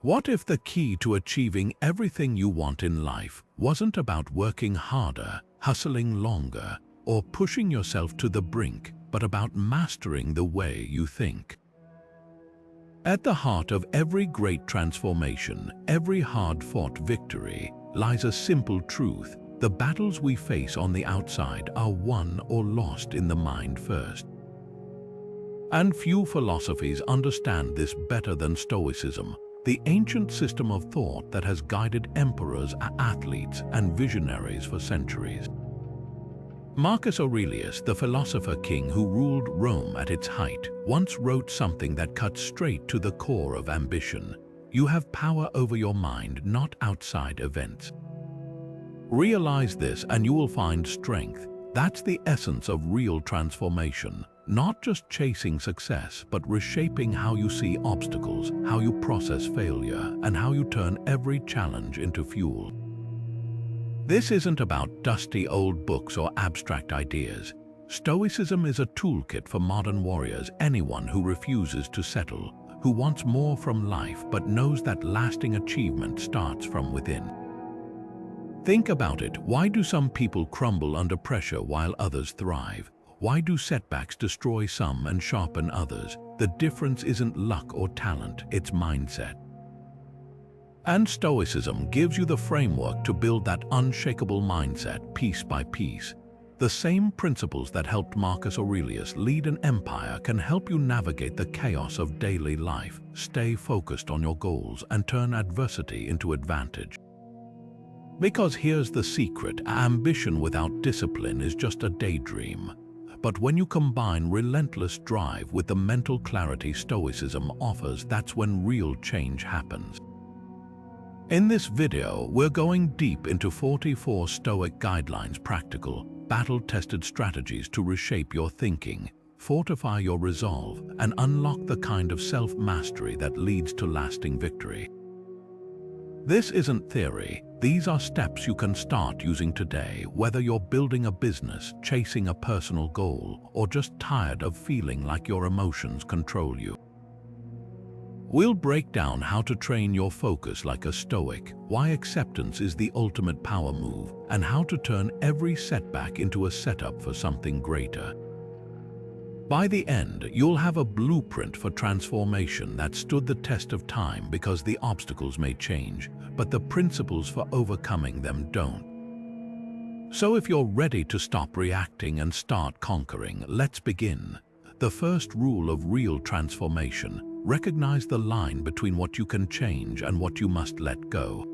What if the key to achieving everything you want in life wasn't about working harder, hustling longer, or pushing yourself to the brink, but about mastering the way you think? At the heart of every great transformation, every hard-fought victory, lies a simple truth: the battles we face on the outside are won or lost in the mind first. And few philosophies understand this better than Stoicism, the ancient system of thought that has guided emperors, athletes, and visionaries for centuries. Marcus Aurelius, the philosopher king who ruled Rome at its height, once wrote something that cut straight to the core of ambition. You have power over your mind, not outside events. Realize this and you will find strength. That's the essence of real transformation. Not just chasing success, but reshaping how you see obstacles, how you process failure, and how you turn every challenge into fuel. This isn't about dusty old books or abstract ideas. Stoicism is a toolkit for modern warriors, anyone who refuses to settle, who wants more from life but knows that lasting achievement starts from within. Think about it. Why do some people crumble under pressure while others thrive? Why do setbacks destroy some and sharpen others? The difference isn't luck or talent, it's mindset. And Stoicism gives you the framework to build that unshakable mindset piece by piece. The same principles that helped Marcus Aurelius lead an empire can help you navigate the chaos of daily life, stay focused on your goals, and turn adversity into advantage. Because here's the secret: ambition without discipline is just a daydream. But when you combine relentless drive with the mental clarity Stoicism offers, that's when real change happens. In this video, we're going deep into 44 Stoic Guidelines, practical, battle-tested strategies to reshape your thinking, fortify your resolve, and unlock the kind of self-mastery that leads to lasting victory. This isn't theory. These are steps you can start using today, whether you're building a business, chasing a personal goal, or just tired of feeling like your emotions control you. We'll break down how to train your focus like a Stoic, why acceptance is the ultimate power move, and how to turn every setback into a setup for something greater. By the end, you'll have a blueprint for transformation that stood the test of time, because the obstacles may change, but the principles for overcoming them don't. So if you're ready to stop reacting and start conquering, let's begin. The first rule of real transformation: recognize the line between what you can change and what you must let go.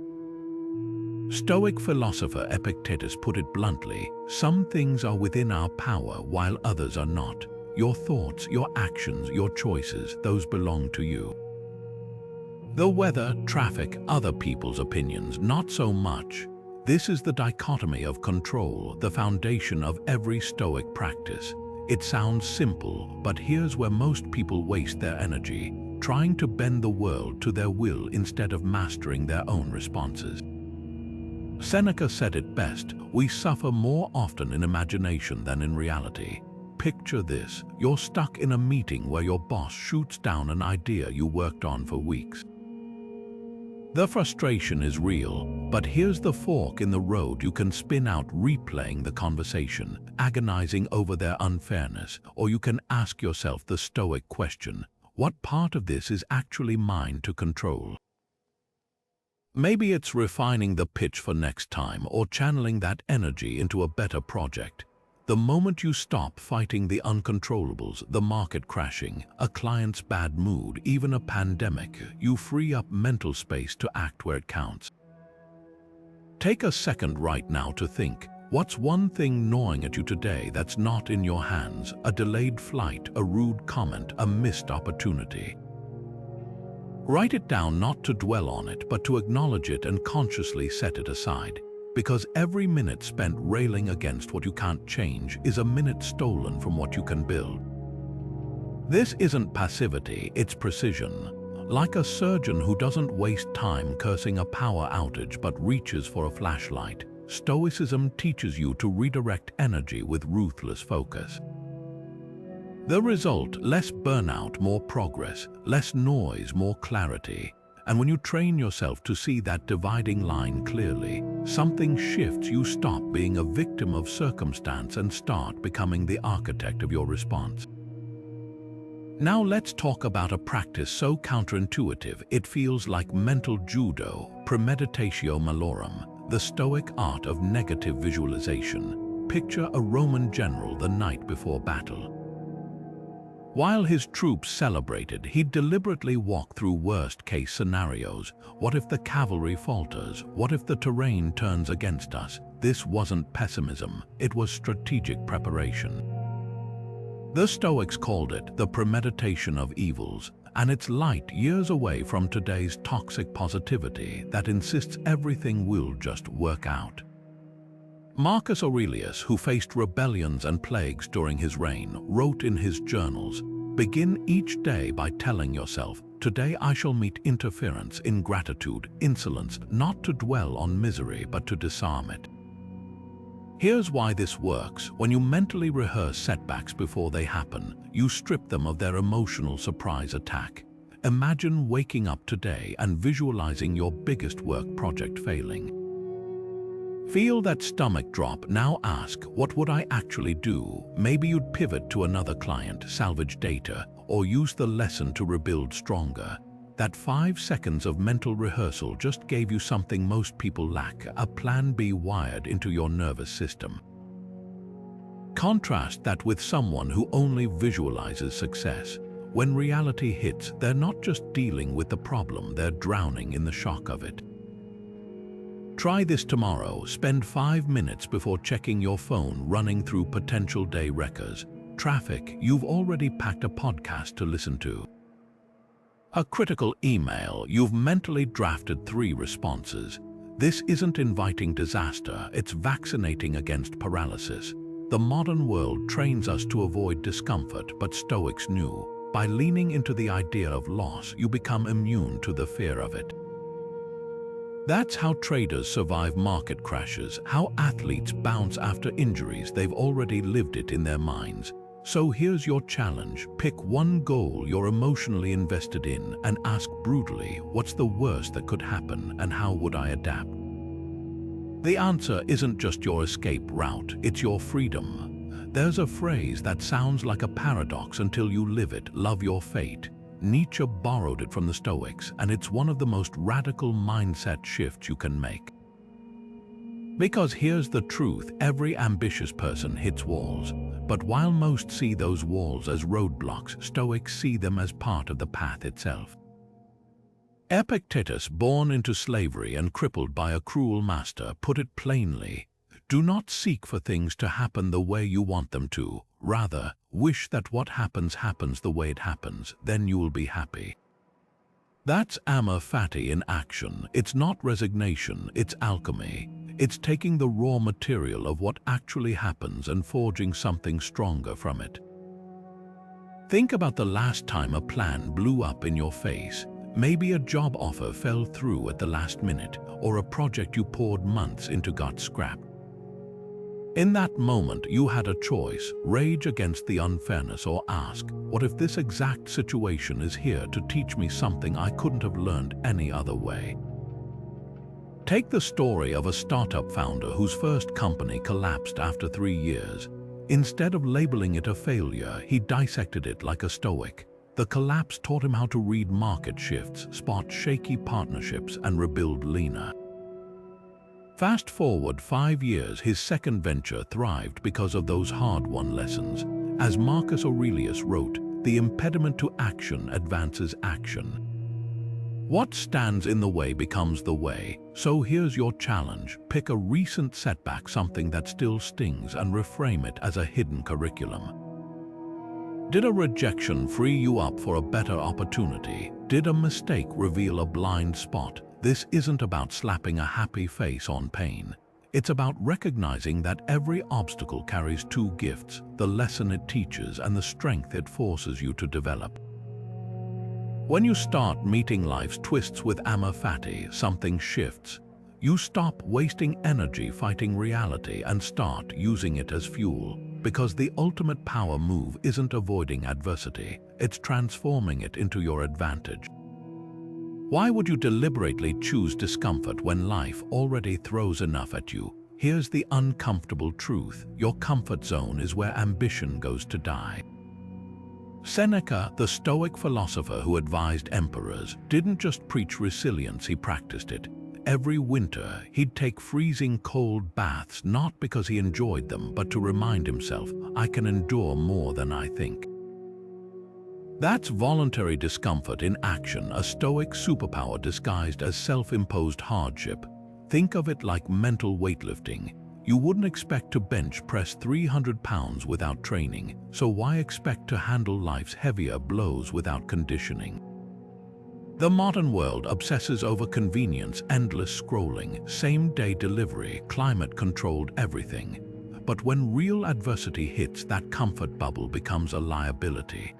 Stoic philosopher Epictetus put it bluntly: some things are within our power while others are not. Your thoughts, your actions, your choices, those belong to you. The weather, traffic, other people's opinions, not so much. This is the dichotomy of control, the foundation of every Stoic practice. It sounds simple, but here's where most people waste their energy, trying to bend the world to their will instead of mastering their own responses. Seneca said it best: we suffer more often in imagination than in reality. Picture this: you're stuck in a meeting where your boss shoots down an idea you worked on for weeks. The frustration is real, but here's the fork in the road: you can spin out replaying the conversation, agonizing over their unfairness, or you can ask yourself the Stoic question: what part of this is actually mine to control? Maybe it's refining the pitch for next time, or channeling that energy into a better project. The moment you stop fighting the uncontrollables, the market crashing, a client's bad mood, even a pandemic, you free up mental space to act where it counts. Take a second right now to think: what's one thing gnawing at you today that's not in your hands? A delayed flight, a rude comment, a missed opportunity. Write it down, not to dwell on it, but to acknowledge it and consciously set it aside. Because every minute spent railing against what you can't change is a minute stolen from what you can build. This isn't passivity, it's precision. Like a surgeon who doesn't waste time cursing a power outage but reaches for a flashlight, Stoicism teaches you to redirect energy with ruthless focus. The result: less burnout, more progress; less noise, more clarity. And when you train yourself to see that dividing line clearly, something shifts. You stop being a victim of circumstance and start becoming the architect of your response. Now let's talk about a practice so counterintuitive it feels like mental judo, Premeditatio Malorum, the Stoic art of negative visualization. Picture a Roman general the night before battle. While his troops celebrated, he deliberately walked through worst-case scenarios. What if the cavalry falters? What if the terrain turns against us? This wasn't pessimism, it was strategic preparation. The Stoics called it the premeditation of evils, and it's light years away from today's toxic positivity that insists everything will just work out. Marcus Aurelius, who faced rebellions and plagues during his reign, wrote in his journals, "Begin each day by telling yourself, 'Today I shall meet interference, ingratitude, insolence, not to dwell on misery but to disarm it.'" Here's why this works. When you mentally rehearse setbacks before they happen, you strip them of their emotional surprise attack. Imagine waking up today and visualizing your biggest work project failing. Feel that stomach drop. Now ask, what would I actually do? Maybe you'd pivot to another client, salvage data, or use the lesson to rebuild stronger. That 5 seconds of mental rehearsal just gave you something most people lack, a plan B wired into your nervous system. Contrast that with someone who only visualizes success. When reality hits, they're not just dealing with the problem, they're drowning in the shock of it. Try this tomorrow. Spend 5 minutes before checking your phone running through potential day wreckers. Traffic, you've already packed a podcast to listen to. A critical email, you've mentally drafted 3 responses. This isn't inviting disaster, it's vaccinating against paralysis. The modern world trains us to avoid discomfort, but Stoics knew, by leaning into the idea of loss, you become immune to the fear of it. That's how traders survive market crashes, how athletes bounce after injuries. They've already lived it in their minds. So here's your challenge. Pick one goal you're emotionally invested in and ask brutally, what's the worst that could happen and how would I adapt? The answer isn't just your escape route, it's your freedom. There's a phrase that sounds like a paradox until you live it: love your fate. Nietzsche borrowed it from the Stoics, and it's one of the most radical mindset shifts you can make. Because here's the truth, every ambitious person hits walls, but while most see those walls as roadblocks, Stoics see them as part of the path itself. Epictetus, born into slavery and crippled by a cruel master, put it plainly: do not seek for things to happen the way you want them to. Rather, wish that what happens happens the way it happens, then you will be happy. That's Amor, Fati in action. It's not resignation, it's alchemy. It's taking the raw material of what actually happens and forging something stronger from it. Think about the last time a plan blew up in your face. Maybe a job offer fell through at the last minute, or a project you poured months into got scrapped. In that moment, you had a choice: rage against the unfairness or ask, what if this exact situation is here to teach me something I couldn't have learned any other way? Take the story of a startup founder whose first company collapsed after 3 years. Instead of labeling it a failure, he dissected it like a Stoic. The collapse taught him how to read market shifts, spot shaky partnerships, and rebuild leaner. Fast forward 5 years, his second venture thrived because of those hard-won lessons. As Marcus Aurelius wrote, the impediment to action advances action. What stands in the way becomes the way. So here's your challenge. Pick a recent setback, something that still stings, and reframe it as a hidden curriculum. Did a rejection free you up for a better opportunity? Did a mistake reveal a blind spot? This isn't about slapping a happy face on pain. It's about recognizing that every obstacle carries 2 gifts: the lesson it teaches and the strength it forces you to develop. When you start meeting life's twists with Amor Fati, something shifts. You stop wasting energy fighting reality and start using it as fuel. Because the ultimate power move isn't avoiding adversity, it's transforming it into your advantage. Why would you deliberately choose discomfort when life already throws enough at you? Here's the uncomfortable truth. Your comfort zone is where ambition goes to die. Seneca, the Stoic philosopher who advised emperors, didn't just preach resilience, he practiced it. Every winter, he'd take freezing cold baths, not because he enjoyed them, but to remind himself, I can endure more than I think. That's voluntary discomfort in action, a Stoic superpower disguised as self-imposed hardship. Think of it like mental weightlifting. You wouldn't expect to bench press 300 pounds without training, so why expect to handle life's heavier blows without conditioning? The modern world obsesses over convenience, endless scrolling, same-day delivery, climate-controlled everything. But when real adversity hits, that comfort bubble becomes a liability.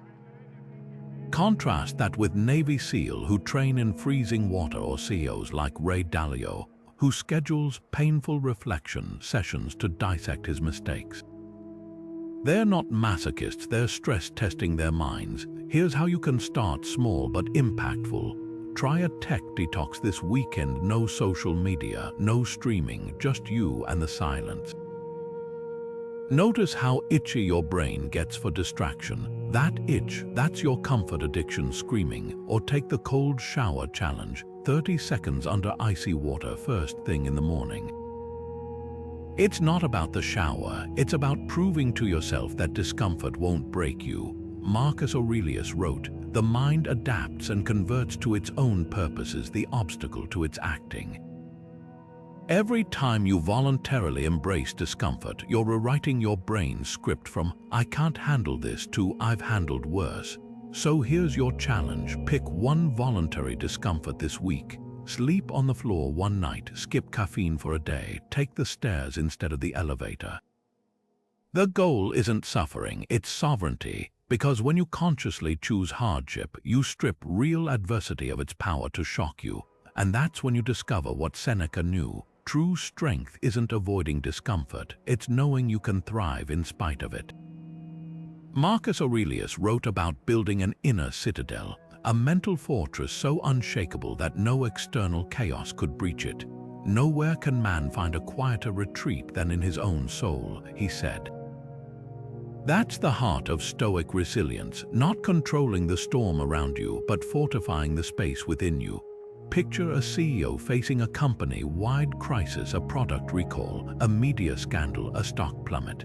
Contrast that with Navy SEAL who train in freezing water, or CEOs like Ray Dalio, who schedules painful reflection sessions to dissect his mistakes. They're not masochists, they're stress-testing their minds. Here's how you can start small but impactful. Try a tech detox this weekend. No social media, no streaming, just you and the silence. Notice how itchy your brain gets for distraction. That itch, that's your comfort addiction screaming. Or take the cold shower challenge, 30 seconds under icy water first thing in the morning. It's not about the shower, it's about proving to yourself that discomfort won't break you. Marcus Aurelius wrote, "The mind adapts and converts to its own purposes the obstacle to its acting." Every time you voluntarily embrace discomfort, you're rewriting your brain's script from "I can't handle this" to "I've handled worse." So here's your challenge. Pick one voluntary discomfort this week. Sleep on the floor one night, skip caffeine for a day, take the stairs instead of the elevator. The goal isn't suffering, it's sovereignty, because when you consciously choose hardship, you strip real adversity of its power to shock you. And that's when you discover what Seneca knew. True strength isn't avoiding discomfort, it's knowing you can thrive in spite of it. Marcus Aurelius wrote about building an inner citadel, a mental fortress so unshakable that no external chaos could breach it. Nowhere can man find a quieter retreat than in his own soul, he said. That's the heart of Stoic resilience, not controlling the storm around you, but fortifying the space within you. Picture a CEO facing a company-wide crisis, a product recall, a media scandal, a stock plummet.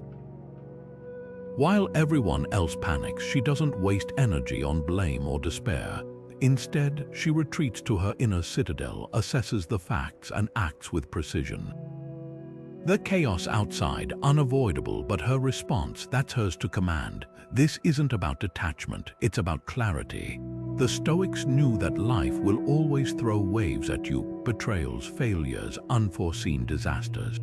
While everyone else panics, she doesn't waste energy on blame or despair. Instead, she retreats to her inner citadel, assesses the facts, and acts with precision. The chaos outside, unavoidable, but her response, that's hers to command. This isn't about detachment, it's about clarity. The Stoics knew that life will always throw waves at you, betrayals, failures, unforeseen disasters.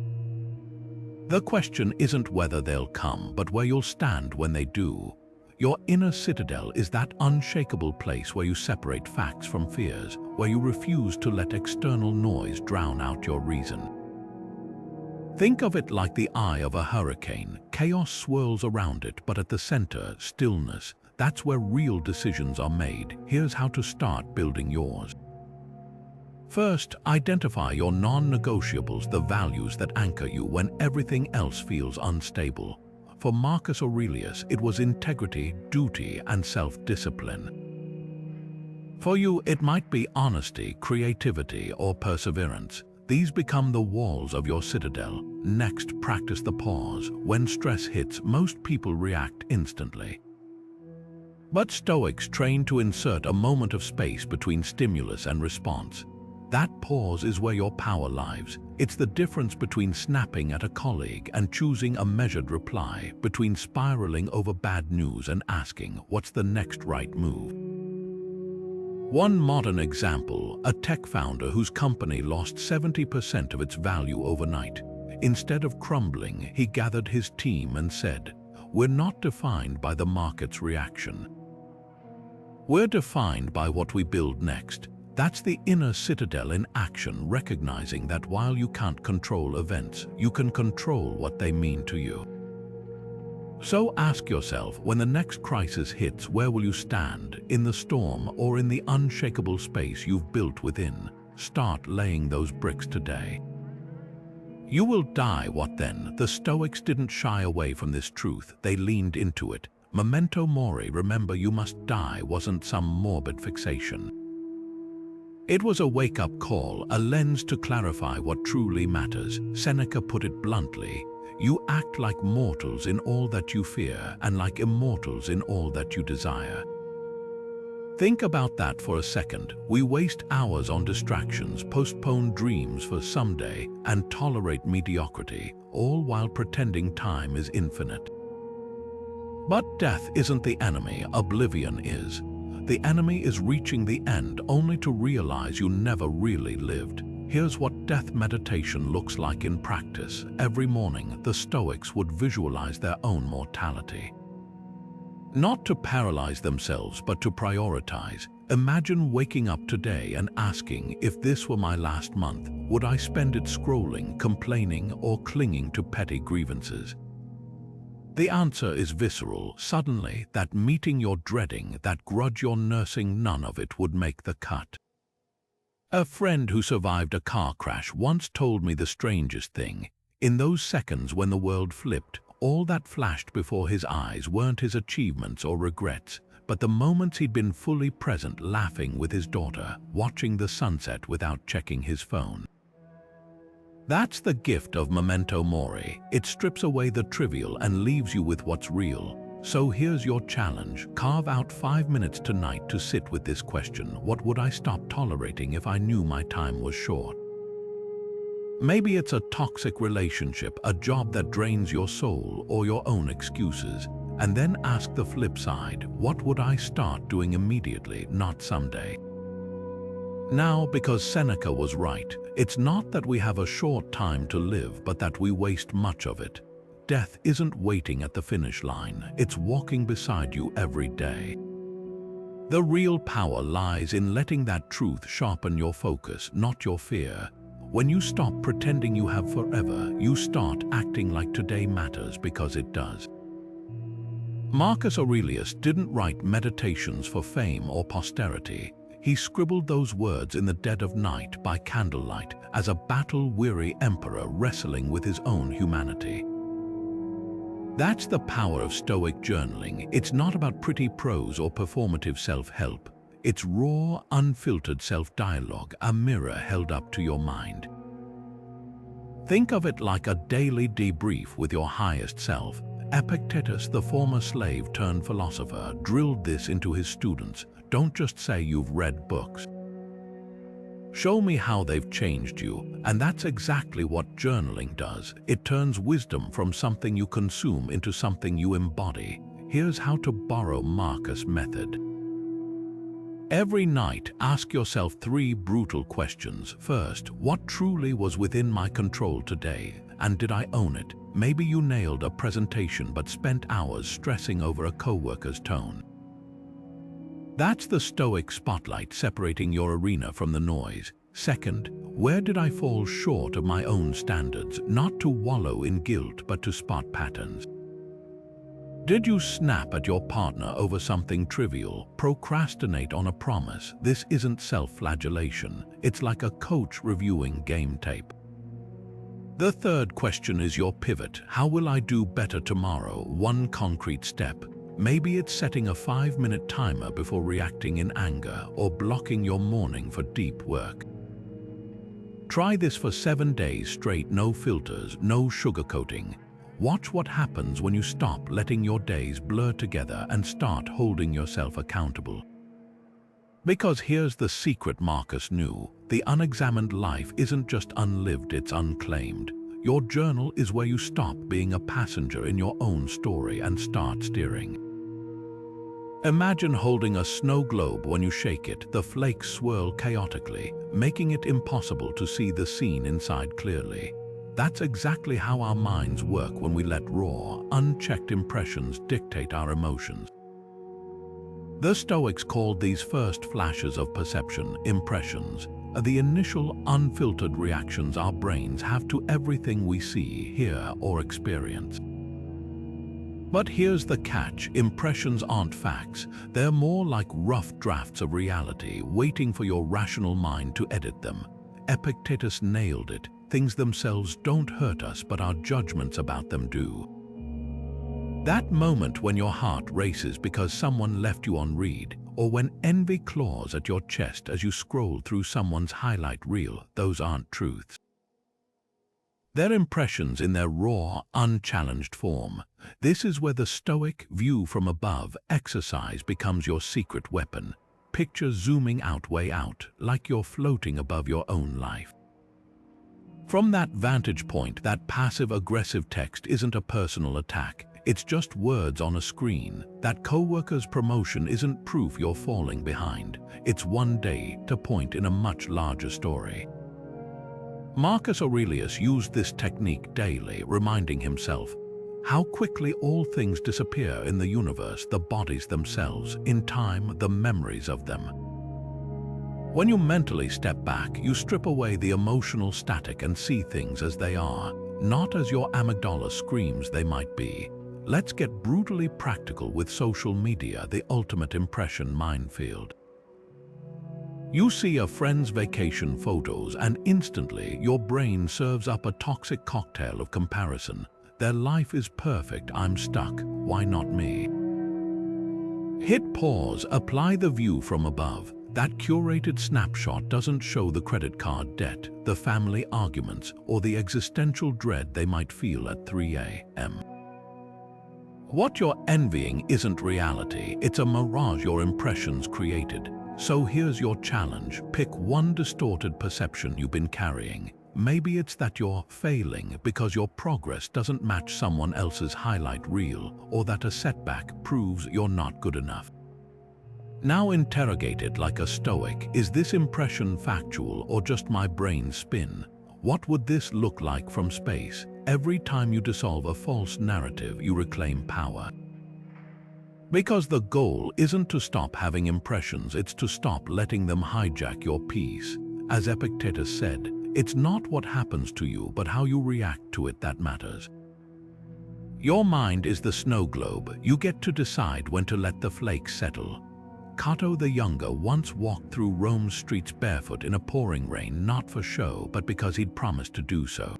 The question isn't whether they'll come, but where you'll stand when they do. Your inner citadel is that unshakable place where you separate facts from fears, where you refuse to let external noise drown out your reason. Think of it like the eye of a hurricane. Chaos swirls around it, but at the center, stillness. That's where real decisions are made. Here's how to start building yours. First, identify your non-negotiables, the values that anchor you when everything else feels unstable. For Marcus Aurelius, it was integrity, duty, and self-discipline. For you, it might be honesty, creativity, or perseverance. These become the walls of your citadel. Next, practice the pause. When stress hits, most people react instantly. But Stoics train to insert a moment of space between stimulus and response. That pause is where your power lies. It's the difference between snapping at a colleague and choosing a measured reply, between spiraling over bad news and asking, what's the next right move? One modern example, a tech founder whose company lost 70% of its value overnight. Instead of crumbling, he gathered his team and said, "We're not defined by the market's reaction. We're defined by what we build next." That's the inner citadel in action, recognizing that while you can't control events, you can control what they mean to you. So ask yourself, when the next crisis hits, where will you stand? In the storm or in the unshakable space you've built within? Start laying those bricks today. You will die. What then? The Stoics didn't shy away from this truth. They leaned into it. Memento Mori, remember you must die, wasn't some morbid fixation. It was a wake-up call, a lens to clarify what truly matters. Seneca put it bluntly: you act like mortals in all that you fear, and like immortals in all that you desire. Think about that for a second. We waste hours on distractions, postpone dreams for someday, and tolerate mediocrity, all while pretending time is infinite. But death isn't the enemy, oblivion is. The enemy is reaching the end only to realize you never really lived. Here's what death meditation looks like in practice. Every morning, the Stoics would visualize their own mortality. Not to paralyze themselves, but to prioritize. Imagine waking up today and asking, if this were my last month, would I spend it scrolling, complaining, or clinging to petty grievances? The answer is visceral. Suddenly, that meeting you're dreading, that grudge you're nursing, none of it would make the cut. A friend who survived a car crash once told me the strangest thing. In those seconds when the world flipped, all that flashed before his eyes weren't his achievements or regrets, but the moments he'd been fully present, laughing with his daughter, watching the sunset without checking his phone. That's the gift of Memento Mori. It strips away the trivial and leaves you with what's real. So here's your challenge. Carve out 5 minutes tonight to sit with this question: what would I stop tolerating if I knew my time was short? Maybe it's a toxic relationship, a job that drains your soul, or your own excuses. And then ask the flip side: what would I start doing immediately, not someday? Now, because Seneca was right, it's not that we have a short time to live, but that we waste much of it. Death isn't waiting at the finish line, it's walking beside you every day. The real power lies in letting that truth sharpen your focus, not your fear. When you stop pretending you have forever, you start acting like today matters, because it does. Marcus Aurelius didn't write meditations for fame or posterity. He scribbled those words in the dead of night by candlelight, as a battle-weary emperor wrestling with his own humanity. That's the power of Stoic journaling. It's not about pretty prose or performative self-help. It's raw, unfiltered self-dialogue, a mirror held up to your mind. Think of it like a daily debrief with your highest self. Epictetus, the former slave turned philosopher, drilled this into his students. Don't just say you've read books. Show me how they've changed you. And that's exactly what journaling does. It turns wisdom from something you consume into something you embody. Here's how to borrow Marcus' method. Every night, ask yourself 3 brutal questions. First, what truly was within my control today, and did I own it? Maybe you nailed a presentation but spent hours stressing over a coworker's tone. That's the Stoic spotlight, separating your arena from the noise. Second, where did I fall short of my own standards? Not to wallow in guilt, but to spot patterns. Did you snap at your partner over something trivial? Procrastinate on a promise? This isn't self-flagellation. It's like a coach reviewing game tape. The third question is your pivot. How will I do better tomorrow? One concrete step. Maybe it's setting a 5-minute timer before reacting in anger, or blocking your morning for deep work. Try this for 7 days straight, no filters, no sugarcoating. Watch what happens when you stop letting your days blur together and start holding yourself accountable. Because here's the secret Marcus knew: the unexamined life isn't just unlived, it's unclaimed. Your journal is where you stop being a passenger in your own story and start steering. Imagine holding a snow globe. When you shake it, the flakes swirl chaotically, making it impossible to see the scene inside clearly. That's exactly how our minds work when we let raw, unchecked impressions dictate our emotions. The Stoics called these first flashes of perception impressions, the initial unfiltered reactions our brains have to everything we see, hear, or experience. But here's the catch: impressions aren't facts. They're more like rough drafts of reality, waiting for your rational mind to edit them. Epictetus nailed it. Things themselves don't hurt us, but our judgments about them do. That moment when your heart races because someone left you on read, or when envy claws at your chest as you scroll through someone's highlight reel, those aren't truths. They're impressions in their raw, unchallenged form. This is where the Stoic view from above exercise becomes your secret weapon. Picture zooming out, way out, like you're floating above your own life. From that vantage point, that passive-aggressive text isn't a personal attack. It's just words on a screen. That coworker's promotion isn't proof you're falling behind. It's one data point in a much larger story. Marcus Aurelius used this technique daily, reminding himself how quickly all things disappear in the universe, the bodies themselves, in time, the memories of them. When you mentally step back, you strip away the emotional static and see things as they are, not as your amygdala screams they might be. Let's get brutally practical with social media, the ultimate impression minefield. You see a friend's vacation photos and instantly your brain serves up a toxic cocktail of comparison. Their life is perfect, I'm stuck, why not me? Hit pause, apply the view from above. That curated snapshot doesn't show the credit card debt, the family arguments, or the existential dread they might feel at 3 a.m. What you're envying isn't reality, it's a mirage your impressions created. So here's your challenge: pick one distorted perception you've been carrying. Maybe it's that you're failing because your progress doesn't match someone else's highlight reel, or that a setback proves you're not good enough. Now interrogate it like a Stoic. Is this impression factual or just my brain spin? What would this look like from space? Every time you dissolve a false narrative, you reclaim power. Because the goal isn't to stop having impressions, it's to stop letting them hijack your peace. As Epictetus said, it's not what happens to you, but how you react to it that matters. Your mind is the snow globe. You get to decide when to let the flakes settle. Cato the Younger once walked through Rome's streets barefoot in a pouring rain, not for show, but because he'd promised to do so.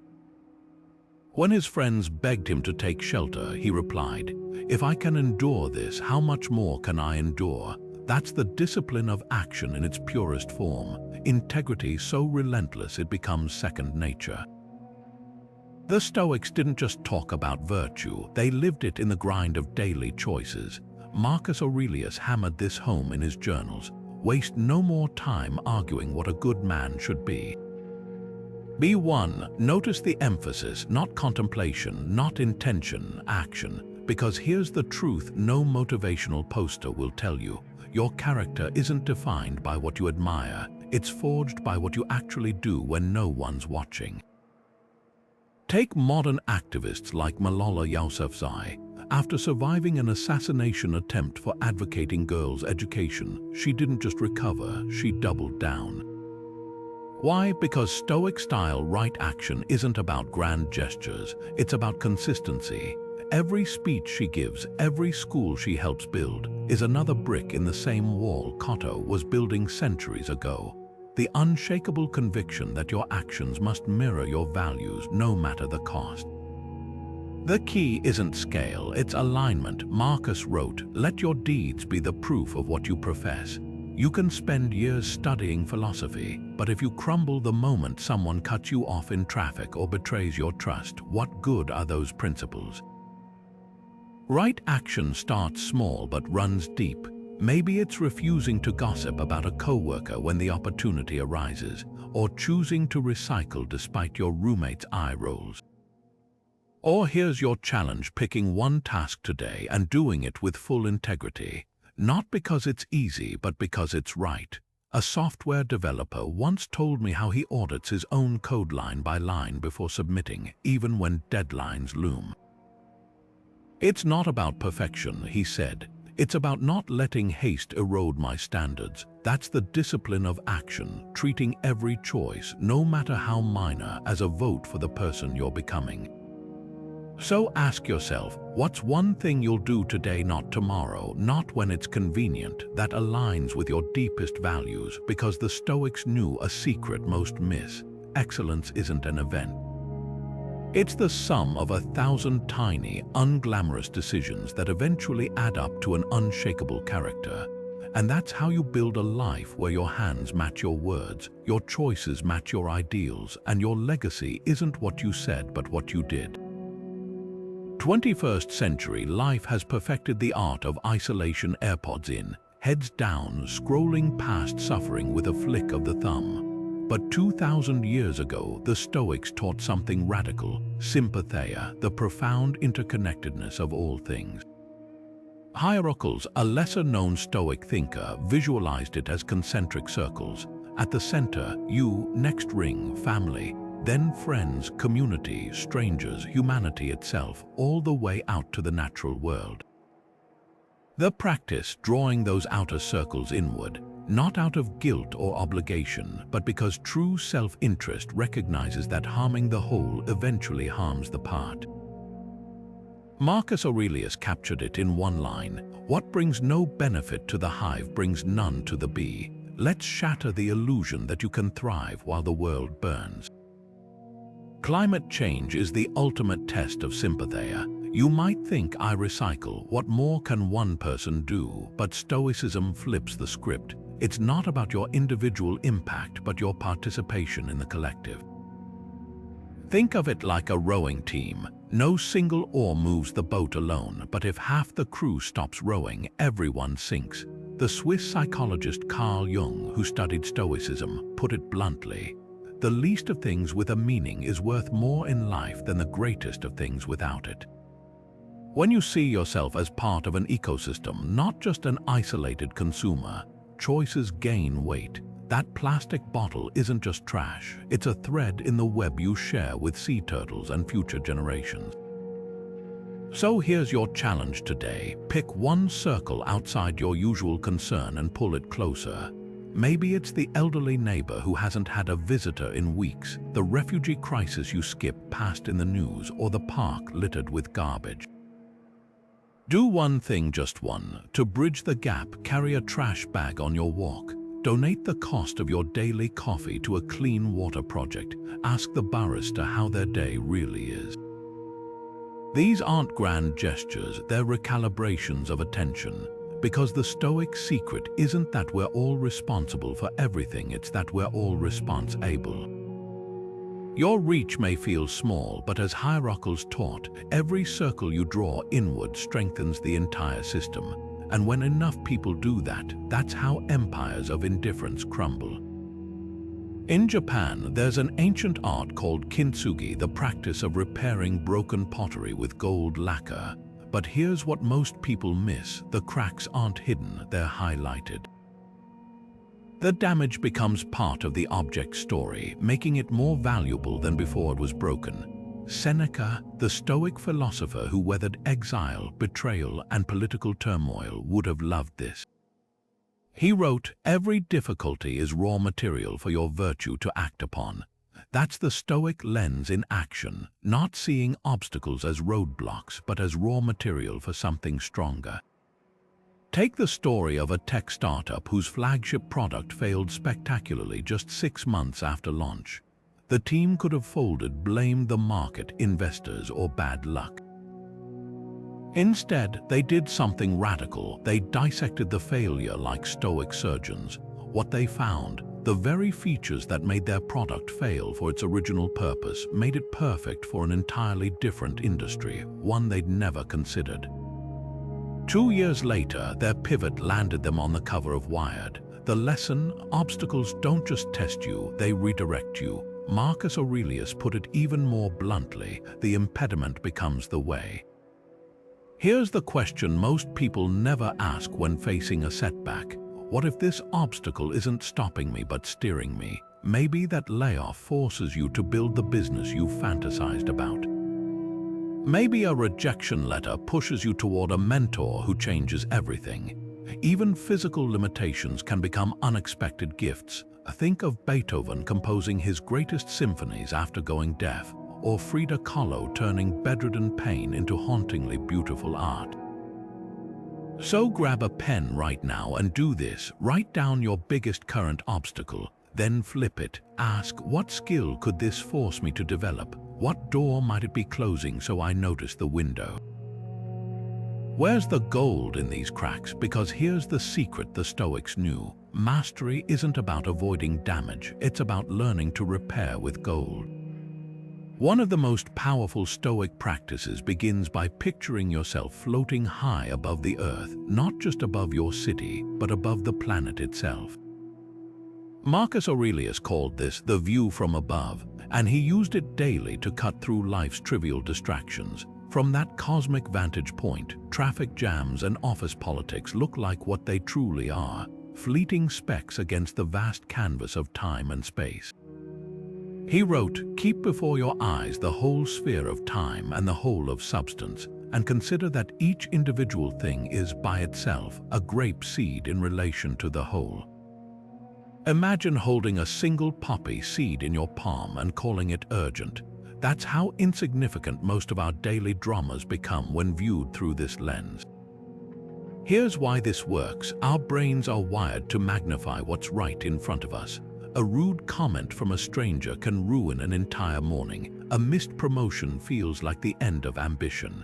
When his friends begged him to take shelter, he replied, "If I can endure this, how much more can I endure?" That's the discipline of action in its purest form. Integrity so relentless it becomes second nature. The Stoics didn't just talk about virtue, they lived it in the grind of daily choices. Marcus Aurelius hammered this home in his journals. Waste no more time arguing what a good man should be. Be one. Notice the emphasis, not contemplation, not intention, action. Because here's the truth no motivational poster will tell you. Your character isn't defined by what you admire, it's forged by what you actually do when no one's watching. Take modern activists like Malala Yousafzai. After surviving an assassination attempt for advocating girls' education, she didn't just recover, she doubled down. Why? Because Stoic-style right action isn't about grand gestures, it's about consistency. Every speech she gives, every school she helps build, is another brick in the same wall Cato was building centuries ago. The unshakable conviction that your actions must mirror your values no matter the cost. The key isn't scale, it's alignment. Marcus wrote, "Let your deeds be the proof of what you profess." You can spend years studying philosophy, but if you crumble the moment someone cuts you off in traffic or betrays your trust, what good are those principles? Right action starts small but runs deep. Maybe it's refusing to gossip about a coworker when the opportunity arises, or choosing to recycle despite your roommate's eye rolls. Or here's your challenge: picking one task today and doing it with full integrity. Not because it's easy, but because it's right. A software developer once told me how he audits his own code line by line before submitting, even when deadlines loom. It's not about perfection, he said. It's about not letting haste erode my standards. That's the discipline of action, treating every choice, no matter how minor, as a vote for the person you're becoming. So ask yourself, what's one thing you'll do today, not tomorrow, not when it's convenient, that aligns with your deepest values? Because the Stoics knew a secret most miss: excellence isn't an event. It's the sum of 1,000 tiny, unglamorous decisions that eventually add up to an unshakable character. And that's how you build a life where your hands match your words, your choices match your ideals, and your legacy isn't what you said but what you did. 21st century life has perfected the art of isolation, AirPods in, heads down, scrolling past suffering with a flick of the thumb. But 2,000 years ago, the Stoics taught something radical: sympatheia, the profound interconnectedness of all things. Hierarchals, a lesser-known Stoic thinker, visualized it as concentric circles. At the center, you, next ring, family, then friends, community, strangers, humanity itself, all the way out to the natural world. The practice, drawing those outer circles inward, not out of guilt or obligation, but because true self-interest recognizes that harming the whole eventually harms the part. Marcus Aurelius captured it in one line: "What brings no benefit to the hive brings none to the bee." Let's shatter the illusion that you can thrive while the world burns. Climate change is the ultimate test of sympatheia. You might think, I recycle, what more can one person do? But Stoicism flips the script. It's not about your individual impact, but your participation in the collective. Think of it like a rowing team. No single oar moves the boat alone, but if half the crew stops rowing, everyone sinks. The Swiss psychologist Carl Jung, who studied Stoicism, put it bluntly: the least of things with a meaning is worth more in life than the greatest of things without it. When you see yourself as part of an ecosystem, not just an isolated consumer, choices gain weight. That plastic bottle isn't just trash, it's a thread in the web you share with sea turtles and future generations. So here's your challenge today. Pick one circle outside your usual concern and pull it closer. Maybe it's the elderly neighbor who hasn't had a visitor in weeks, the refugee crisis you skip past in the news, or the park littered with garbage. Do one thing, just one. To bridge the gap, carry a trash bag on your walk. Donate the cost of your daily coffee to a clean water project. Ask the barista how their day really is. These aren't grand gestures, they're recalibrations of attention. Because the Stoic secret isn't that we're all responsible for everything, it's that we're all responsible. Your reach may feel small, but as hierarchals taught, every circle you draw inward strengthens the entire system. And when enough people do that, that's how empires of indifference crumble. In Japan, there's an ancient art called kintsugi, the practice of repairing broken pottery with gold lacquer. But here's what most people miss: the cracks aren't hidden, they're highlighted. The damage becomes part of the object story, making it more valuable than before it was broken. Seneca, the Stoic philosopher who weathered exile, betrayal, and political turmoil, would have loved this. He wrote, "Every difficulty is raw material for your virtue to act upon." That's the Stoic lens in action, not seeing obstacles as roadblocks, but as raw material for something stronger. Take the story of a tech startup whose flagship product failed spectacularly just 6 months after launch. The team could have folded, blamed the market, investors, or bad luck. Instead, they did something radical. They dissected the failure like Stoic surgeons. What they found: the very features that made their product fail for its original purpose made it perfect for an entirely different industry, one they'd never considered. 2 years later, their pivot landed them on the cover of Wired. The lesson: obstacles don't just test you, they redirect you. Marcus Aurelius put it even more bluntly: the impediment becomes the way. Here's the question most people never ask when facing a setback: what if this obstacle isn't stopping me but steering me? Maybe that layoff forces you to build the business you fantasized about. Maybe a rejection letter pushes you toward a mentor who changes everything. Even physical limitations can become unexpected gifts. Think of Beethoven composing his greatest symphonies after going deaf, or Frida Kahlo turning bedridden pain into hauntingly beautiful art. So grab a pen right now and do this. Write down your biggest current obstacle, then flip it. Ask, what skill could this force me to develop? What door might it be closing so I notice the window? Where's the gold in these cracks? Because here's the secret the Stoics knew. Mastery isn't about avoiding damage, it's about learning to repair with gold. One of the most powerful Stoic practices begins by picturing yourself floating high above the earth, not just above your city, but above the planet itself. Marcus Aurelius called this the view from above, and he used it daily to cut through life's trivial distractions. From that cosmic vantage point, traffic jams and office politics look like what they truly are, fleeting specks against the vast canvas of time and space. He wrote, "Keep before your eyes the whole sphere of time and the whole of substance, and consider that each individual thing is, by itself, a grape seed in relation to the whole." Imagine holding a single poppy seed in your palm and calling it urgent. That's how insignificant most of our daily dramas become when viewed through this lens. Here's why this works. Our brains are wired to magnify what's right in front of us. A rude comment from a stranger can ruin an entire morning. A missed promotion feels like the end of ambition.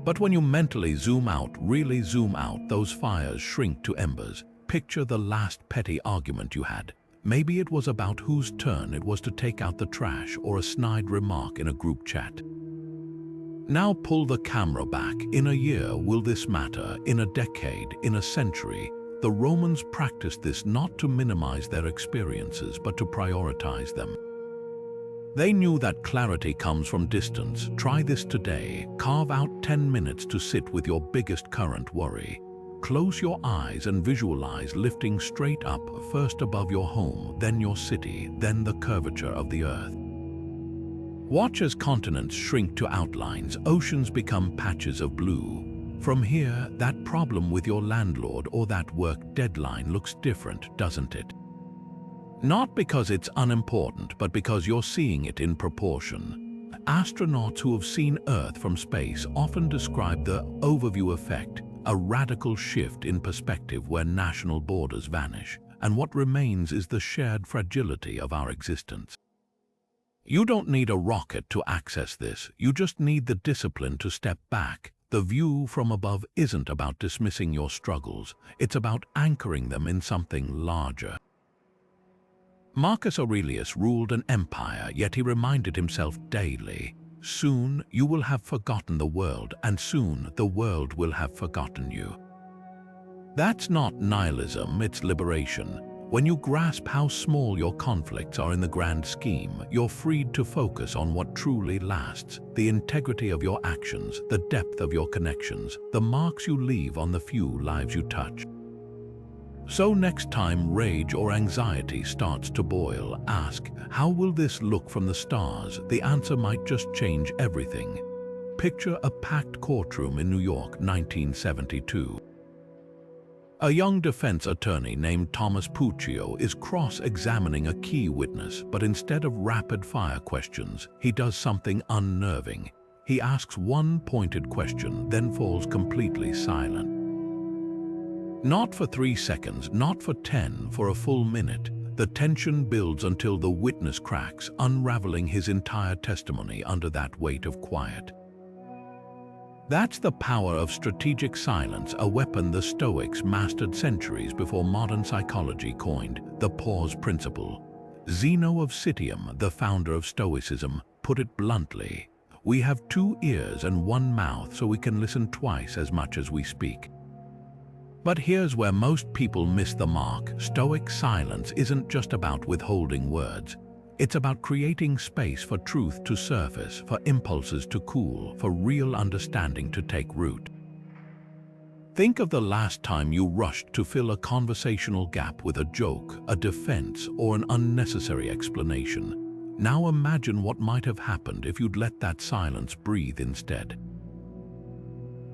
But when you mentally zoom out, really zoom out, those fires shrink to embers. Picture the last petty argument you had. Maybe it was about whose turn it was to take out the trash or a snide remark in a group chat. Now pull the camera back. In a year, will this matter? In a decade? In a century? The Romans practiced this not to minimize their experiences, but to prioritize them. They knew that clarity comes from distance. Try this today. Carve out 10 minutes to sit with your biggest current worry. Close your eyes and visualize lifting straight up, first above your home, then your city, then the curvature of the earth. Watch as continents shrink to outlines, oceans become patches of blue. From here, that problem with your landlord or that work deadline looks different, doesn't it? Not because it's unimportant, but because you're seeing it in proportion. Astronauts who have seen Earth from space often describe the overview effect, a radical shift in perspective where national borders vanish, and what remains is the shared fragility of our existence. You don't need a rocket to access this, you just need the discipline to step back. The view from above isn't about dismissing your struggles, it's about anchoring them in something larger. Marcus Aurelius ruled an empire, yet he reminded himself daily, soon you will have forgotten the world, and soon the world will have forgotten you. That's not nihilism, it's liberation. When you grasp how small your conflicts are in the grand scheme, you're freed to focus on what truly lasts, the integrity of your actions, the depth of your connections, the marks you leave on the few lives you touch. So next time rage or anxiety starts to boil, ask, how will this look from the stars? The answer might just change everything. Picture a packed courtroom in New York, 1972. A young defense attorney named Thomas Puccio is cross-examining a key witness, but instead of rapid-fire questions, he does something unnerving. He asks one pointed question, then falls completely silent. Not for 3 seconds, not for 10, for a full minute. The tension builds until the witness cracks, unraveling his entire testimony under that weight of quiet. That's the power of strategic silence, a weapon the Stoics mastered centuries before modern psychology coined the pause principle. Zeno of Citium, the founder of Stoicism, put it bluntly, "We have 2 ears and 1 mouth, so we can listen twice as much as we speak." But here's where most people miss the mark. Stoic silence isn't just about withholding words. It's about creating space for truth to surface, for impulses to cool, for real understanding to take root. Think of the last time you rushed to fill a conversational gap with a joke, a defense, or an unnecessary explanation. Now imagine what might have happened if you'd let that silence breathe instead.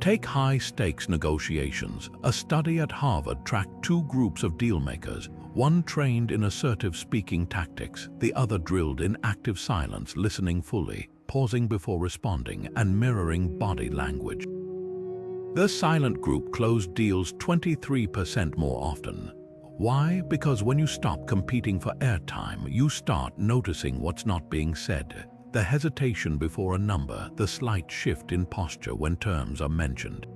Take high-stakes negotiations. A study at Harvard tracked 2 groups of dealmakers. one trained in assertive speaking tactics, the other drilled in active silence, listening fully, pausing before responding, and mirroring body language. The silent group closed deals 23% more often. Why? Because when you stop competing for airtime, you start noticing what's not being said. The hesitation before a number, the slight shift in posture when terms are mentioned.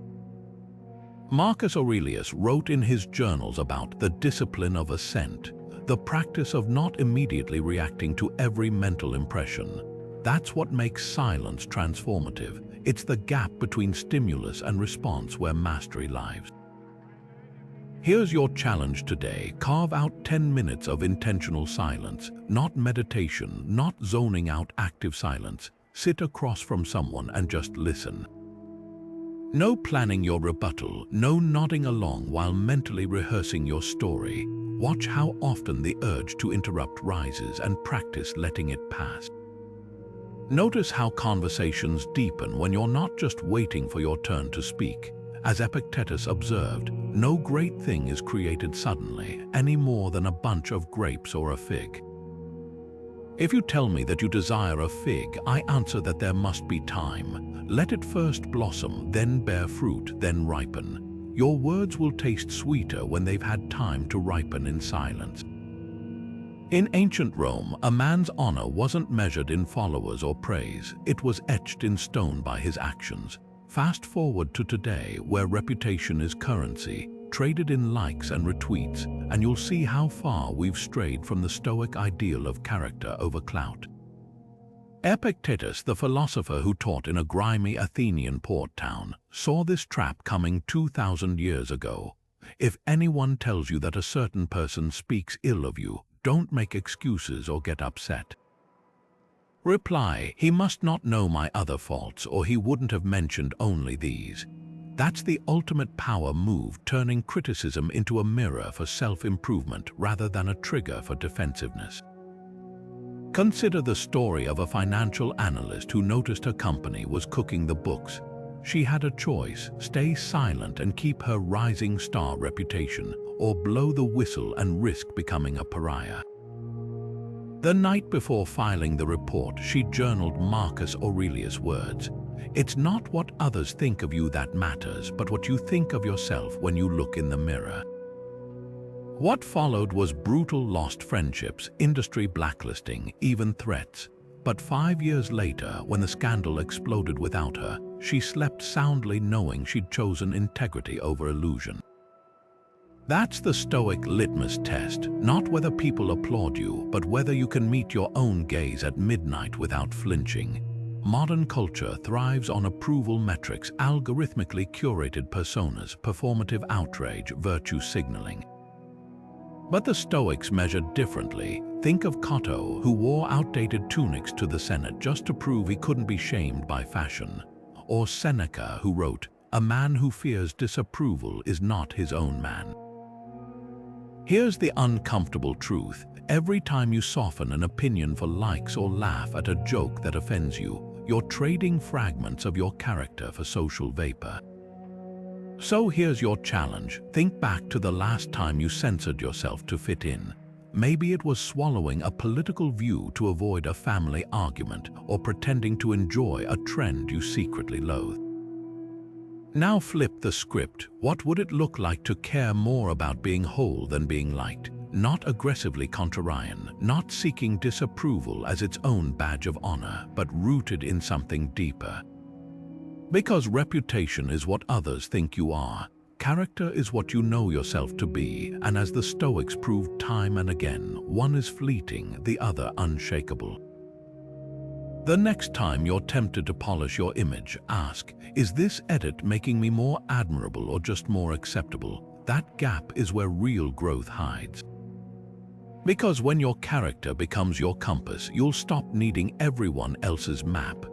Marcus Aurelius wrote in his journals about the discipline of assent, the practice of not immediately reacting to every mental impression. That's what makes silence transformative. It's the gap between stimulus and response where mastery lies. Here's your challenge today. Carve out 10 minutes of intentional silence, not meditation, not zoning out, active silence. Sit across from someone and just listen. No planning your rebuttal, no nodding along while mentally rehearsing your story. Watch how often the urge to interrupt rises and practice letting it pass. Notice how conversations deepen when you're not just waiting for your turn to speak. As Epictetus observed, no great thing is created suddenly, any more than a bunch of grapes or a fig. If you tell me that you desire a fig, I answer that there must be time. Let it first blossom, then bear fruit, then ripen. Your words will taste sweeter when they've had time to ripen in silence. In ancient Rome, a man's honor wasn't measured in followers or praise. It was etched in stone by his actions. Fast forward to today, where reputation is currency, traded in likes and retweets, and you'll see how far we've strayed from the Stoic ideal of character over clout. Epictetus, the philosopher who taught in a grimy Athenian port town, saw this trap coming 2,000 years ago. If anyone tells you that a certain person speaks ill of you, don't make excuses or get upset. Reply, he must not know my other faults, or he wouldn't have mentioned only these. That's the ultimate power move, turning criticism into a mirror for self-improvement rather than a trigger for defensiveness. Consider the story of a financial analyst who noticed her company was cooking the books. She had a choice: stay silent and keep her rising star reputation, or blow the whistle and risk becoming a pariah. The night before filing the report, she journaled Marcus Aurelius' words. It's not what others think of you that matters, but what you think of yourself when you look in the mirror. What followed was brutal lost friendships, industry blacklisting, even threats. But 5 years later, when the scandal exploded without her, she slept soundly knowing she'd chosen integrity over illusion. That's the Stoic litmus test, not whether people applaud you, but whether you can meet your own gaze at midnight without flinching. Modern culture thrives on approval metrics, algorithmically curated personas, performative outrage, virtue signaling. But the Stoics measured differently. Think of Cato, who wore outdated tunics to the Senate just to prove he couldn't be shamed by fashion. Or Seneca, who wrote, "A man who fears disapproval is not his own man." Here's the uncomfortable truth. Every time you soften an opinion for likes or laugh at a joke that offends you, you're trading fragments of your character for social vapor. So here's your challenge. Think back to the last time you censored yourself to fit in. Maybe it was swallowing a political view to avoid a family argument, or pretending to enjoy a trend you secretly loathe. Now flip the script. What would it look like to care more about being whole than being liked? Not aggressively contrarian, not seeking disapproval as its own badge of honor, but rooted in something deeper. Because reputation is what others think you are. Character is what you know yourself to be, and as the Stoics proved time and again, one is fleeting, the other unshakable. The next time you're tempted to polish your image, ask, is this edit making me more admirable or just more acceptable? That gap is where real growth hides. Because when your character becomes your compass, you'll stop needing everyone else's map.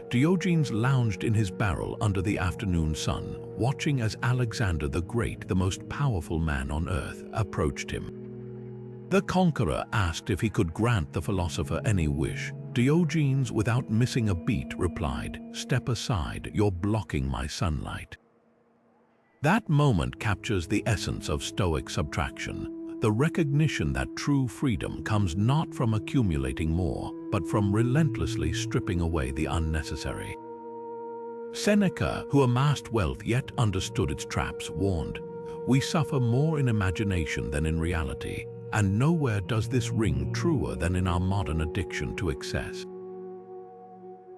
Diogenes lounged in his barrel under the afternoon sun, watching as Alexander the Great, the most powerful man on earth, approached him. The conqueror asked if he could grant the philosopher any wish. Diogenes, without missing a beat, replied, "Step aside, you're blocking my sunlight." That moment captures the essence of Stoic subtraction. the recognition that true freedom comes not from accumulating more, but from relentlessly stripping away the unnecessary. Seneca, who amassed wealth yet understood its traps, warned, "We suffer more in imagination than in reality, and nowhere does this ring truer than in our modern addiction to excess."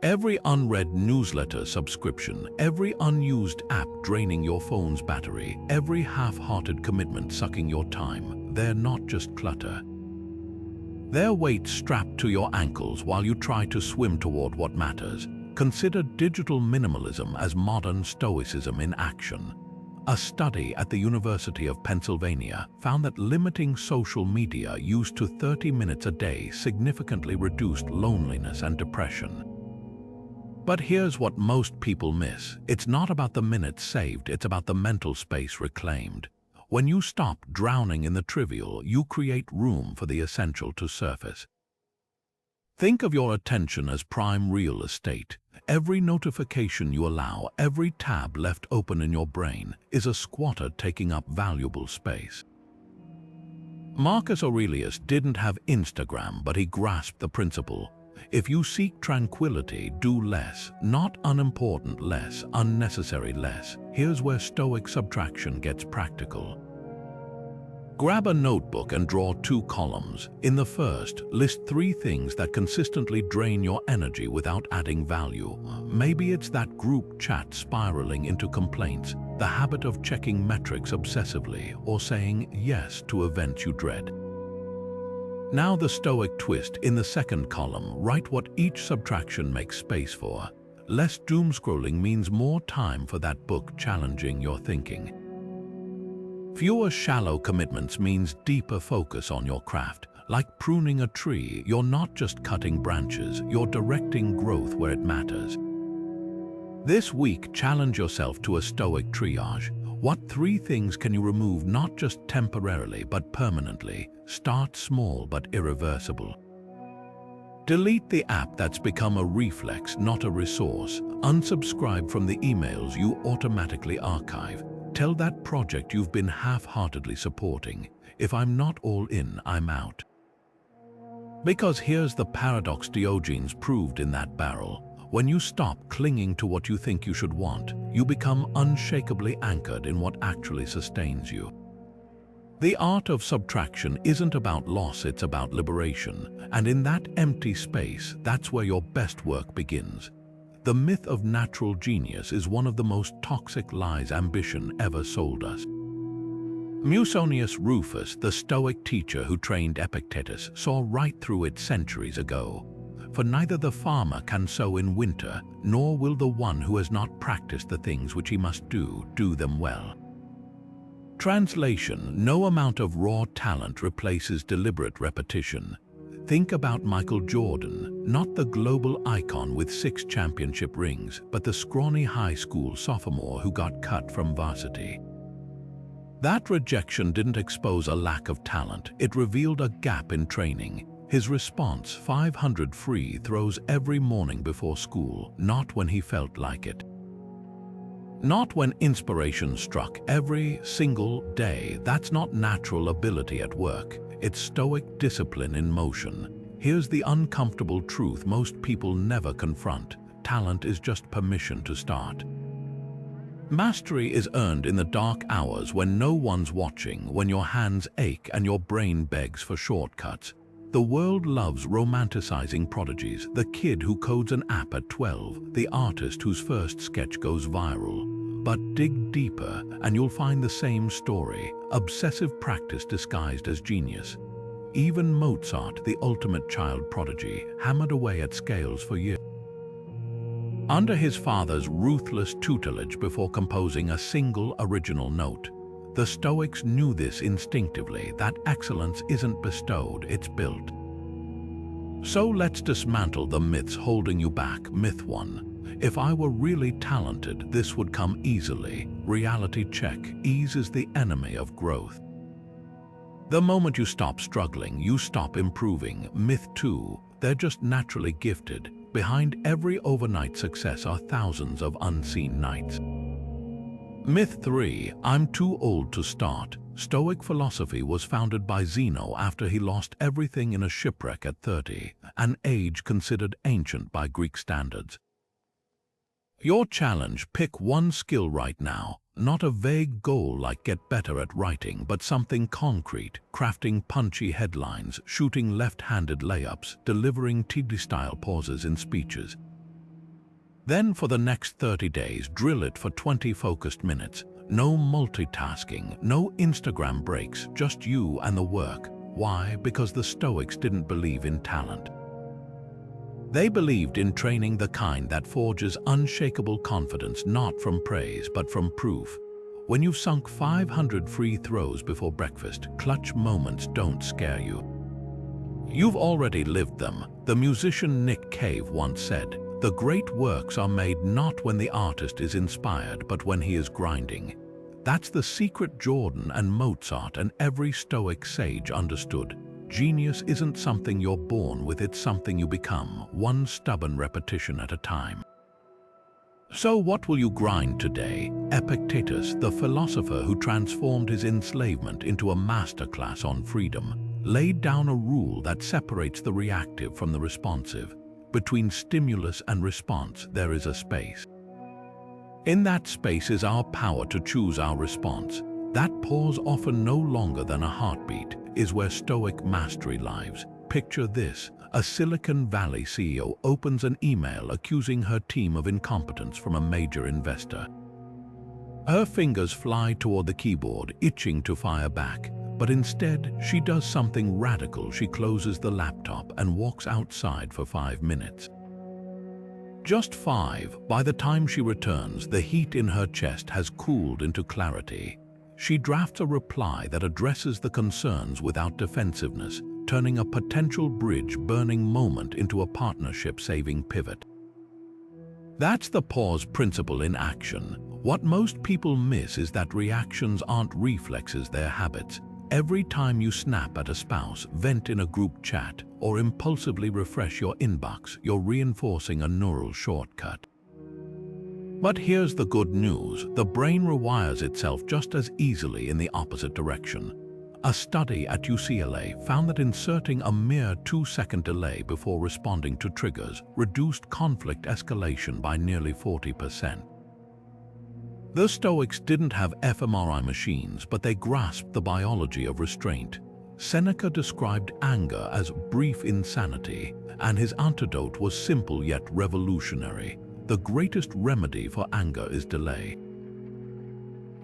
Every unread newsletter subscription, every unused app draining your phone's battery, every half-hearted commitment sucking your time, they're not just clutter. They're weights strapped to your ankles while you try to swim toward what matters. Consider digital minimalism as modern Stoicism in action. A study at the University of Pennsylvania found that limiting social media use to 30 minutes a day significantly reduced loneliness and depression. But here's what most people miss. It's not about the minutes saved, it's about the mental space reclaimed. When you stop drowning in the trivial, you create room for the essential to surface. Think of your attention as prime real estate. Every notification you allow, every tab left open in your brain, is a squatter taking up valuable space. Marcus Aurelius didn't have Instagram, but he grasped the principle. If you seek tranquility, do less, not unimportant less, unnecessary less. Here's where Stoic subtraction gets practical. Grab a notebook and draw 2 columns. In the first, list 3 things that consistently drain your energy without adding value. Maybe it's that group chat spiraling into complaints, the habit of checking metrics obsessively, or saying yes to events you dread. Now the Stoic twist. In the second column, write what each subtraction makes space for. Less doom-scrolling means more time for that book challenging your thinking. Fewer shallow commitments means deeper focus on your craft. Like pruning a tree, you're not just cutting branches, you're directing growth where it matters. This week, challenge yourself to a Stoic triage. What 3 things can you remove not just temporarily but permanently? Start small but irreversible. Delete the app that's become a reflex, not a resource. Unsubscribe from the emails you automatically archive. Tell that project you've been half-heartedly supporting, "If I'm not all in, I'm out." Because here's the paradox Diogenes proved in that barrel. When you stop clinging to what you think you should want, you become unshakably anchored in what actually sustains you. The art of subtraction isn't about loss, it's about liberation. And in that empty space, that's where your best work begins. The myth of natural genius is one of the most toxic lies ambition ever sold us. Musonius Rufus, the Stoic teacher who trained Epictetus, saw right through it centuries ago. For neither the farmer can sow in winter, nor will the one who has not practiced the things which he must do them well. Translation: no amount of raw talent replaces deliberate repetition. Think about Michael Jordan, not the global icon with 6 championship rings, but the scrawny high school sophomore who got cut from varsity. That rejection didn't expose a lack of talent, it revealed a gap in training. His response, 500 free throws every morning before school, not when he felt like it. Not when inspiration struck, every single day. That's not natural ability at work. It's Stoic discipline in motion. Here's the uncomfortable truth most people never confront. Talent is just permission to start. Mastery is earned in the dark hours when no one's watching, when your hands ache and your brain begs for shortcuts. The world loves romanticizing prodigies, the kid who codes an app at 12, the artist whose first sketch goes viral. But dig deeper and you'll find the same story, obsessive practice disguised as genius. Even Mozart, the ultimate child prodigy, hammered away at scales for years. Under his father's ruthless tutelage before composing a single original note, the Stoics knew this instinctively, that excellence isn't bestowed, it's built. So let's dismantle the myths holding you back. Myth 1. If I were really talented, this would come easily. Reality check. Ease is the enemy of growth. The moment you stop struggling, you stop improving. Myth 2. They're just naturally gifted. Behind every overnight success are thousands of unseen nights. Myth 3. I'm too old to start. Stoic philosophy was founded by Zeno after he lost everything in a shipwreck at 30, an age considered ancient by Greek standards. Your challenge: pick one skill right now, not a vague goal like get better at writing, but something concrete: crafting punchy headlines, shooting left-handed layups, delivering TD-style pauses in speeches. Then for the next 30 days, drill it for 20 focused minutes. No multitasking, no Instagram breaks, just you and the work. Why? Because the Stoics didn't believe in talent. They believed in training the kind that forges unshakable confidence, not from praise, but from proof. When you've sunk 500 free throws before breakfast, clutch moments don't scare you. You've already lived them. The musician Nick Cave once said, "The great works are made not when the artist is inspired, but when he is grinding." That's the secret Jordan and Mozart and every Stoic sage understood. Genius isn't something you're born with, it's something you become, one stubborn repetition at a time. So what will you grind today? Epictetus, the philosopher who transformed his enslavement into a masterclass on freedom, laid down a rule that separates the reactive from the responsive. Between stimulus and response, there is a space. In that space is our power to choose our response. That pause, often no longer than a heartbeat, is where Stoic mastery lives. Picture this: a Silicon Valley CEO opens an email accusing her team of incompetence from a major investor. Her fingers fly toward the keyboard, itching to fire back. But instead, she does something radical. She closes the laptop and walks outside for 5 minutes. Just 5. By the time she returns, the heat in her chest has cooled into clarity. She drafts a reply that addresses the concerns without defensiveness, turning a potential bridge-burning moment into a partnership-saving pivot. That's the pause principle in action. What most people miss is that reactions aren't reflexes, they're habits. Every time you snap at a spouse, vent in a group chat, or impulsively refresh your inbox, you're reinforcing a neural shortcut. But here's the good news: the brain rewires itself just as easily in the opposite direction. A study at UCLA found that inserting a mere 2-second delay before responding to triggers reduced conflict escalation by nearly 40%. The Stoics didn't have fMRI machines, but they grasped the biology of restraint. Seneca described anger as brief insanity, and his antidote was simple yet revolutionary: the greatest remedy for anger is delay.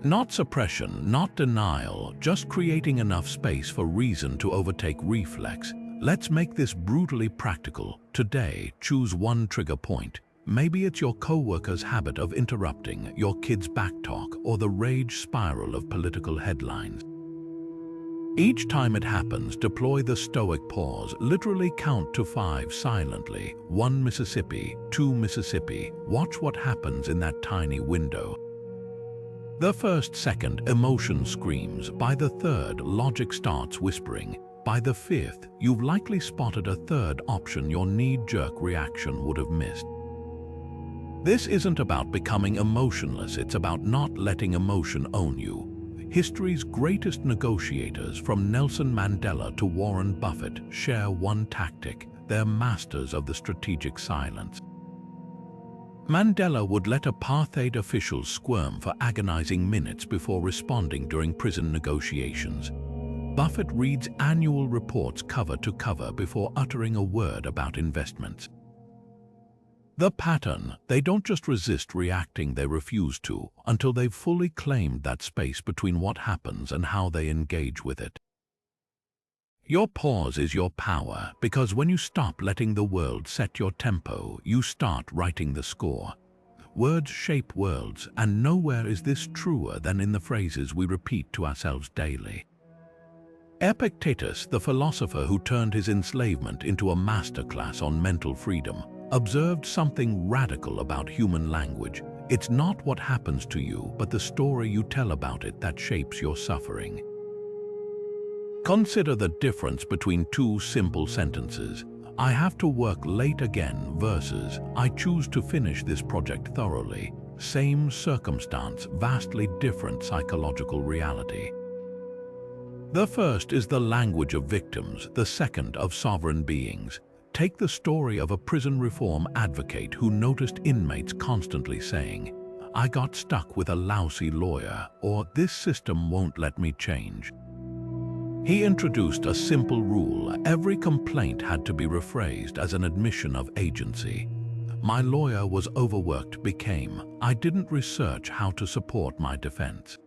Not suppression, not denial, just creating enough space for reason to overtake reflex. Let's make this brutally practical. Today, choose one trigger point. Maybe it's your coworker's habit of interrupting, your kid's backtalk, or the rage spiral of political headlines. Each time it happens, deploy the Stoic pause. Literally count to 5 silently. 1 Mississippi, 2 Mississippi. Watch what happens in that tiny window. The first second, emotion screams. By the third, logic starts whispering. By the 5th, you've likely spotted a third option your knee-jerk reaction would have missed. This isn't about becoming emotionless, it's about not letting emotion own you. History's greatest negotiators, from Nelson Mandela to Warren Buffett, share one tactic: they're masters of the strategic silence. Mandela would let apartheid officials squirm for agonizing minutes before responding during prison negotiations. Buffett reads annual reports cover to cover before uttering a word about investments. The pattern: they don't just resist reacting, they refuse to, until they've fully claimed that space between what happens and how they engage with it. Your pause is your power, because when you stop letting the world set your tempo, you start writing the score. Words shape worlds, and nowhere is this truer than in the phrases we repeat to ourselves daily. Epictetus, the philosopher who turned his enslavement into a masterclass on mental freedom, observed something radical about human language. It's not what happens to you, but the story you tell about it that shapes your suffering. Consider the difference between 2 simple sentences: "I have to work late again" versus "I choose to finish this project thoroughly." Same circumstance, vastly different psychological reality. The first is the language of victims, the second of sovereign beings. Take the story of a prison reform advocate who noticed inmates constantly saying, "I got stuck with a lousy lawyer," or "This system won't let me change." He introduced a simple rule: every complaint had to be rephrased as an admission of agency. "My lawyer was overworked" became, "I didn't research how to support my defense."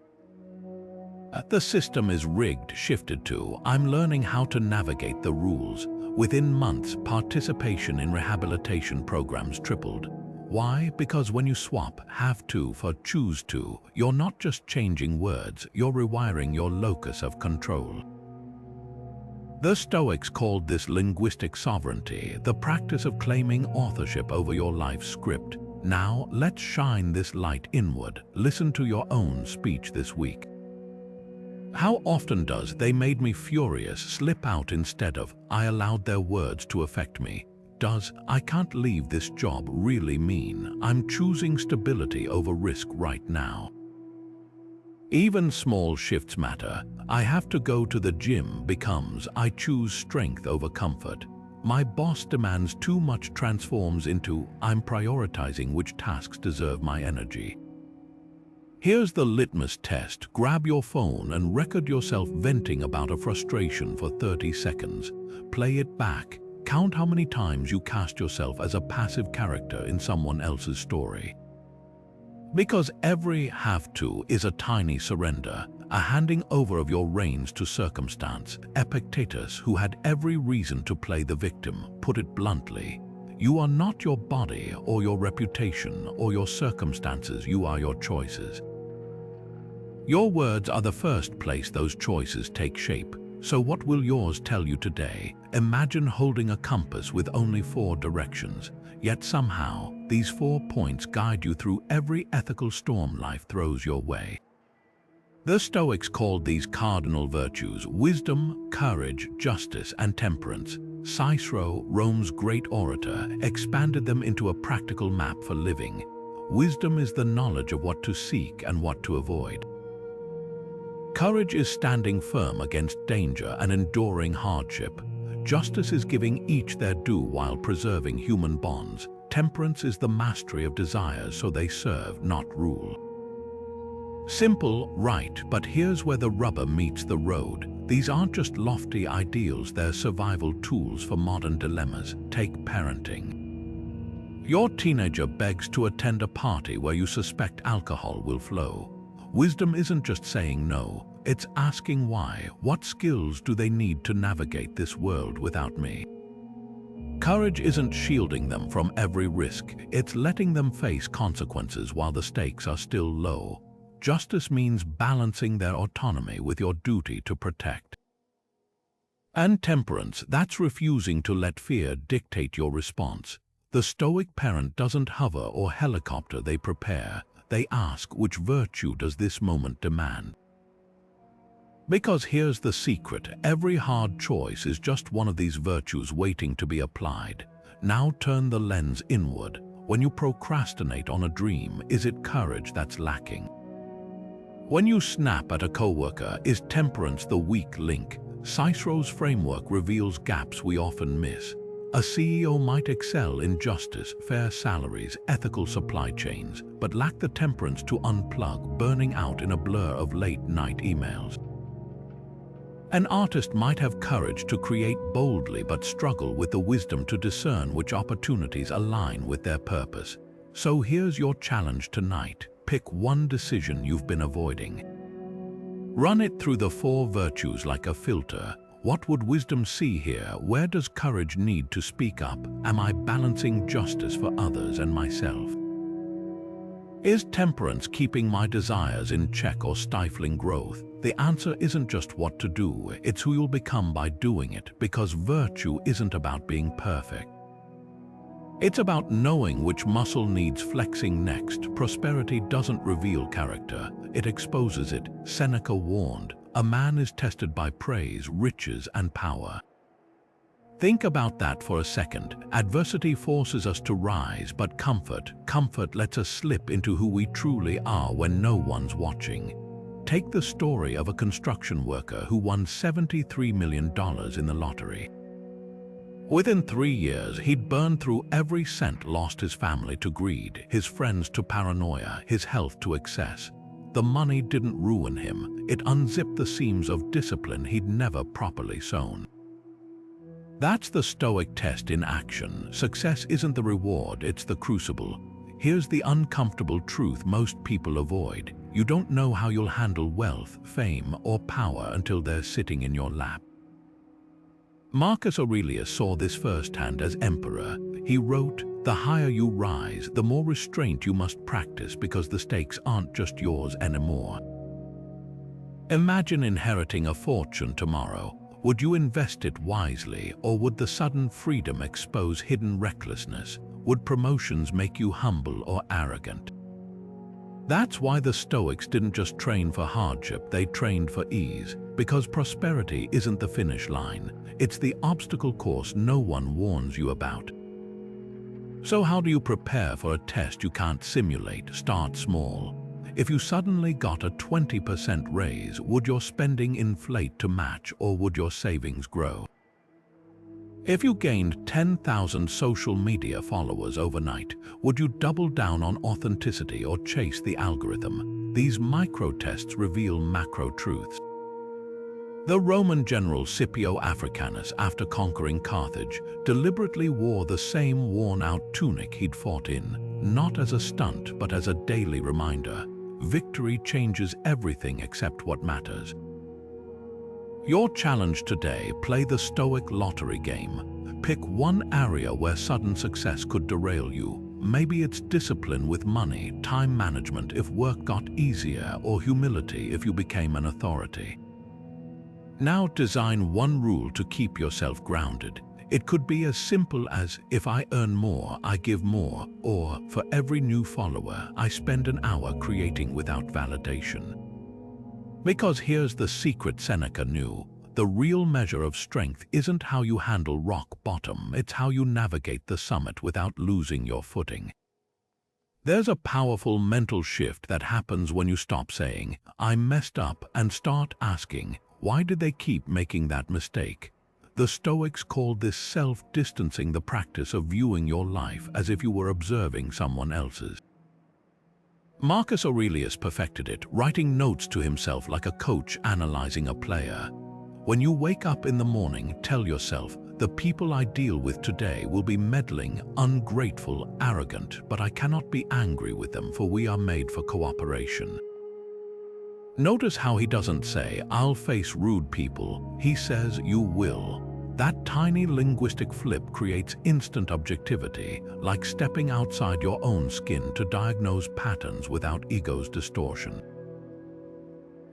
The system is rigged shifted to, "I'm learning how to navigate the rules." Within months, participation in rehabilitation programs tripled. Why? Because when you swap "have to" for "choose to," you're not just changing words, you're rewiring your locus of control. The Stoics called this linguistic sovereignty, the practice of claiming authorship over your life's script. Now, let's shine this light inward. Listen to your own speech this week. How often does "they made me furious" slip out instead of "I allowed their words to affect me"? Does "I can't leave this job" really mean "I'm choosing stability over risk right now"? Even small shifts matter. "I have to go to the gym" becomes "I choose strength over comfort." "My boss demands too much" transforms into "I'm prioritizing which tasks deserve my energy." Here's the litmus test. Grab your phone and record yourself venting about a frustration for 30 seconds. Play it back. Count how many times you cast yourself as a passive character in someone else's story. Because every "have to" is a tiny surrender, a handing over of your reins to circumstance. Epictetus, who had every reason to play the victim, put it bluntly: "You are not your body or your reputation or your circumstances, you are your choices." Your words are the first place those choices take shape. So what will yours tell you today? Imagine holding a compass with only 4 directions, yet somehow these 4 points guide you through every ethical storm life throws your way. The Stoics called these cardinal virtues wisdom, courage, justice, and temperance. Cicero, Rome's great orator, expanded them into a practical map for living. Wisdom is the knowledge of what to seek and what to avoid. Courage is standing firm against danger and enduring hardship. Justice is giving each their due while preserving human bonds. Temperance is the mastery of desires so they serve, not rule. Simple, right, but here's where the rubber meets the road. These aren't just lofty ideals, they're survival tools for modern dilemmas. Take parenting. Your teenager begs to attend a party where you suspect alcohol will flow. Wisdom isn't just saying no, it's asking why. What skills do they need to navigate this world without me? Courage isn't shielding them from every risk, it's letting them face consequences while the stakes are still low. Justice means balancing their autonomy with your duty to protect. And temperance, that's refusing to let fear dictate your response. The Stoic parent doesn't hover or helicopter, they prepare. They ask, which virtue does this moment demand? Because here's the secret, every hard choice is just one of these virtues waiting to be applied. Now turn the lens inward. When you procrastinate on a dream, is it courage that's lacking? When you snap at a coworker, is temperance the weak link? Cicero's framework reveals gaps we often miss. A CEO might excel in justice, fair salaries, ethical supply chains, but lack the temperance to unplug, burning out in a blur of late-night emails. An artist might have courage to create boldly but struggle with the wisdom to discern which opportunities align with their purpose. So here's your challenge tonight. Pick one decision you've been avoiding. Run it through the 4 virtues like a filter. What would wisdom see here? Where does courage need to speak up? Am I balancing justice for others and myself? Is temperance keeping my desires in check or stifling growth? The answer isn't just what to do, it's who you'll become by doing it, because virtue isn't about being perfect. It's about knowing which muscle needs flexing next. Prosperity doesn't reveal character, it exposes it. Seneca warned, a man is tested by praise, riches, and power. Think about that for a second. Adversity forces us to rise, but comfort lets us slip into who we truly are when no one's watching. Take the story of a construction worker who won $73 million in the lottery. Within 3 years, he'd burned through every cent, lost his family to greed, his friends to paranoia, his health to excess. The money didn't ruin him, it unzipped the seams of discipline he'd never properly sewn. That's the Stoic test in action. Success isn't the reward, it's the crucible. Here's the uncomfortable truth most people avoid. You don't know how you'll handle wealth, fame, or power until they're sitting in your lap. Marcus Aurelius saw this firsthand as emperor. He wrote, "The higher you rise, the more restraint you must practice because the stakes aren't just yours anymore." Imagine inheriting a fortune tomorrow. Would you invest it wisely, or would the sudden freedom expose hidden recklessness? Would promotions make you humble or arrogant? That's why the Stoics didn't just train for hardship, they trained for ease. Because prosperity isn't the finish line, it's the obstacle course no one warns you about. So how do you prepare for a test you can't simulate? Start small. If you suddenly got a 20% raise, would your spending inflate to match, or would your savings grow? If you gained 10,000 social media followers overnight, would you double down on authenticity or chase the algorithm? These micro-tests reveal macro-truths. The Roman general Scipio Africanus, after conquering Carthage, deliberately wore the same worn-out tunic he'd fought in, not as a stunt but as a daily reminder. Victory changes everything except what matters. Your challenge today: play the Stoic lottery game. Pick one area where sudden success could derail you. Maybe it's discipline with money, time management if work got easier, or humility if you became an authority. Now design one rule to keep yourself grounded. It could be as simple as, if I earn more, I give more, or for every new follower, I spend an hour creating without validation. Because here's the secret Seneca knew: the real measure of strength isn't how you handle rock bottom, it's how you navigate the summit without losing your footing. There's a powerful mental shift that happens when you stop saying, "I messed up," and start asking, why did they keep making that mistake? The Stoics called this self-distancing, the practice of viewing your life as if you were observing someone else's. Marcus Aurelius perfected it, writing notes to himself like a coach analyzing a player. When you wake up in the morning, tell yourself, the people I deal with today will be meddling, ungrateful, arrogant, but I cannot be angry with them, for we are made for cooperation. Notice how he doesn't say, I'll face rude people. He says, you will. That tiny linguistic flip creates instant objectivity, like stepping outside your own skin to diagnose patterns without ego's distortion.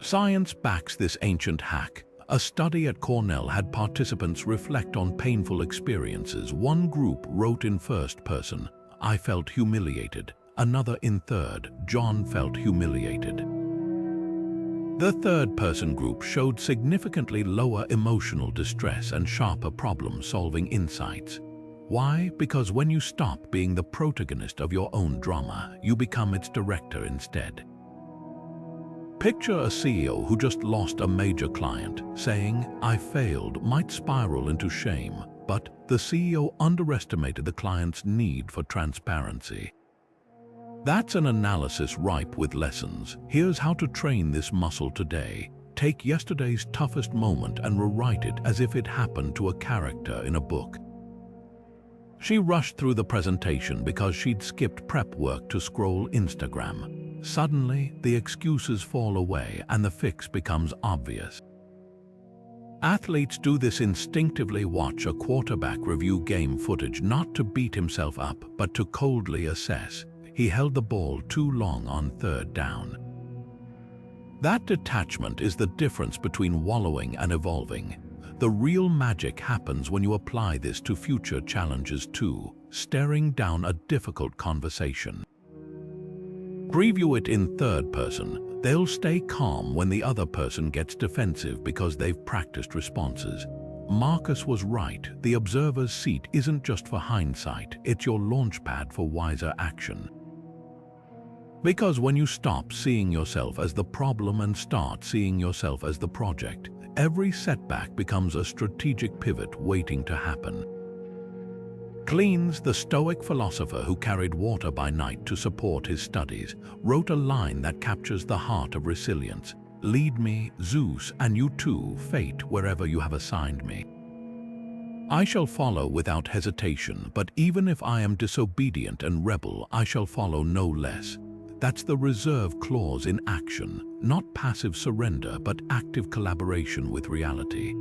Science backs this ancient hack. A study at Cornell had participants reflect on painful experiences. One group wrote in first person, I felt humiliated. Another in third, John felt humiliated. The third-person group showed significantly lower emotional distress and sharper problem-solving insights. Why? Because when you stop being the protagonist of your own drama, you become its director instead. Picture a CEO who just lost a major client. Saying, I failed, might spiral into shame, but the CEO underestimated the client's need for transparency. That's an analysis ripe with lessons. Here's how to train this muscle today. Take yesterday's toughest moment and rewrite it as if it happened to a character in a book. She rushed through the presentation because she'd skipped prep work to scroll Instagram. Suddenly, the excuses fall away and the fix becomes obvious. Athletes do this instinctively. Watch a quarterback review game footage not to beat himself up, but to coldly assess. He held the ball too long on third down. That detachment is the difference between wallowing and evolving. The real magic happens when you apply this to future challenges too, staring down a difficult conversation. Preview it in third person. They'll stay calm when the other person gets defensive because they've practiced responses. Marcus was right. The observer's seat isn't just for hindsight, it's your launchpad for wiser action. Because when you stop seeing yourself as the problem and start seeing yourself as the project, every setback becomes a strategic pivot waiting to happen. Cleans, the Stoic philosopher who carried water by night to support his studies, wrote a line that captures the heart of resilience. "Lead me, Zeus, and you too, fate, wherever you have assigned me. I shall follow without hesitation, but even if I am disobedient and rebel, I shall follow no less." That's the reserve clause in action, not passive surrender, but active collaboration with reality.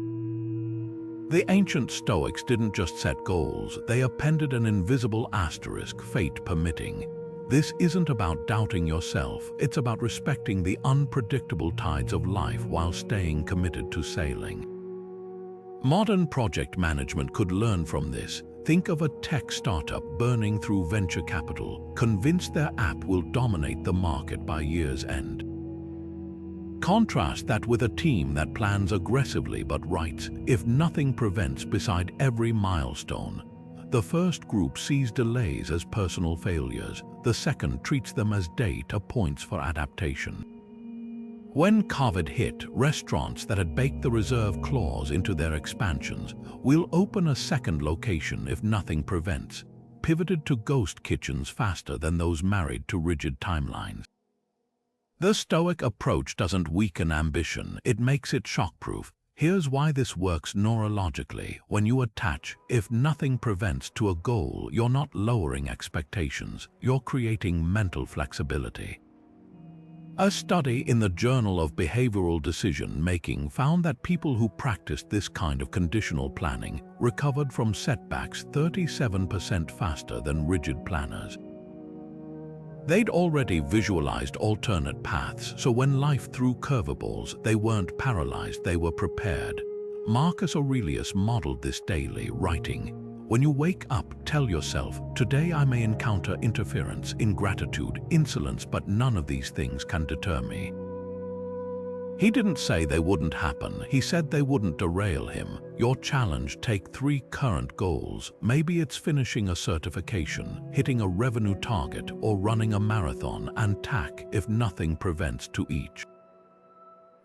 The ancient Stoics didn't just set goals, they appended an invisible asterisk, fate permitting. This isn't about doubting yourself, it's about respecting the unpredictable tides of life while staying committed to sailing. Modern project management could learn from this. Think of a tech startup burning through venture capital, convinced their app will dominate the market by year's end. Contrast that with a team that plans aggressively but writes, "If nothing prevents," beside every milestone. The first group sees delays as personal failures, the second treats them as data points for adaptation. When COVID hit, restaurants that had baked the reserve clause into their expansions, "We'll open a second location if nothing prevents," pivoted to ghost kitchens faster than those married to rigid timelines. The Stoic approach doesn't weaken ambition, it makes it shockproof. Here's why this works neurologically. When you attach "if nothing prevents" to a goal, you're not lowering expectations, you're creating mental flexibility. A study in the Journal of Behavioral Decision-Making found that people who practiced this kind of conditional planning recovered from setbacks 37% faster than rigid planners. They'd already visualized alternate paths, so when life threw curveballs, they weren't paralyzed, they were prepared. Marcus Aurelius modeled this daily, writing, "When you wake up, tell yourself, today I may encounter interference, ingratitude, insolence, but none of these things can deter me." He didn't say they wouldn't happen, he said they wouldn't derail him. Your challenge: take 3 current goals. Maybe it's finishing a certification, hitting a revenue target, or running a marathon, and tack "if nothing prevents" to each.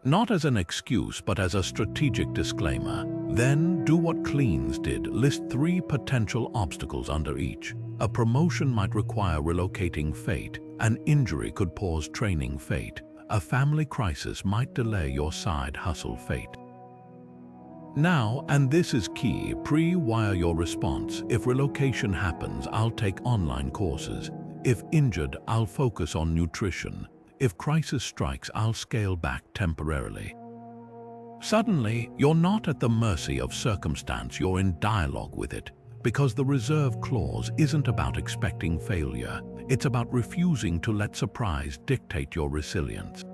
Not as an excuse, but as a strategic disclaimer. Then do what Cleans did, list 3 potential obstacles under each. A promotion might require relocating, fate. An injury could pause training, fate. A family crisis might delay your side hustle, fate. Now, and this is key, pre-wire your response. If relocation happens, I'll take online courses. If injured, I'll focus on nutrition. If crisis strikes, I'll scale back temporarily. Suddenly, you're not at the mercy of circumstance, you're in dialogue with it. Because the reserve clause isn't about expecting failure, it's about refusing to let surprise dictate your resilience.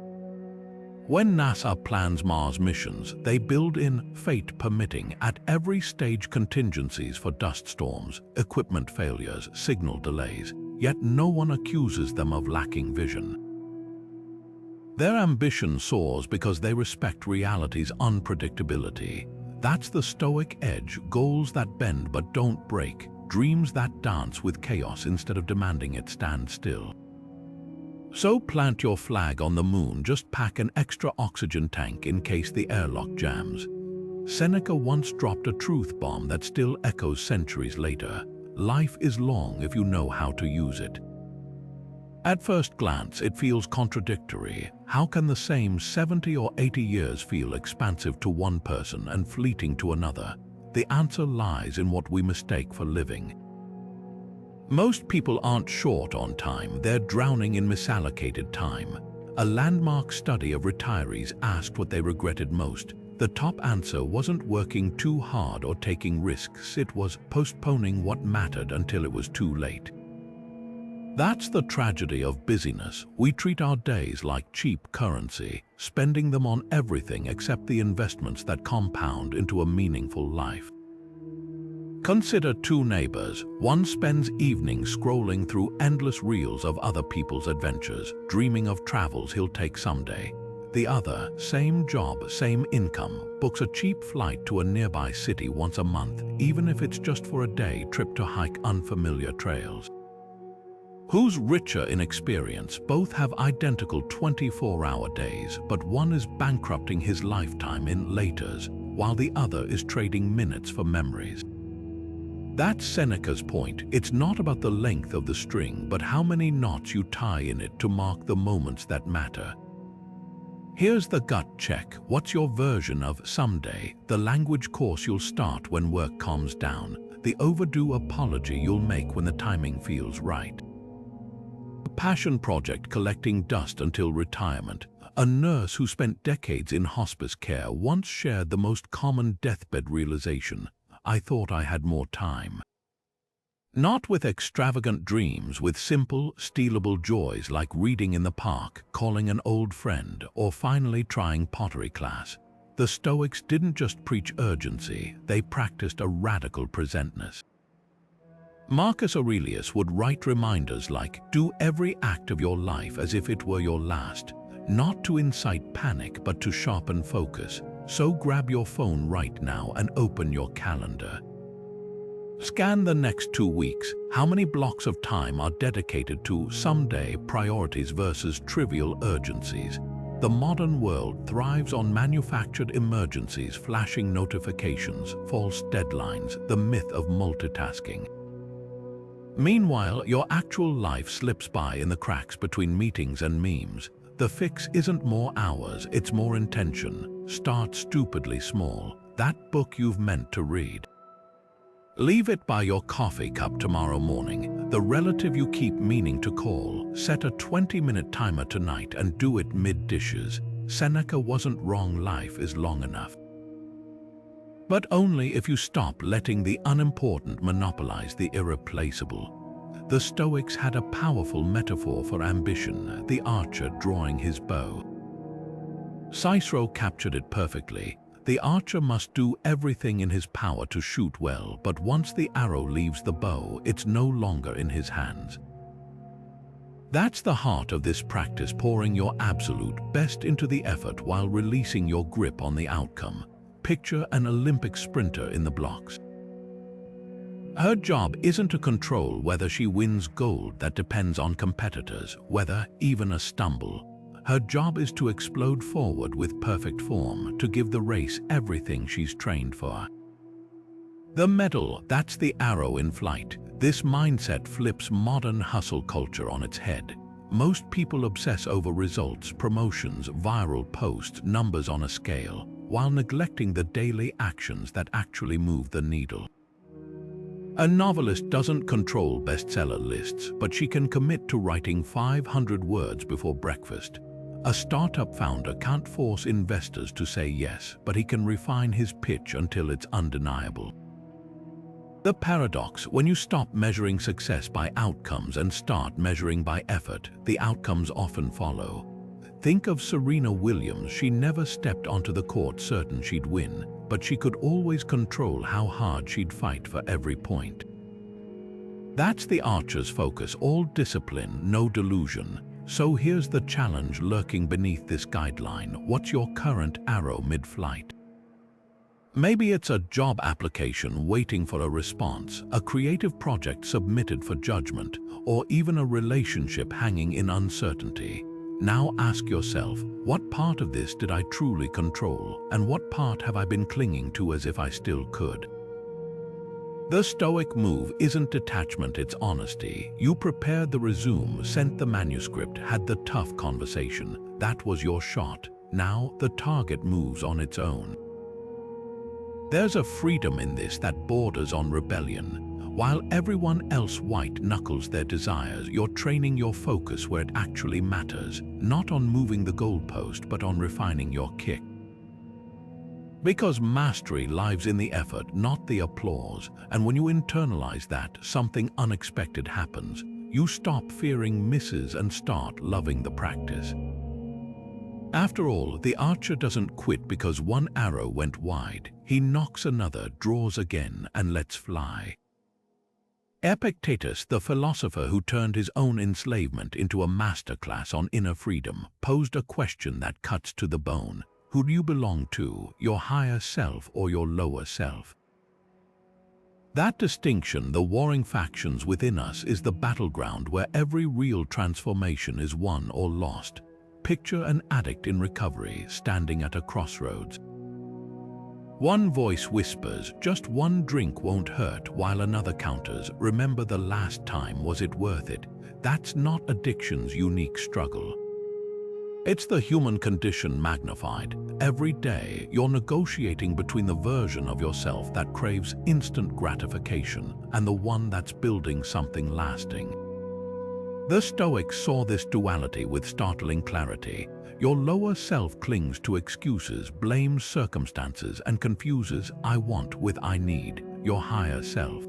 When NASA plans Mars missions, they build in "fate permitting" at every stage, contingencies for dust storms, equipment failures, signal delays, yet no one accuses them of lacking vision. Their ambition soars because they respect reality's unpredictability. That's the Stoic edge: goals that bend but don't break, dreams that dance with chaos instead of demanding it stand still. So plant your flag on the moon, just pack an extra oxygen tank in case the airlock jams. Seneca once dropped a truth bomb that still echoes centuries later. Life is long if you know how to use it. At first glance, it feels contradictory. How can the same 70 or 80 years feel expansive to one person and fleeting to another? The answer lies in what we mistake for living. Most people aren't short on time, they're drowning in misallocated time. A landmark study of retirees asked what they regretted most. The top answer wasn't working too hard or taking risks, it was postponing what mattered until it was too late. That's the tragedy of busyness. We treat our days like cheap currency, spending them on everything except the investments that compound into a meaningful life. Consider 2 neighbors. One spends evenings scrolling through endless reels of other people's adventures, dreaming of travels he'll take someday. The other, same job, same income, books a cheap flight to a nearby city once a month, even if it's just for a day trip to hike unfamiliar trails. Who's richer in experience? Both have identical 24-hour days, but one is bankrupting his lifetime in laters, while the other is trading minutes for memories. That's Seneca's point. It's not about the length of the string, but how many knots you tie in it to mark the moments that matter. Here's the gut check. What's your version of someday? The language course you'll start when work calms down. The overdue apology you'll make when the timing feels right. A passion project collecting dust until retirement. A nurse who spent decades in hospice care once shared the most common deathbed realization: I thought I had more time. Not with extravagant dreams, with simple, stealable joys like reading in the park, calling an old friend, or finally trying pottery class. The Stoics didn't just preach urgency, they practiced a radical presentness. Marcus Aurelius would write reminders like, do every act of your life as if it were your last, not to incite panic but to sharpen focus. So grab your phone right now and open your calendar. Scan the next 2 weeks. How many blocks of time are dedicated to someday priorities versus trivial urgencies? The modern world thrives on manufactured emergencies, flashing notifications, false deadlines, the myth of multitasking. Meanwhile, your actual life slips by in the cracks between meetings and memes. The fix isn't more hours, it's more intention. Start stupidly small. That book you've meant to read. Leave it by your coffee cup tomorrow morning. The relative you keep meaning to call. Set a 20-minute timer tonight and do it mid-dishes. Seneca wasn't wrong. Life is long enough. But only if you stop letting the unimportant monopolize the irreplaceable. The Stoics had a powerful metaphor for ambition, the archer drawing his bow. Cicero captured it perfectly. The archer must do everything in his power to shoot well, but once the arrow leaves the bow, it's no longer in his hands. That's the heart of this practice, pouring your absolute best into the effort while releasing your grip on the outcome. Picture an Olympic sprinter in the blocks. Her job isn't to control whether she wins gold. That depends on competitors, whether even a stumble. Her job is to explode forward with perfect form, to give the race everything she's trained for. The medal, that's the arrow in flight. This mindset flips modern hustle culture on its head. Most people obsess over results, promotions, viral posts, numbers on a scale, while neglecting the daily actions that actually move the needle. A novelist doesn't control bestseller lists, but she can commit to writing 500 words before breakfast. A startup founder can't force investors to say yes, but he can refine his pitch until it's undeniable. The paradox: when you stop measuring success by outcomes and start measuring by effort, the outcomes often follow. Think of Serena Williams. She never stepped onto the court certain she'd win, but she could always control how hard she'd fight for every point. That's the archer's focus, all discipline, no delusion. So here's the challenge lurking beneath this guideline. What's your current arrow mid-flight? Maybe it's a job application waiting for a response, a creative project submitted for judgment, or even a relationship hanging in uncertainty. Now ask yourself, what part of this did I truly control, and what part have I been clinging to as if I still could? The Stoic move isn't detachment, it's honesty. You prepared the resume, sent the manuscript, had the tough conversation. That was your shot. Now the target moves on its own. There's a freedom in this that borders on rebellion. While everyone else white-knuckles their desires, you're training your focus where it actually matters, not on moving the goalpost, but on refining your kick. Because mastery lies in the effort, not the applause, and when you internalize that, something unexpected happens. You stop fearing misses and start loving the practice. After all, the archer doesn't quit because one arrow went wide. He knocks another, draws again, and lets fly. Epictetus, the philosopher who turned his own enslavement into a masterclass on inner freedom, posed a question that cuts to the bone. Who do you belong to, your higher self or your lower self? That distinction, the warring factions within us, is the battleground where every real transformation is won or lost. Picture an addict in recovery standing at a crossroads. One voice whispers, "Just one drink won't hurt," while another counters, "Remember the last time, was it worth it?" That's not addiction's unique struggle. It's the human condition magnified. Every day, you're negotiating between the version of yourself that craves instant gratification and the one that's building something lasting. The Stoics saw this duality with startling clarity. Your lower self clings to excuses, blames circumstances, and confuses "I want" with "I need." Your higher self,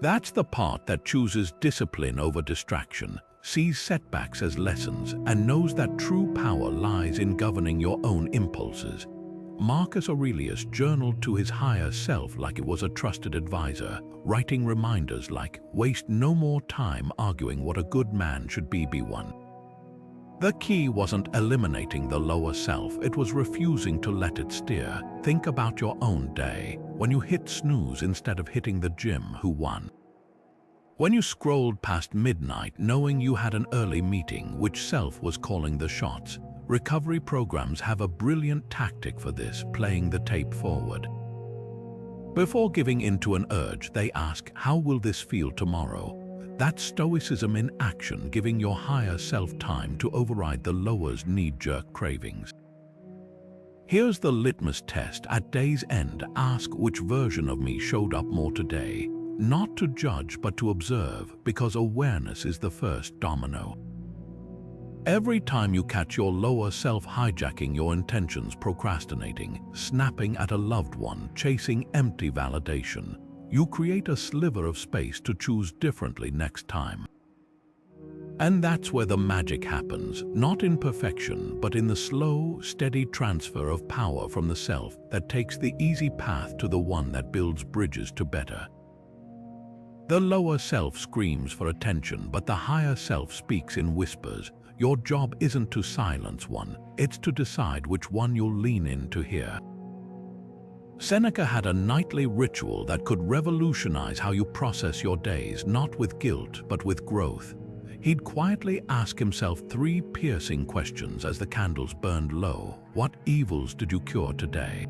that's the part that chooses discipline over distraction, sees setbacks as lessons, and knows that true power lies in governing your own impulses. Marcus Aurelius journaled to his higher self like it was a trusted advisor, writing reminders like, "Waste no more time arguing what a good man should be one." The key wasn't eliminating the lower self, it was refusing to let it steer. Think about your own day. When you hit snooze instead of hitting the gym, who won? When you scrolled past midnight knowing you had an early meeting, which self was calling the shots? Recovery programs have a brilliant tactic for this, playing the tape forward. Before giving in to an urge, they ask, "How will this feel tomorrow?" That's Stoicism in action, giving your higher self time to override the lower's knee-jerk cravings. Here's the litmus test. At day's end, ask, which version of me showed up more today? Not to judge, but to observe, because awareness is the first domino. Every time you catch your lower self hijacking your intentions, procrastinating, snapping at a loved one, chasing empty validation, you create a sliver of space to choose differently next time. And that's where the magic happens, not in perfection, but in the slow, steady transfer of power from the self that takes the easy path to the one that builds bridges to better. The lower self screams for attention, but the higher self speaks in whispers. Your job isn't to silence one, it's to decide which one you'll lean in to hear. Seneca had a nightly ritual that could revolutionize how you process your days, not with guilt, but with growth. He'd quietly ask himself 3 piercing questions as the candles burned low. What evils did you cure today?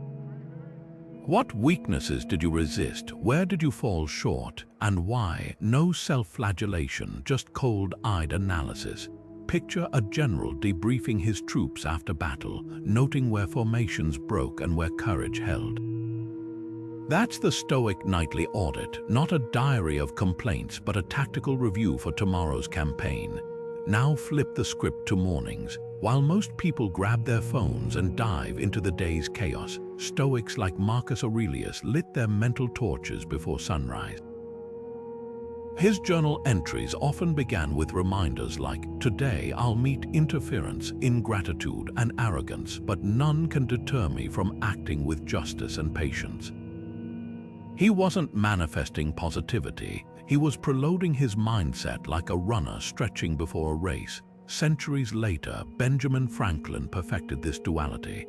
What weaknesses did you resist? Where did you fall short? And why? No self-flagellation, just cold-eyed analysis. Picture a general debriefing his troops after battle, noting where formations broke and where courage held. That's the Stoic nightly audit, not a diary of complaints, but a tactical review for tomorrow's campaign. Now flip the script to mornings. While most people grab their phones and dive into the day's chaos, Stoics like Marcus Aurelius lit their mental torches before sunrise. His journal entries often began with reminders like, "Today I'll meet interference, ingratitude, and arrogance, but none can deter me from acting with justice and patience." He wasn't manifesting positivity, he was preloading his mindset like a runner stretching before a race. Centuries later, Benjamin Franklin perfected this duality.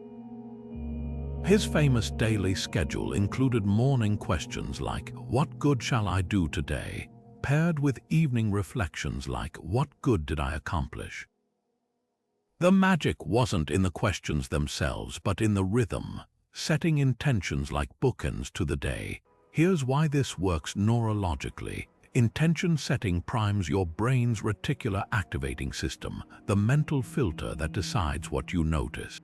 His famous daily schedule included morning questions like, "What good shall I do today?" paired with evening reflections like, "What good did I accomplish?" The magic wasn't in the questions themselves, but in the rhythm, setting intentions like bookends to the day. Here's why this works neurologically. Intention setting primes your brain's reticular activating system, the mental filter that decides what you notice.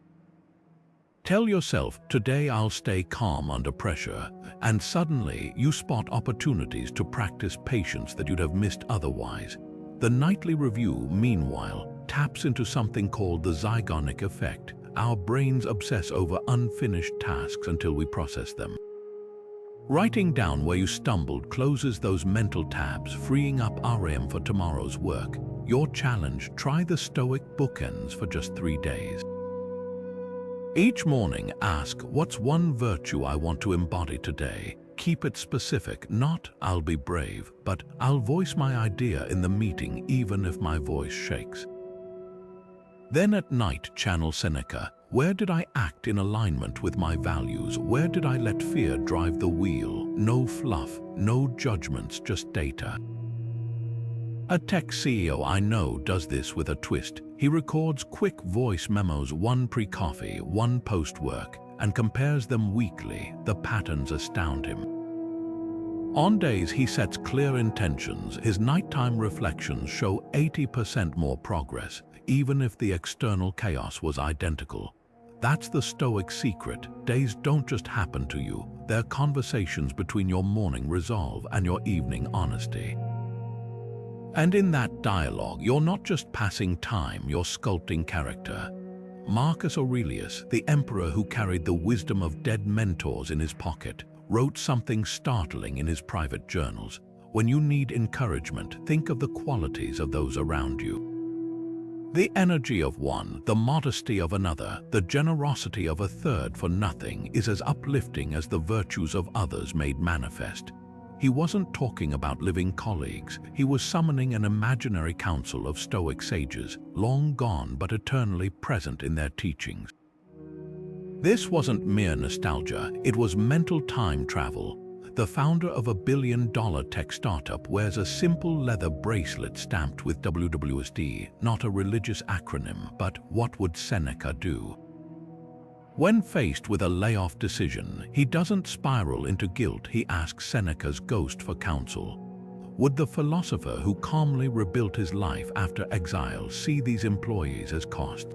Tell yourself, "Today I'll stay calm under pressure," and suddenly you spot opportunities to practice patience that you'd have missed otherwise. The nightly review, meanwhile, taps into something called the zygonic effect. Our brains obsess over unfinished tasks until we process them. Writing down where you stumbled closes those mental tabs, freeing up RAM for tomorrow's work. Your challenge: try the Stoic bookends for just 3 days. Each morning, ask, "What's one virtue I want to embody today?" Keep it specific, not "I'll be brave," but "I'll voice my idea in the meeting even if my voice shakes." Then at night, channel Seneca. Where did I act in alignment with my values? Where did I let fear drive the wheel? no fluff, no judgments, just data. A tech CEO I know does this with a twist. He records quick voice memos, one pre-coffee, one post-work, and compares them weekly. The patterns astound him. On days he sets clear intentions, his nighttime reflections show 80% more progress, even if the external chaos was identical. That's the Stoic secret. Days don't just happen to you. They're conversations between your morning resolve and your evening honesty. And in that dialogue, you're not just passing time, you're sculpting character. Marcus Aurelius, the emperor who carried the wisdom of dead mentors in his pocket, wrote something startling in his private journals. When you need encouragement, think of the qualities of those around you. The energy of one, the modesty of another, the generosity of a third for nothing is as uplifting as the virtues of others made manifest. He wasn't talking about living colleagues. He was summoning an imaginary council of Stoic sages, long gone but eternally present in their teachings. This wasn't mere nostalgia, it was mental time travel. The founder of a billion-dollar tech startup wears a simple leather bracelet stamped with WWSD, not a religious acronym, but what would Seneca do? When faced with a layoff decision, he doesn't spiral into guilt, he asks Seneca's ghost for counsel. Would the philosopher who calmly rebuilt his life after exile see these employees as cost?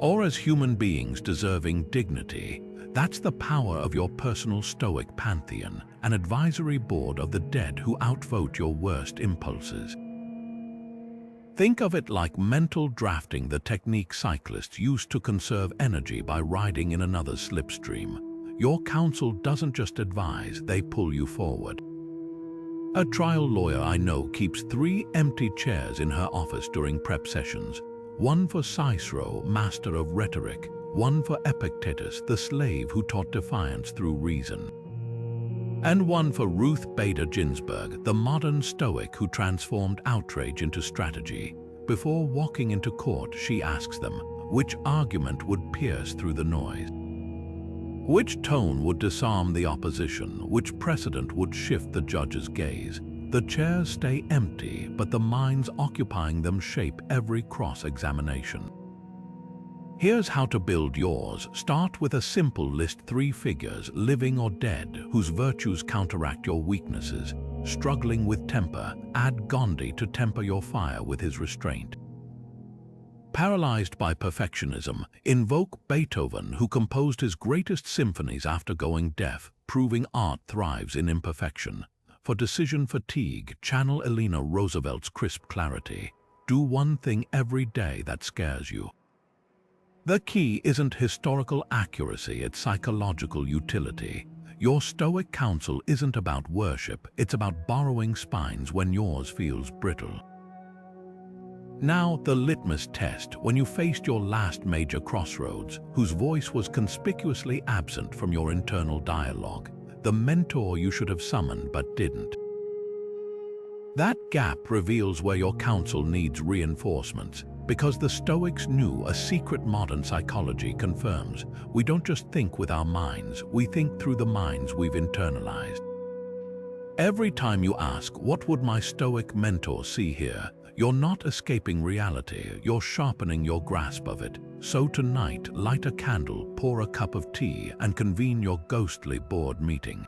Or as human beings deserving dignity? That's the power of your personal Stoic pantheon, an advisory board of the dead who outvote your worst impulses. Think of it like mental drafting, the technique cyclists use to conserve energy by riding in another's slipstream. Your counsel doesn't just advise, they pull you forward. A trial lawyer I know keeps 3 empty chairs in her office during prep sessions. One for Cicero, master of rhetoric, one for Epictetus, the slave who taught defiance through reason, and one for Ruth Bader Ginsburg, the modern Stoic who transformed outrage into strategy. Before walking into court, she asks them, which argument would pierce through the noise? Which tone would disarm the opposition? Which precedent would shift the judge's gaze? The chairs stay empty, but the minds occupying them shape every cross-examination. Here's how to build yours. Start with a simple list: 3 figures, living or dead, whose virtues counteract your weaknesses. Struggling with temper, add Gandhi to temper your fire with his restraint. Paralyzed by perfectionism, invoke Beethoven, who composed his greatest symphonies after going deaf, proving art thrives in imperfection. For decision fatigue, channel Eleanor Roosevelt's crisp clarity. Do one thing every day that scares you. The key isn't historical accuracy, it's psychological utility. Your Stoic counsel isn't about worship, it's about borrowing spines when yours feels brittle. Now, the litmus test, when you faced your last major crossroads, whose voice was conspicuously absent from your internal dialogue, the mentor you should have summoned but didn't. That gap reveals where your counsel needs reinforcements, because the Stoics knew a secret modern psychology confirms: we don't just think with our minds, we think through the minds we've internalized. Every time you ask, what would my Stoic mentor see here? You're not escaping reality, you're sharpening your grasp of it. So tonight, light a candle, pour a cup of tea, and convene your ghostly board meeting.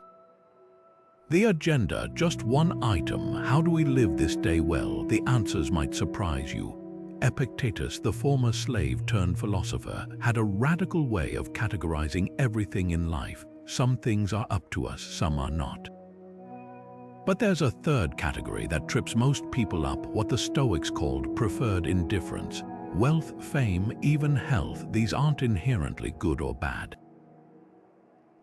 The agenda, just one item: how do we live this day well? The answers might surprise you. Epictetus, the former slave turned philosopher, had a radical way of categorizing everything in life. Some things are up to us, some are not. But there's a third category that trips most people up, what the Stoics called preferred indifference. Wealth, fame, even health, these aren't inherently good or bad.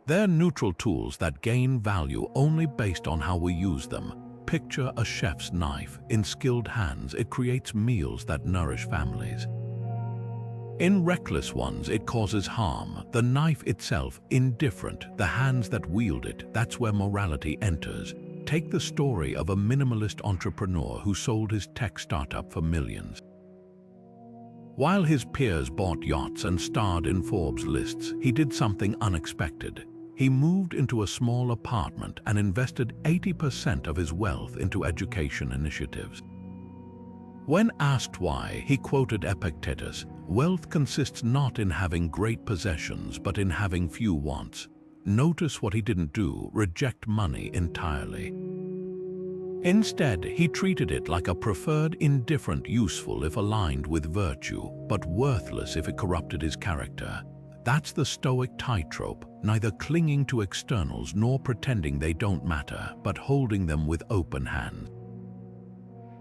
They're neutral tools that gain value only based on how we use them. Picture a chef's knife. In skilled hands, it creates meals that nourish families. In reckless ones, it causes harm. The knife itself, indifferent. The hands that wield it, that's where morality enters. Take the story of a minimalist entrepreneur who sold his tech startup for millions. While his peers bought yachts and starred in Forbes lists, he did something unexpected. he moved into a small apartment and invested 80% of his wealth into education initiatives. When asked why, he quoted Epictetus, "Wealth consists not in having great possessions, but in having few wants." Notice what he didn't do: reject money entirely. Instead, he treated it like a preferred indifferent, useful if aligned with virtue, but worthless if it corrupted his character. That's the Stoic tightrope, neither clinging to externals nor pretending they don't matter, but holding them with open hands.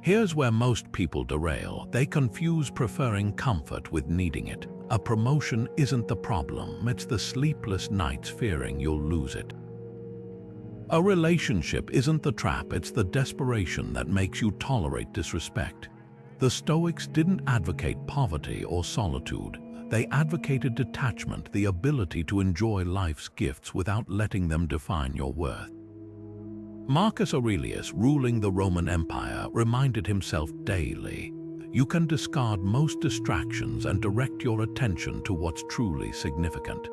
Here's where most people derail. They confuse preferring comfort with needing it. A promotion isn't the problem, it's the sleepless nights fearing you'll lose it. A relationship isn't the trap, it's the desperation that makes you tolerate disrespect. The Stoics didn't advocate poverty or solitude. They advocated detachment, the ability to enjoy life's gifts without letting them define your worth. Marcus Aurelius, ruling the Roman Empire, reminded himself daily, you can discard most distractions and direct your attention to what's truly significant.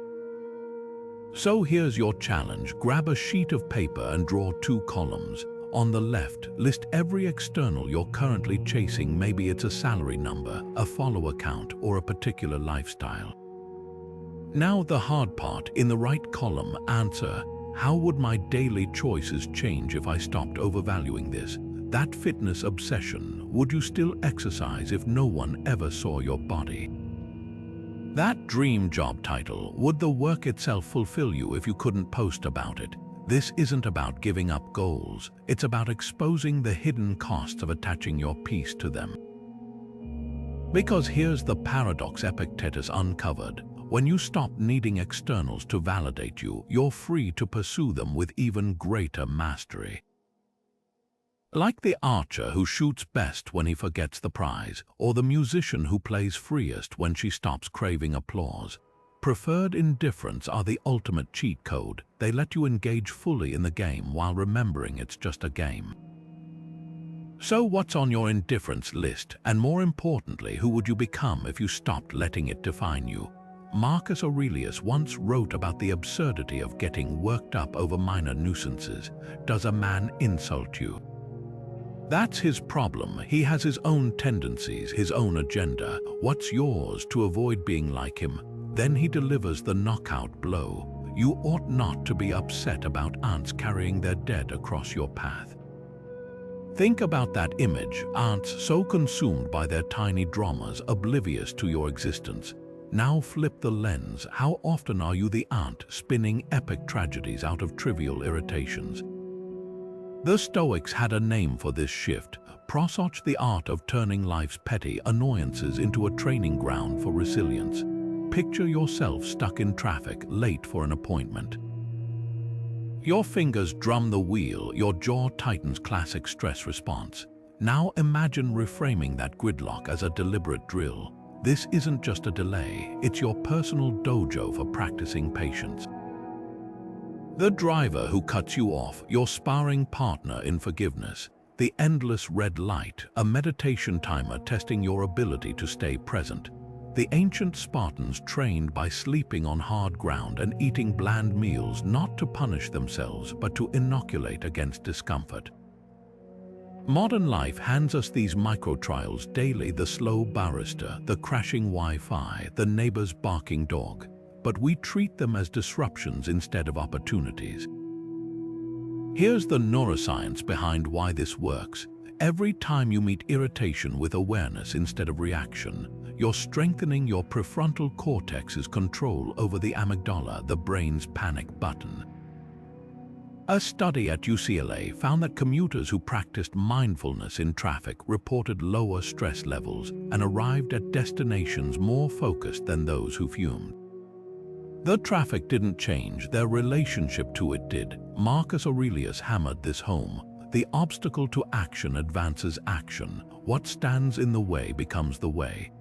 So here's your challenge. Grab a sheet of paper and draw 2 columns. On the left, list every external you're currently chasing. Maybe it's a salary number, a follower count, or a particular lifestyle. Now the hard part. In the right column, answer, how would my daily choices change if I stopped overvaluing this? That fitness obsession, would you still exercise if no one ever saw your body? That dream job title, would the work itself fulfill you if you couldn't post about it? This isn't about giving up goals, it's about exposing the hidden costs of attaching your peace to them. Because here's the paradox Epictetus uncovered. When you stop needing externals to validate you, you're free to pursue them with even greater mastery. Like the archer who shoots best when he forgets the prize, or the musician who plays freest when she stops craving applause, preferred indifference are the ultimate cheat code. They let you engage fully in the game while remembering it's just a game. So what's on your indifference list? And more importantly, who would you become if you stopped letting it define you? Marcus Aurelius once wrote about the absurdity of getting worked up over minor nuisances. Does a man insult you? That's his problem. He has his own tendencies, his own agenda. What's yours to avoid being like him? Then he delivers the knockout blow. You ought not to be upset about ants carrying their dead across your path. Think about that image, ants so consumed by their tiny dramas, oblivious to your existence. Now flip the lens. How often are you the ant spinning epic tragedies out of trivial irritations? The Stoics had a name for this shift, prosoch, the art of turning life's petty annoyances into a training ground for resilience. Picture yourself stuck in traffic, late for an appointment. Your fingers drum the wheel, your jaw tightens, classic stress response. Now imagine reframing that gridlock as a deliberate drill. This isn't just a delay, it's your personal dojo for practicing patience. The driver who cuts you off, your sparring partner in forgiveness. The endless red light, a meditation timer testing your ability to stay present. The ancient Spartans trained by sleeping on hard ground and eating bland meals, not to punish themselves, but to inoculate against discomfort. Modern life hands us these micro-trials daily: the slow barista, the crashing Wi-Fi, the neighbor's barking dog. But we treat them as disruptions instead of opportunities. Here's the neuroscience behind why this works. Every time you meet irritation with awareness instead of reaction, you're strengthening your prefrontal cortex's control over the amygdala, the brain's panic button. A study at UCLA found that commuters who practiced mindfulness in traffic reported lower stress levels and arrived at destinations more focused than those who fumed. The traffic didn't change, their relationship to it did. Marcus Aurelius hammered this home. The obstacle to action advances action. What stands in the way becomes the way.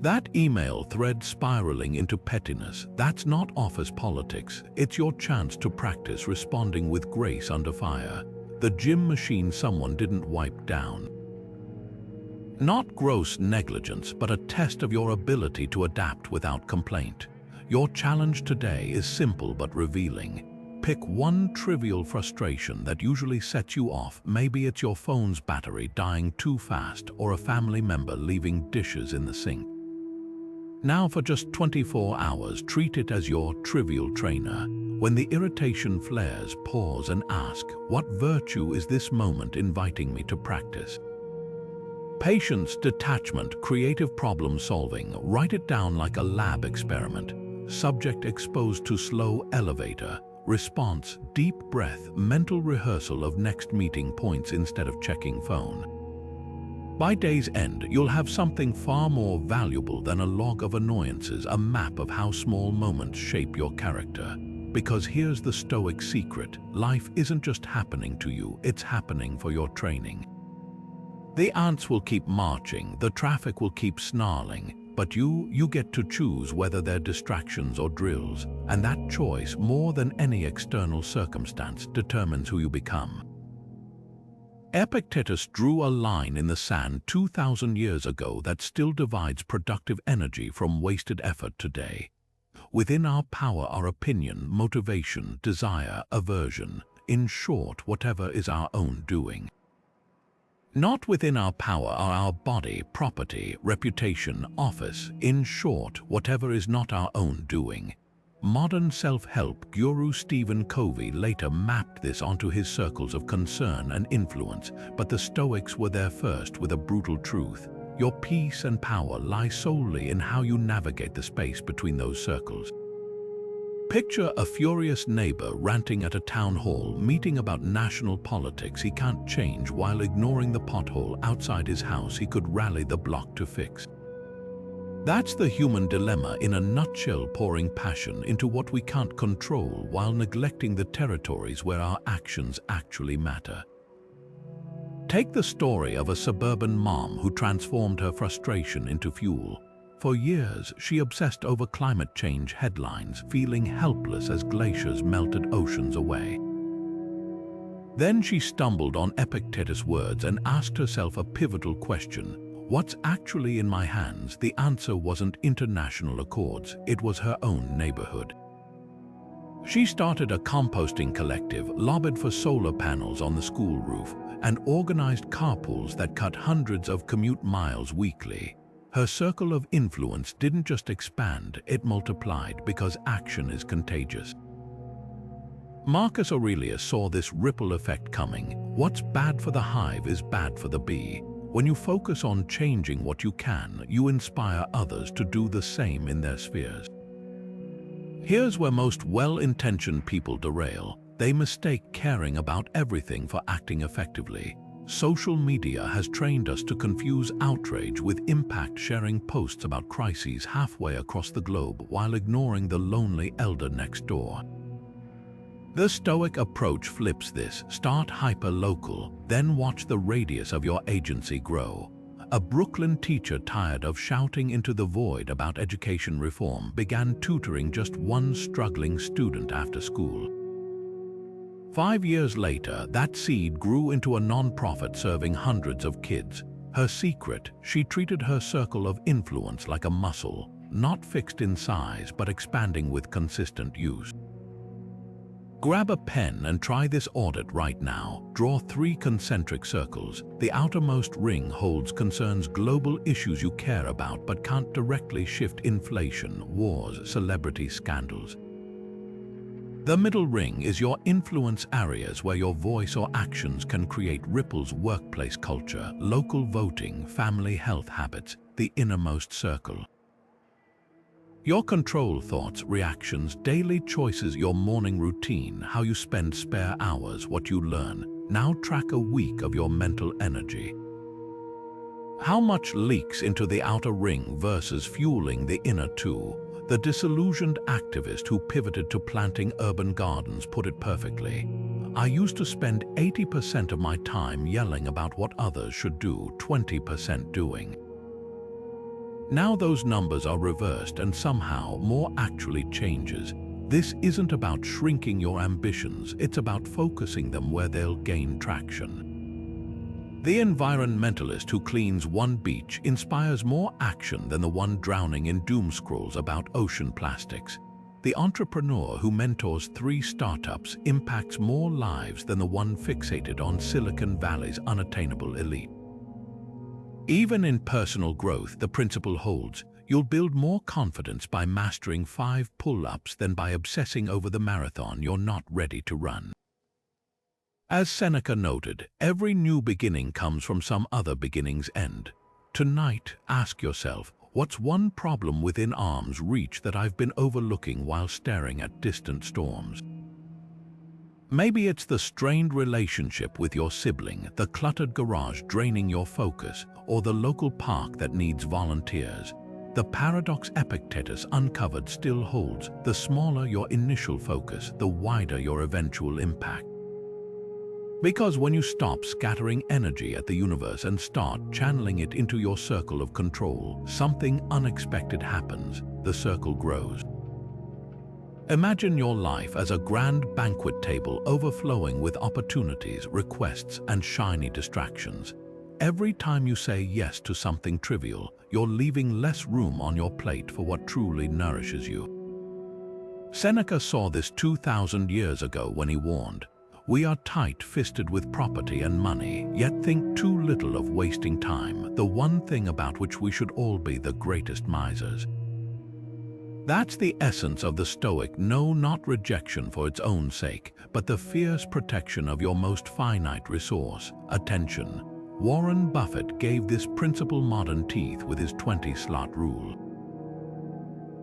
That email thread spiraling into pettiness, that's not office politics. It's your chance to practice responding with grace under fire. The gym machine someone didn't wipe down. Not gross negligence, but a test of your ability to adapt without complaint. Your challenge today is simple but revealing. Pick one trivial frustration that usually sets you off. Maybe it's your phone's battery dying too fast or a family member leaving dishes in the sink. Now for just 24 hours, treat it as your trivial trainer. When the irritation flares, pause and ask, what virtue is this moment inviting me to practice? Patience, detachment, creative problem solving. Write it down like a lab experiment. Subject exposed to slow elevator. Response, deep breath, mental rehearsal of next meeting points instead of checking phone. By day's end, you'll have something far more valuable than a log of annoyances, a map of how small moments shape your character. Because here's the Stoic secret: life isn't just happening to you, it's happening for your training. The ants will keep marching, the traffic will keep snarling, but you get to choose whether they're distractions or drills, and that choice, more than any external circumstance, determines who you become. Epictetus drew a line in the sand 2,000 years ago that still divides productive energy from wasted effort today. Within our power are opinion, motivation, desire, aversion, in short, whatever is our own doing. Not within our power are our body, property, reputation, office, in short, whatever is not our own doing. Modern self-help guru Stephen Covey later mapped this onto his circles of concern and influence, but the Stoics were there first with a brutal truth. Your peace and power lie solely in how you navigate the space between those circles. Picture a furious neighbor ranting at a town hall, meeting about national politics he can't change while ignoring the pothole outside his house he could rally the block to fix. That's the human dilemma in a nutshell, pouring passion into what we can't control while neglecting the territories where our actions actually matter. Take the story of a suburban mom who transformed her frustration into fuel. For years, she obsessed over climate change headlines, feeling helpless as glaciers melted oceans away. Then she stumbled on Epictetus' words and asked herself a pivotal question: what's actually in my hands? The answer wasn't international accords, it was her own neighborhood. She started a composting collective, lobbied for solar panels on the school roof, and organized carpools that cut hundreds of commute miles weekly. Her circle of influence didn't just expand, it multiplied, because action is contagious. Marcus Aurelius saw this ripple effect coming. What's bad for the hive is bad for the bee. When you focus on changing what you can, you inspire others to do the same in their spheres. Here's where most well-intentioned people derail. They mistake caring about everything for acting effectively. Social media has trained us to confuse outrage with impact, sharing posts about crises halfway across the globe while ignoring the lonely elder next door. The Stoic approach flips this. Start hyper-local, then watch the radius of your agency grow. A Brooklyn teacher, tired of shouting into the void about education reform, began tutoring just one struggling student after school. 5 years later, that seed grew into a non-profit serving hundreds of kids. Her secret: she treated her circle of influence like a muscle, not fixed in size but expanding with consistent use. Grab a pen and try this audit right now. Draw 3 concentric circles. The outermost ring holds concerns, global issues you care about but can't directly shift: inflation, wars, celebrity scandals. The middle ring is your influence areas where your voice or actions can create ripples: workplace culture, local voting, family health habits. The innermost circle. Your control: thoughts, reactions, daily choices, your morning routine, how you spend spare hours, what you learn. Now track a week of your mental energy. How much leaks into the outer ring versus fueling the inner 2? The disillusioned activist who pivoted to planting urban gardens put it perfectly. I used to spend 80% of my time yelling about what others should do, 20% doing. Now those numbers are reversed and somehow more actually changes. This isn't about shrinking your ambitions, it's about focusing them where they'll gain traction. The environmentalist who cleans one beach inspires more action than the one drowning in doom scrolls about ocean plastics. The entrepreneur who mentors 3 startups impacts more lives than the one fixated on Silicon Valley's unattainable elite. Even in personal growth, the principle holds: you'll build more confidence by mastering 5 pull-ups than by obsessing over the marathon you're not ready to run. As Seneca noted, every new beginning comes from some other beginning's end. Tonight, ask yourself, what's one problem within arm's reach that I've been overlooking while staring at distant storms? Maybe it's the strained relationship with your sibling, the cluttered garage draining your focus, or the local park that needs volunteers. The paradox Epictetus uncovered still holds: the smaller your initial focus, the wider your eventual impact. Because when you stop scattering energy at the universe and start channeling it into your circle of control, something unexpected happens. The circle grows. Imagine your life as a grand banquet table overflowing with opportunities, requests, and shiny distractions. Every time you say yes to something trivial, you're leaving less room on your plate for what truly nourishes you. Seneca saw this 2,000 years ago when he warned, "We are tight-fisted with property and money, yet think too little of wasting time, the one thing about which we should all be the greatest misers." That's the essence of the Stoic no, not rejection for its own sake, but the fierce protection of your most finite resource, attention. Warren Buffett gave this principle modern teeth with his 20-slot rule.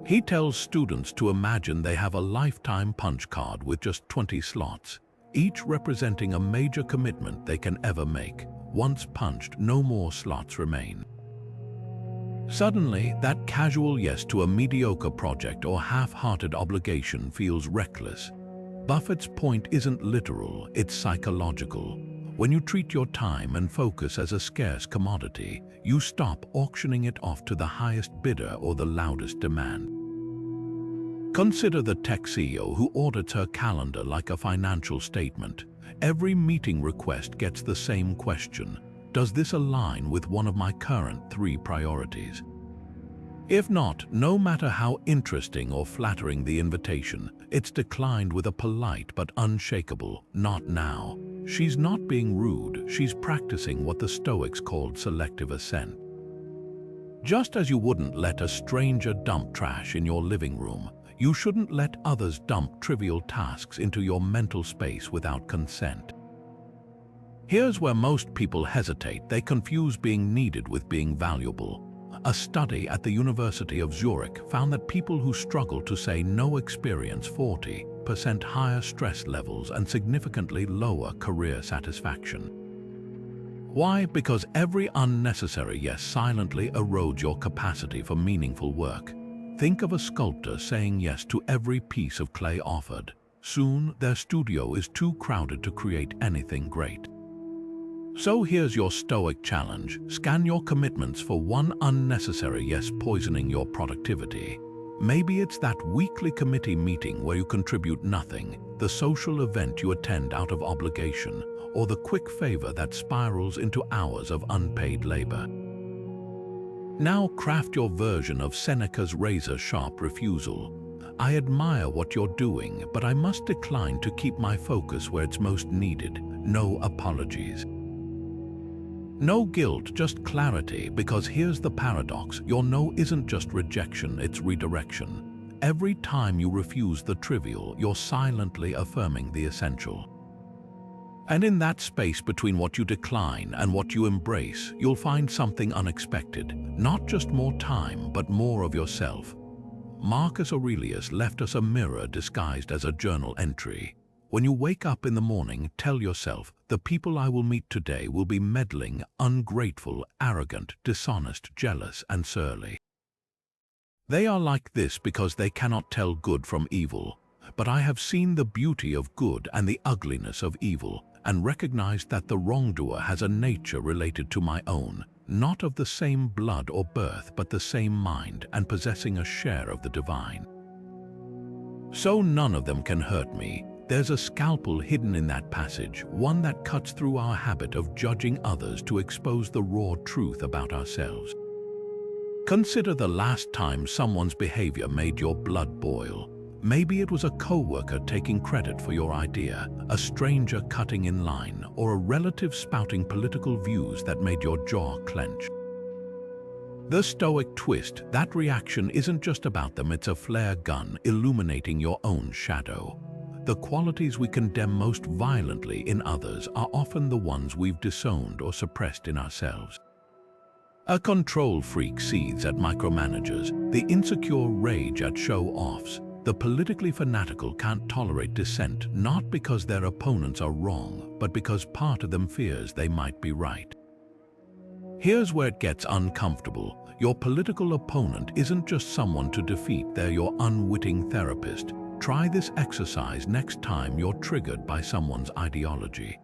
He tells students to imagine they have a lifetime punch card with just 20 slots, each representing a major commitment they can ever make. Once punched, no more slots remain. Suddenly, that casual yes to a mediocre project or half-hearted obligation feels reckless. Buffett's point isn't literal, it's psychological. When you treat your time and focus as a scarce commodity, you stop auctioning it off to the highest bidder or the loudest demand. Consider the tech CEO who audits her calendar like a financial statement. Every meeting request gets the same question: does this align with one of my current 3 priorities? If not, no matter how interesting or flattering the invitation, it's declined with a polite but unshakable "not now." She's not being rude, she's practicing what the Stoics called selective assent. Just as you wouldn't let a stranger dump trash in your living room, you shouldn't let others dump trivial tasks into your mental space without consent. Here's where most people hesitate. They confuse being needed with being valuable. A study at the University of Zurich found that people who struggle to say no experience 40% higher stress levels and significantly lower career satisfaction. Why? Because every unnecessary yes silently erodes your capacity for meaningful work. Think of a sculptor saying yes to every piece of clay offered. Soon, their studio is too crowded to create anything great. So here's your Stoic challenge. Scan your commitments for one unnecessary yes poisoning your productivity. Maybe it's that weekly committee meeting where you contribute nothing, the social event you attend out of obligation, or the quick favor that spirals into hours of unpaid labor. Now craft your version of Seneca's razor-sharp refusal. I admire what you're doing, but I must decline to keep my focus where it's most needed. No apologies. No guilt, just clarity, because here's the paradox. Your no isn't just rejection, it's redirection. Every time you refuse the trivial, you're silently affirming the essential. And in that space between what you decline and what you embrace, you'll find something unexpected. Not just more time, but more of yourself. Marcus Aurelius left us a mirror disguised as a journal entry. When you wake up in the morning, tell yourself, the people I will meet today will be meddling, ungrateful, arrogant, dishonest, jealous, and surly. They are like this because they cannot tell good from evil. But I have seen the beauty of good and the ugliness of evil, and recognized that the wrongdoer has a nature related to my own, not of the same blood or birth, but the same mind, and possessing a share of the divine. So none of them can hurt me. There's a scalpel hidden in that passage, one that cuts through our habit of judging others to expose the raw truth about ourselves. Consider the last time someone's behavior made your blood boil. Maybe it was a co-worker taking credit for your idea, a stranger cutting in line, or a relative spouting political views that made your jaw clench. The Stoic twist, that reaction isn't just about them, it's a flare gun illuminating your own shadow. The qualities we condemn most violently in others are often the ones we've disowned or suppressed in ourselves. A control freak seethes at micromanagers, the insecure rage at show-offs. The politically fanatical can't tolerate dissent, not because their opponents are wrong, but because part of them fears they might be right. Here's where it gets uncomfortable. Your political opponent isn't just someone to defeat, they're your unwitting therapist. Try this exercise next time you're triggered by someone's ideology.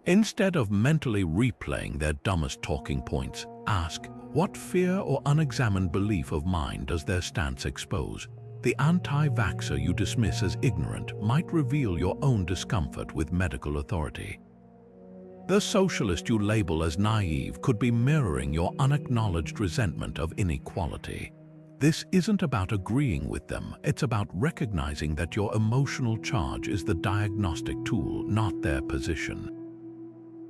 Instead of mentally replaying their dumbest talking points, ask, what fear or unexamined belief of mine does their stance expose? The anti-vaxxer you dismiss as ignorant might reveal your own discomfort with medical authority. The socialist you label as naive could be mirroring your unacknowledged resentment of inequality. This isn't about agreeing with them, it's about recognizing that your emotional charge is the diagnostic tool, not their position.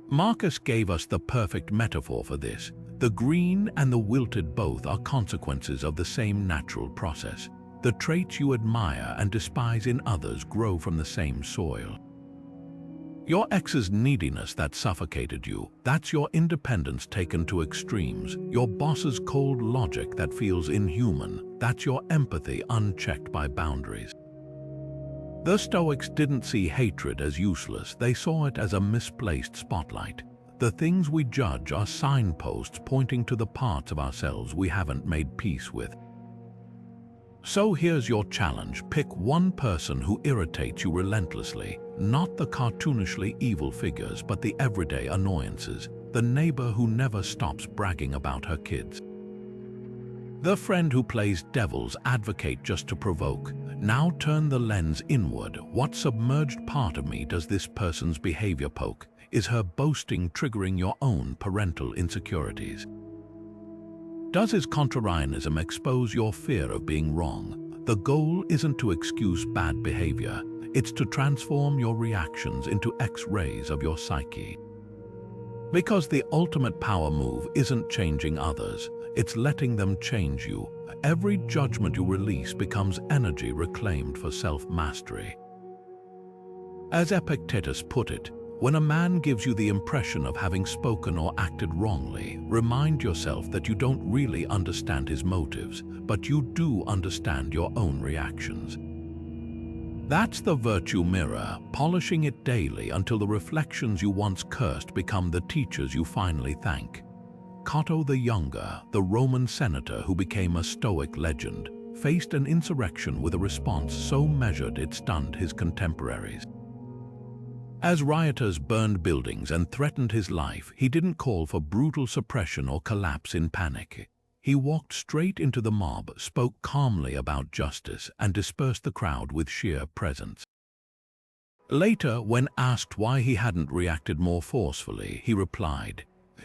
Marcus gave us the perfect metaphor for this. The green and the wilted both are consequences of the same natural process. The traits you admire and despise in others grow from the same soil. Your ex's neediness that suffocated you, that's your independence taken to extremes. Your boss's cold logic that feels inhuman, that's your empathy unchecked by boundaries. The Stoics didn't see hatred as useless, they saw it as a misplaced spotlight. The things we judge are signposts pointing to the parts of ourselves we haven't made peace with. So here's your challenge. Pick one person who irritates you relentlessly, not the cartoonishly evil figures, but the everyday annoyances, the neighbor who never stops bragging about her kids, the friend who plays devil's advocate just to provoke. Now turn the lens inward. What submerged part of me does this person's behavior poke? Is her boasting triggering your own parental insecurities? Does his contrarianism expose your fear of being wrong? The goal isn't to excuse bad behavior, it's to transform your reactions into X-rays of your psyche. Because the ultimate power move isn't changing others, it's letting them change you. Every judgment you release becomes energy reclaimed for self-mastery. As Epictetus put it, when a man gives you the impression of having spoken or acted wrongly, remind yourself that you don't really understand his motives, but you do understand your own reactions. That's the virtue mirror, polishing it daily until the reflections you once cursed become the teachers you finally thank. Cato the Younger, the Roman senator who became a Stoic legend, faced an insurrection with a response so measured it stunned his contemporaries. As rioters burned buildings and threatened his life, he didn't call for brutal suppression or collapse in panic. He walked straight into the mob, spoke calmly about justice, and dispersed the crowd with sheer presence. Later, when asked why he hadn't reacted more forcefully, he replied,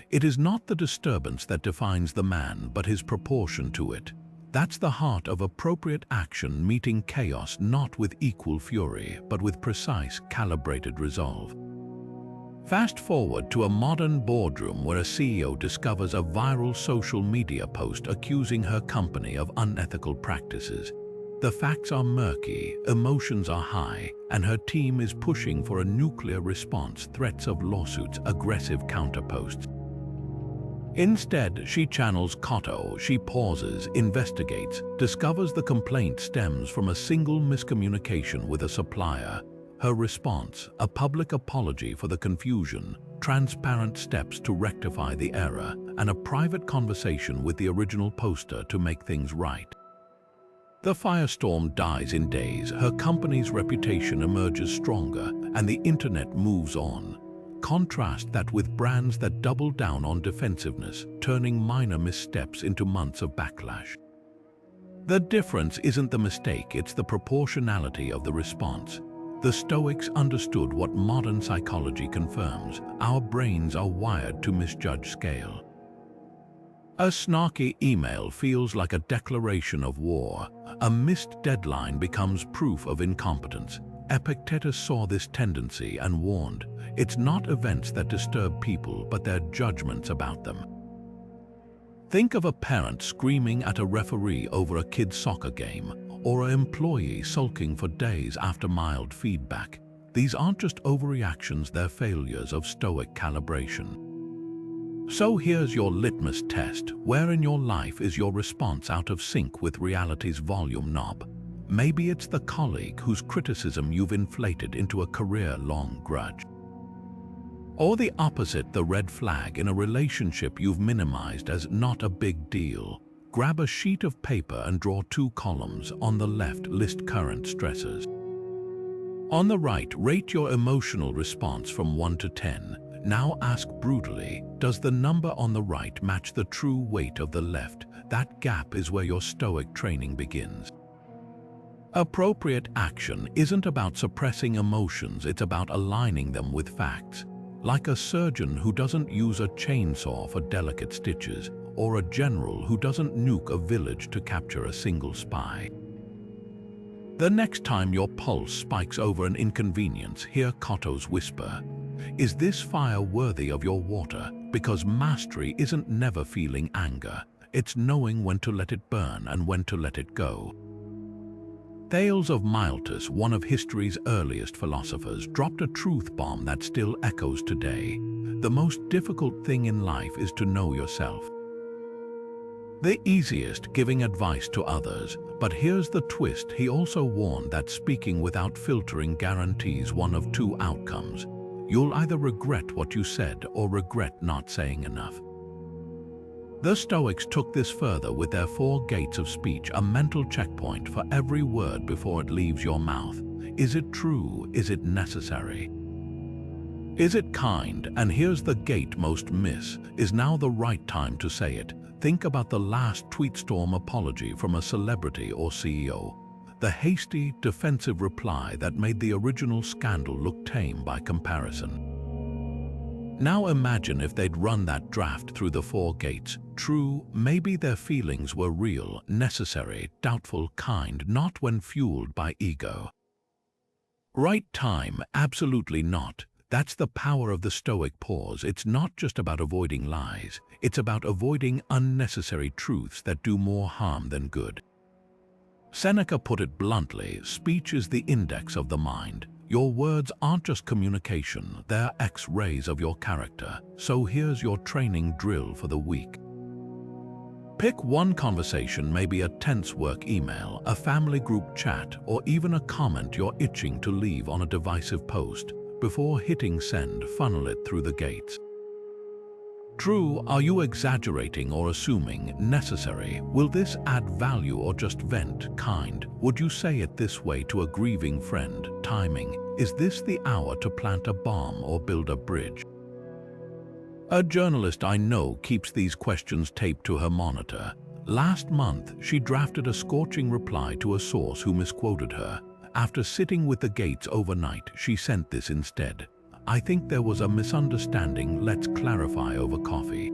"It is not the disturbance that defines the man, but his proportion to it. That's the heart of appropriate action, meeting chaos not with equal fury, but with precise, calibrated resolve." Fast forward to a modern boardroom where a CEO discovers a viral social media post accusing her company of unethical practices. The facts are murky, emotions are high, and her team is pushing for a nuclear response, threats of lawsuits, aggressive counterposts. Instead, she channels Cato. She pauses, investigates, discovers the complaint stems from a single miscommunication with a supplier. Her response, a public apology for the confusion, transparent steps to rectify the error, and a private conversation with the original poster to make things right. The firestorm dies in days, her company's reputation emerges stronger, and the internet moves on. Contrast that with brands that double down on defensiveness, turning minor missteps into months of backlash. The difference isn't the mistake, it's the proportionality of the response. The Stoics understood what modern psychology confirms: our brains are wired to misjudge scale. A snarky email feels like a declaration of war. A missed deadline becomes proof of incompetence. Epictetus saw this tendency and warned, it's not events that disturb people, but their judgments about them. Think of a parent screaming at a referee over a kid's soccer game, or an employee sulking for days after mild feedback. These aren't just overreactions, they're failures of Stoic calibration. So here's your litmus test. Where in your life is your response out of sync with reality's volume knob? Maybe it's the colleague whose criticism you've inflated into a career-long grudge. Or the opposite, the red flag in a relationship you've minimized as not a big deal. Grab a sheet of paper and draw 2 columns. On the left, list current stressors. On the right, rate your emotional response from 1 to 10. Now ask brutally, does the number on the right match the true weight of the left? That gap is where your Stoic training begins. Appropriate action isn't about suppressing emotions, it's about aligning them with facts. Like a surgeon who doesn't use a chainsaw for delicate stitches, or a general who doesn't nuke a village to capture a single spy. The next time your pulse spikes over an inconvenience, hear Cotto's whisper. Is this fire worthy of your water? Because mastery isn't never feeling anger. It's knowing when to let it burn and when to let it go. Thales of Miletus, one of history's earliest philosophers, dropped a truth bomb that still echoes today. The most difficult thing in life is to know yourself. The easiest, giving advice to others. But here's the twist, he also warned that speaking without filtering guarantees one of 2 outcomes. You'll either regret what you said or regret not saying enough. The Stoics took this further with their 4 gates of speech, a mental checkpoint for every word before it leaves your mouth. Is it true? Is it necessary? Is it kind? And here's the gate most miss. Is now the right time to say it? Think about the last tweetstorm apology from a celebrity or CEO. The hasty, defensive reply that made the original scandal look tame by comparison. Now imagine if they'd run that draft through the 4 gates. True, maybe their feelings were real, necessary, doubtful, kind, not when fueled by ego. Right time? Absolutely not. That's the power of the Stoic pause. It's not just about avoiding lies. It's about avoiding unnecessary truths that do more harm than good. Seneca put it bluntly, speech is the index of the mind. Your words aren't just communication, they're X-rays of your character. So here's your training drill for the week. Pick one conversation, maybe a tense work email, a family group chat, or even a comment you're itching to leave on a divisive post. Before hitting send, funnel it through the gates. True, are you exaggerating or assuming? Necessary, will this add value or just vent? Kind, would you say it this way to a grieving friend? Timing, is this the hour to plant a bomb or build a bridge? A journalist I know keeps these questions taped to her monitor. Last month, she drafted a scorching reply to a source who misquoted her. After sitting with the gates overnight, she sent this instead. I think there was a misunderstanding, let's clarify over coffee.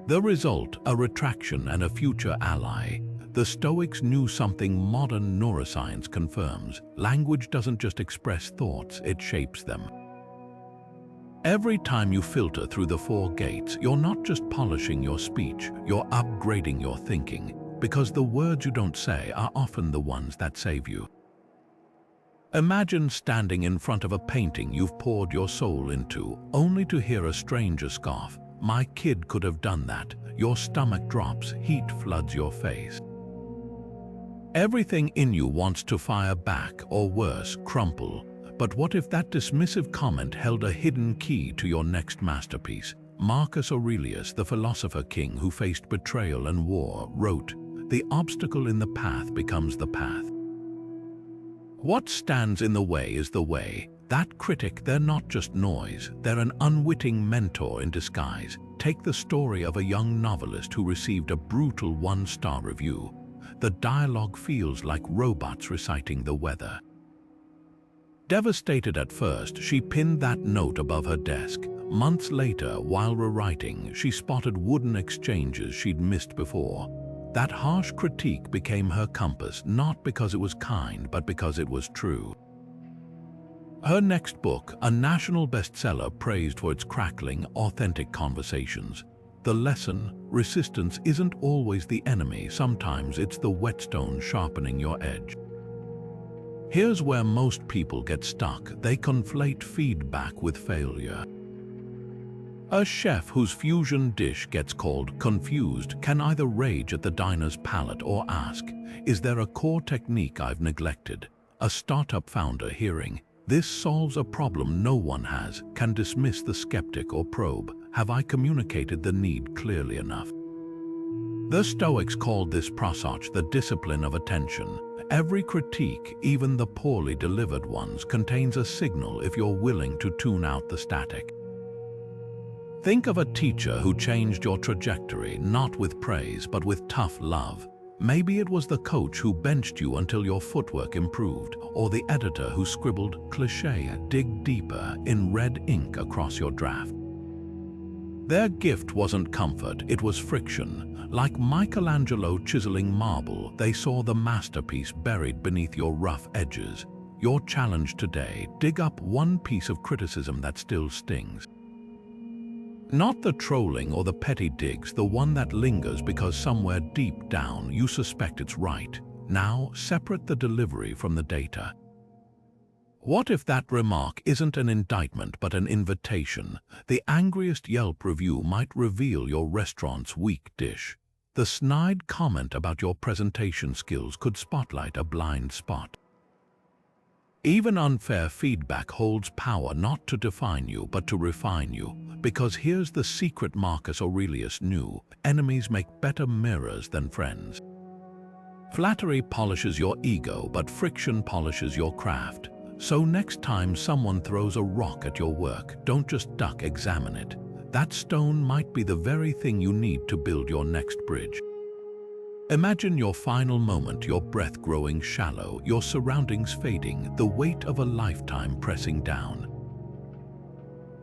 The result, a retraction and a future ally. The Stoics knew something modern neuroscience confirms. Language doesn't just express thoughts, it shapes them. Every time you filter through the 4 gates, you're not just polishing your speech, you're upgrading your thinking, because the words you don't say are often the ones that save you. Imagine standing in front of a painting you've poured your soul into, only to hear a stranger scoff. My kid could have done that. Your stomach drops, heat floods your face. Everything in you wants to fire back, or worse, crumple. But what if that dismissive comment held a hidden key to your next masterpiece? Marcus Aurelius, the philosopher king who faced betrayal and war, wrote, "The obstacle in the path becomes the path. What stands in the way is the way." That critic, they're not just noise, they're an unwitting mentor in disguise. Take the story of a young novelist who received a brutal 1-star review. The dialogue feels like robots reciting the weather. Devastated at first, she pinned that note above her desk. months later, while rewriting, she spotted wooden exchanges she'd missed before. That harsh critique became her compass, not because it was kind, but because it was true. Her next book, a national bestseller praised for its crackling, authentic conversations. The lesson: resistance isn't always the enemy, sometimes it's the whetstone sharpening your edge. Here's where most people get stuck. They conflate feedback with failure. A chef whose fusion dish gets called confused can either rage at the diner's palate or ask, is there a core technique I've neglected? A startup founder hearing, this solves a problem no one has, can dismiss the skeptic or probe, have I communicated the need clearly enough? The Stoics called this prosach the discipline of attention. Every critique, even the poorly delivered ones, contains a signal if you're willing to tune out the static. Think of a teacher who changed your trajectory, not with praise, but with tough love. Maybe it was the coach who benched you until your footwork improved, or the editor who scribbled cliché, dig deeper, in red ink across your draft. Their gift wasn't comfort, it was friction. Like Michelangelo chiseling marble, they saw the masterpiece buried beneath your rough edges. Your challenge today: dig up one piece of criticism that still stings. Not the trolling or the petty digs, the one that lingers because somewhere deep down you suspect it's right. Now, separate the delivery from the data. What if that remark isn't an indictment but an invitation? The angriest Yelp review might reveal your restaurant's weak dish. The snide comment about your presentation skills could spotlight a blind spot. Even unfair feedback holds power, not to define you but to refine you. Because here's the secret Marcus Aurelius knew: enemies make better mirrors than friends. Flattery polishes your ego, but friction polishes your craft. So next time someone throws a rock at your work, don't just duck, examine it. That stone might be the very thing you need to build your next bridge. Imagine your final moment, your breath growing shallow, your surroundings fading, the weight of a lifetime pressing down.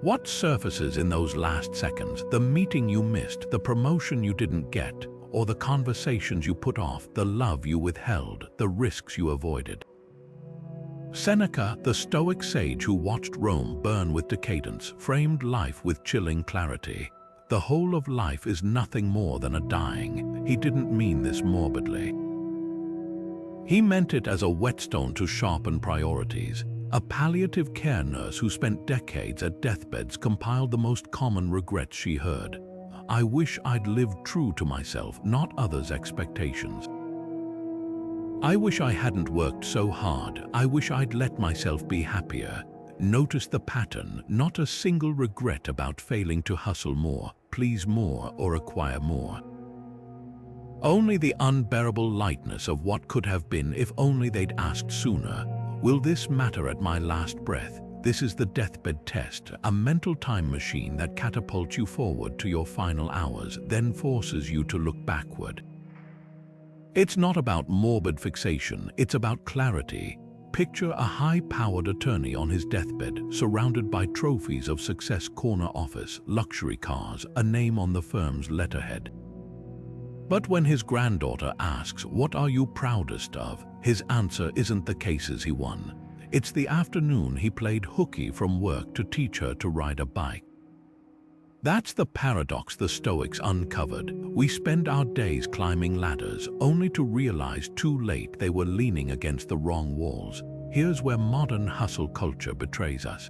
What surfaces in those last seconds? The meeting you missed, the promotion you didn't get, or the conversations you put off, the love you withheld, the risks you avoided. Seneca, the Stoic sage who watched Rome burn with decadence, framed life with chilling clarity. The whole of life is nothing more than a dying. He didn't mean this morbidly. He meant it as a whetstone to sharpen priorities. A palliative care nurse who spent decades at deathbeds compiled the most common regrets she heard. I wish I'd lived true to myself, not others' expectations. I wish I hadn't worked so hard. I wish I'd let myself be happier. Notice the pattern, not a single regret about failing to hustle more, please more, or acquire more. Only the unbearable lightness of what could have been if only they'd asked sooner. Will this matter at my last breath? This is the deathbed test, a mental time machine that catapults you forward to your final hours, then forces you to look backward. It's not about morbid fixation, it's about clarity. Picture a high-powered attorney on his deathbed, surrounded by trophies of success, corner office, luxury cars, a name on the firm's letterhead. But when his granddaughter asks, "What are you proudest of?" his answer isn't the cases he won. It's the afternoon he played hooky from work to teach her to ride a bike. That's the paradox the Stoics uncovered. We spend our days climbing ladders, only to realize too late they were leaning against the wrong walls. Here's where modern hustle culture betrays us.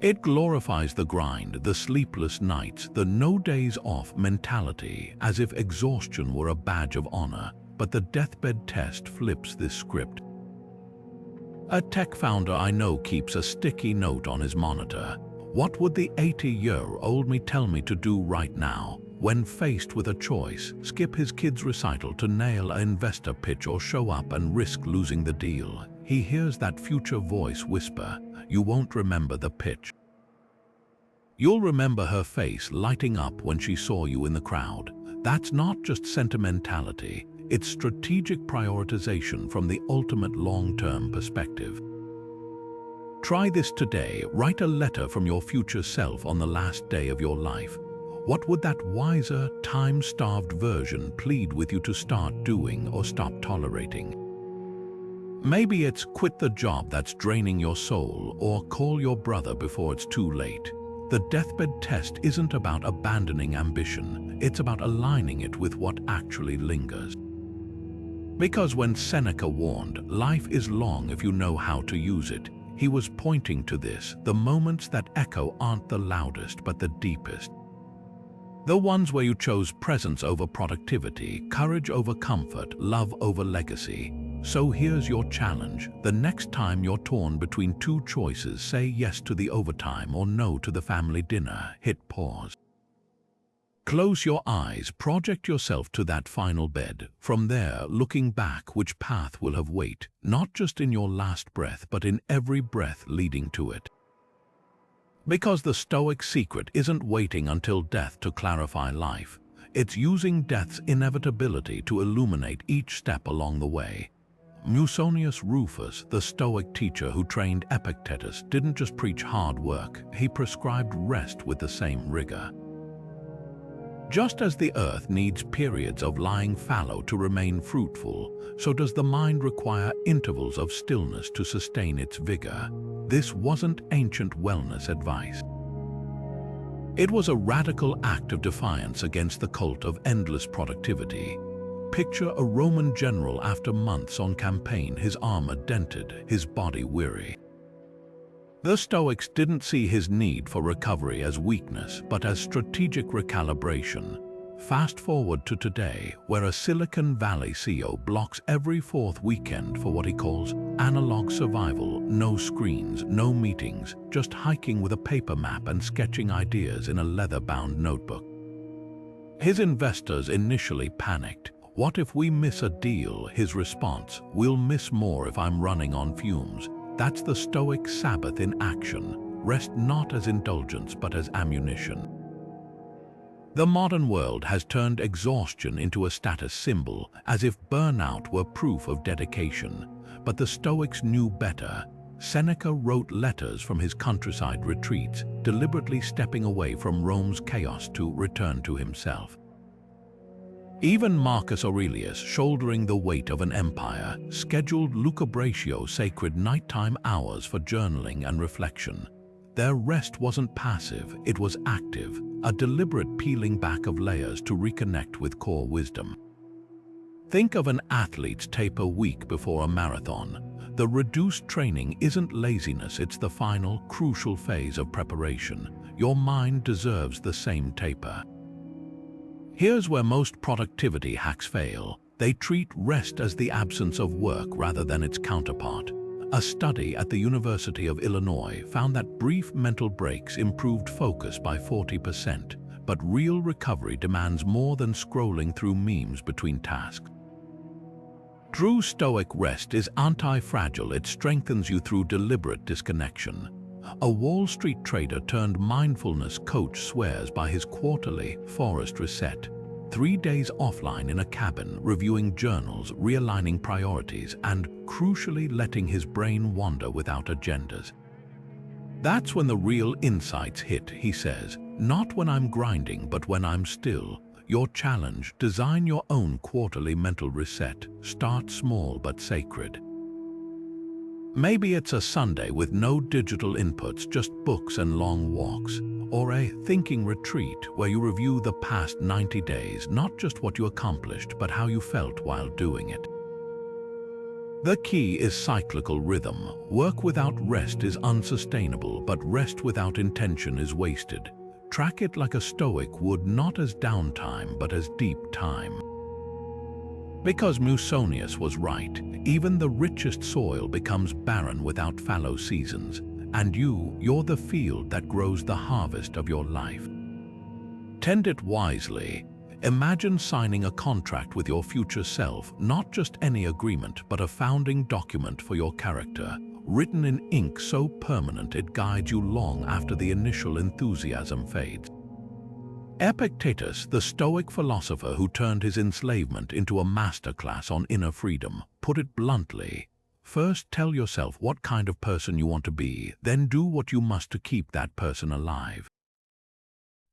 It glorifies the grind, the sleepless nights, the no days off mentality, as if exhaustion were a badge of honor. But the deathbed test flips this script. A tech founder I know keeps a sticky note on his monitor. What would the 80-year-old me tell me to do right now? When faced with a choice, skip his kid's recital to nail an investor pitch or show up and risk losing the deal. He hears that future voice whisper, "You won't remember the pitch. You'll remember her face lighting up when she saw you in the crowd." That's not just sentimentality, it's strategic prioritization from the ultimate long-term perspective. Try this today. Write a letter from your future self on the last day of your life. What would that wiser, time-starved version plead with you to start doing or stop tolerating? Maybe it's quit the job that's draining your soul, or call your brother before it's too late. The deathbed test isn't about abandoning ambition, it's about aligning it with what actually lingers. Because when Seneca warned, "Life is long if you know how to use it," he was pointing to this: the moments that echo aren't the loudest but the deepest. The ones where you chose presence over productivity, courage over comfort, love over legacy. So here's your challenge. The next time you're torn between two choices, say yes to the overtime or no to the family dinner, hit pause. Close your eyes, project yourself to that final bed. From there, looking back, which path will have weight, not just in your last breath, but in every breath leading to it. Because the Stoic secret isn't waiting until death to clarify life. It's using death's inevitability to illuminate each step along the way. Musonius Rufus, the Stoic teacher who trained Epictetus, didn't just preach hard work, he prescribed rest with the same rigor. Just as the earth needs periods of lying fallow to remain fruitful, so does the mind require intervals of stillness to sustain its vigor. This wasn't ancient wellness advice. It was a radical act of defiance against the cult of endless productivity. Picture a Roman general after months on campaign, his armor dented, his body weary. The Stoics didn't see his need for recovery as weakness, but as strategic recalibration. Fast forward to today, where a Silicon Valley CEO blocks every fourth weekend for what he calls analog survival. No screens, no meetings, just hiking with a paper map and sketching ideas in a leather-bound notebook. His investors initially panicked. "What if we miss a deal?" His response: "We'll miss more if I'm running on fumes." That's the Stoic Sabbath in action. Rest not as indulgence, but as ammunition. The modern world has turned exhaustion into a status symbol, as if burnout were proof of dedication. But the Stoics knew better. Seneca wrote letters from his countryside retreats, deliberately stepping away from Rome's chaos to return to himself. Even Marcus Aurelius, shouldering the weight of an empire, scheduled lucubratio, sacred nighttime hours for journaling and reflection. Their rest wasn't passive, it was active, a deliberate peeling back of layers to reconnect with core wisdom. Think of an athlete's taper week before a marathon. The reduced training isn't laziness, it's the final, crucial phase of preparation. Your mind deserves the same taper. Here's where most productivity hacks fail. They treat rest as the absence of work rather than its counterpart. A study at the University of Illinois found that brief mental breaks improved focus by 40%, but real recovery demands more than scrolling through memes between tasks. True Stoic rest is anti-fragile. It strengthens you through deliberate disconnection. A Wall Street trader turned mindfulness coach swears by his quarterly forest reset. 3 days offline in a cabin, reviewing journals, realigning priorities, and, crucially, letting his brain wander without agendas. That's when the real insights hit, he says. Not when I'm grinding, but when I'm still. Your challenge: design your own quarterly mental reset. Start small but sacred. Maybe it's a Sunday with no digital inputs, just books and long walks. Or a thinking retreat where you review the past 90 days, not just what you accomplished, but how you felt while doing it. The key is cyclical rhythm. Work without rest is unsustainable, but rest without intention is wasted. Track it like a Stoic would, not as downtime, but as deep time. Because Musonius was right, even the richest soil becomes barren without fallow seasons. And you're the field that grows the harvest of your life. Tend it wisely. Imagine signing a contract with your future self, not just any agreement, but a founding document for your character, written in ink so permanent it guides you long after the initial enthusiasm fades. Epictetus, the Stoic philosopher who turned his enslavement into a masterclass on inner freedom, put it bluntly: First, tell yourself what kind of person you want to be, then do what you must to keep that person alive.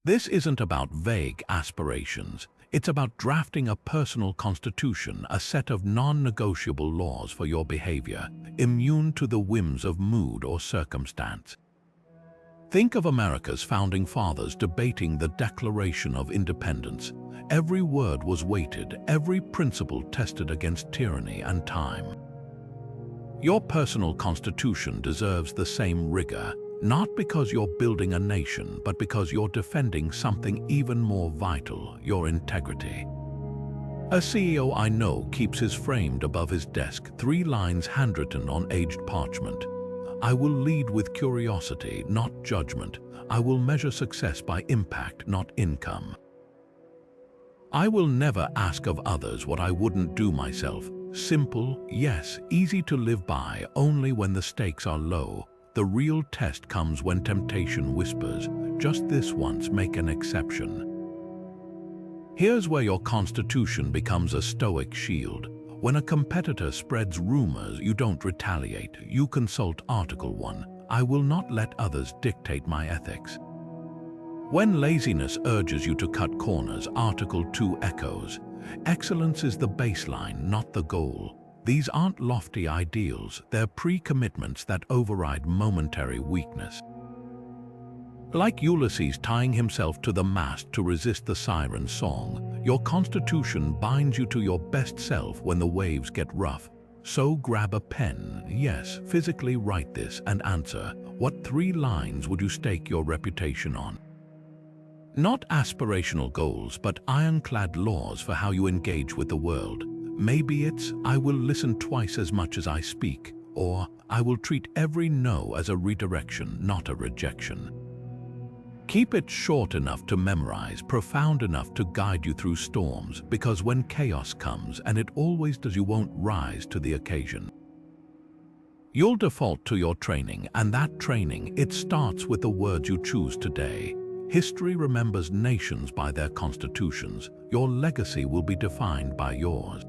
This isn't about vague aspirations. It's about drafting a personal constitution, a set of non-negotiable laws for your behavior, immune to the whims of mood or circumstance. Think of America's founding fathers debating the Declaration of Independence. Every word was weighted, every principle tested against tyranny and time. Your personal constitution deserves the same rigor, not because you're building a nation, but because you're defending something even more vital, your integrity. A CEO I know keeps his framed above his desk, 3 lines handwritten on aged parchment. I will lead with curiosity, not judgment. I will measure success by impact, not income. I will never ask of others what I wouldn't do myself. Simple, yes, easy to live by, only when the stakes are low. The real test comes when temptation whispers, just this once, make an exception. Here's where your constitution becomes a stoic shield. When a competitor spreads rumors, you don't retaliate. You consult Article 1. I will not let others dictate my ethics. When laziness urges you to cut corners, Article 2 echoes. Excellence is the baseline, not the goal. These aren't lofty ideals, they're pre-commitments that override momentary weakness. Like Ulysses tying himself to the mast to resist the siren's song, your constitution binds you to your best self when the waves get rough. So grab a pen, yes, physically write this and answer, what 3 lines would you stake your reputation on? Not aspirational goals, but ironclad laws for how you engage with the world. Maybe it's, I will listen twice as much as I speak, or I will treat every no as a redirection, not a rejection. Keep it short enough to memorize, profound enough to guide you through storms, because when chaos comes, and it always does, you won't rise to the occasion. You'll default to your training, and that training, it starts with the words you choose today. History remembers nations by their constitutions. Your legacy will be defined by yours.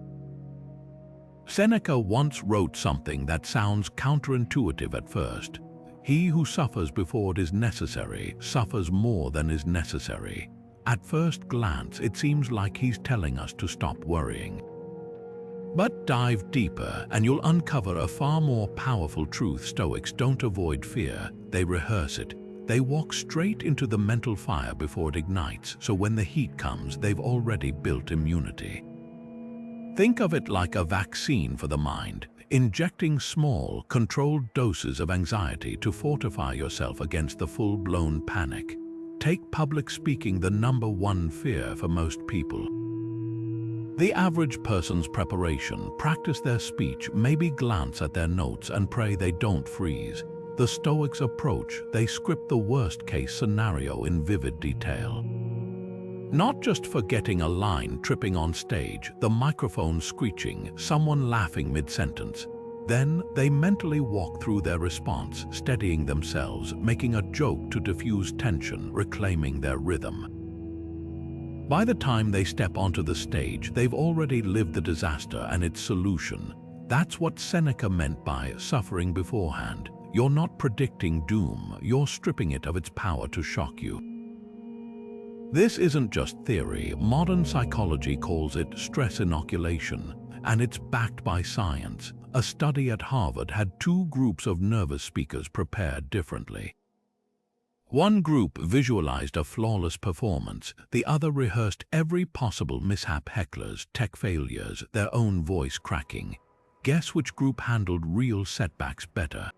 Seneca once wrote something that sounds counterintuitive at first. He who suffers before it is necessary suffers more than is necessary. At first glance, it seems like he's telling us to stop worrying. But dive deeper and you'll uncover a far more powerful truth. Stoics don't avoid fear, they rehearse it. They walk straight into the mental fire before it ignites, so when the heat comes, they've already built immunity. Think of it like a vaccine for the mind. Injecting small, controlled doses of anxiety to fortify yourself against the full-blown panic. Take public speaking, the #1 fear for most people. The average person's preparation, practice their speech, maybe glance at their notes and pray they don't freeze. The Stoics' approach, they script the worst-case scenario in vivid detail. Not just forgetting a line, tripping on stage, the microphone screeching, someone laughing mid-sentence. Then they mentally walk through their response, steadying themselves, making a joke to diffuse tension, reclaiming their rhythm. By the time they step onto the stage, they've already lived the disaster and its solution. That's what Seneca meant by suffering beforehand. You're not predicting doom, you're stripping it of its power to shock you. This isn't just theory. Modern psychology calls it stress inoculation, and it's backed by science. A study at Harvard had 2 groups of nervous speakers prepared differently. One group visualized a flawless performance, the other rehearsed every possible mishap: hecklers, tech failures, their own voice cracking. Guess which group handled real setbacks better?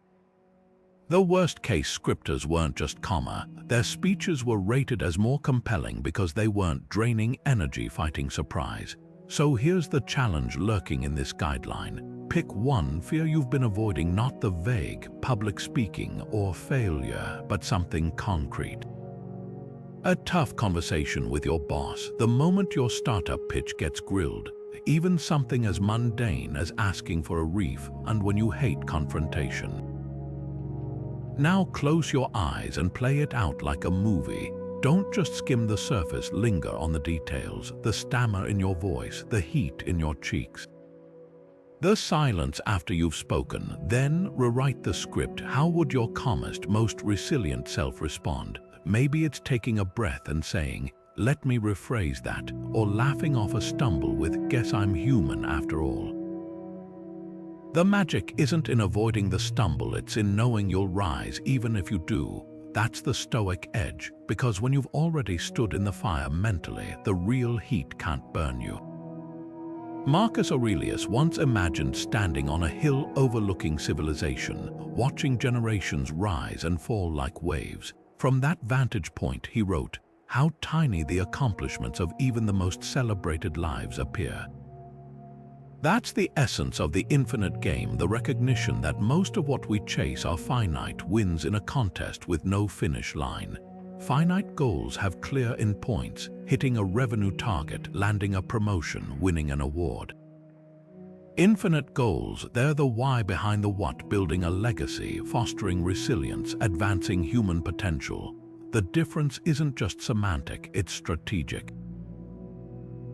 The worst-case scripters weren't just comma. Their speeches were rated as more compelling because they weren't draining energy fighting surprise. So here's the challenge lurking in this guideline. Pick one fear you've been avoiding, not the vague public speaking or failure, but something concrete. A tough conversation with your boss, the moment your startup pitch gets grilled, even something as mundane as asking for a reef, and when you hate confrontation. Now close your eyes and play it out like a movie. Don't just skim the surface, linger on the details, the stammer in your voice, the heat in your cheeks. The silence after you've spoken, then rewrite the script. How would your calmest, most resilient self respond? Maybe it's taking a breath and saying, "Let me rephrase that," or laughing off a stumble with, "Guess I'm human after all." The magic isn't in avoiding the stumble, it's in knowing you'll rise even if you do. That's the Stoic edge, because when you've already stood in the fire mentally, the real heat can't burn you. Marcus Aurelius once imagined standing on a hill overlooking civilization, watching generations rise and fall like waves. From that vantage point, he wrote, "How tiny the accomplishments of even the most celebrated lives appear." That's the essence of the infinite game, the recognition that most of what we chase are finite wins in a contest with no finish line. Finite goals have clear endpoints: hitting a revenue target, landing a promotion, winning an award. Infinite goals, they're the why behind the what, building a legacy, fostering resilience, advancing human potential. The difference isn't just semantic, it's strategic.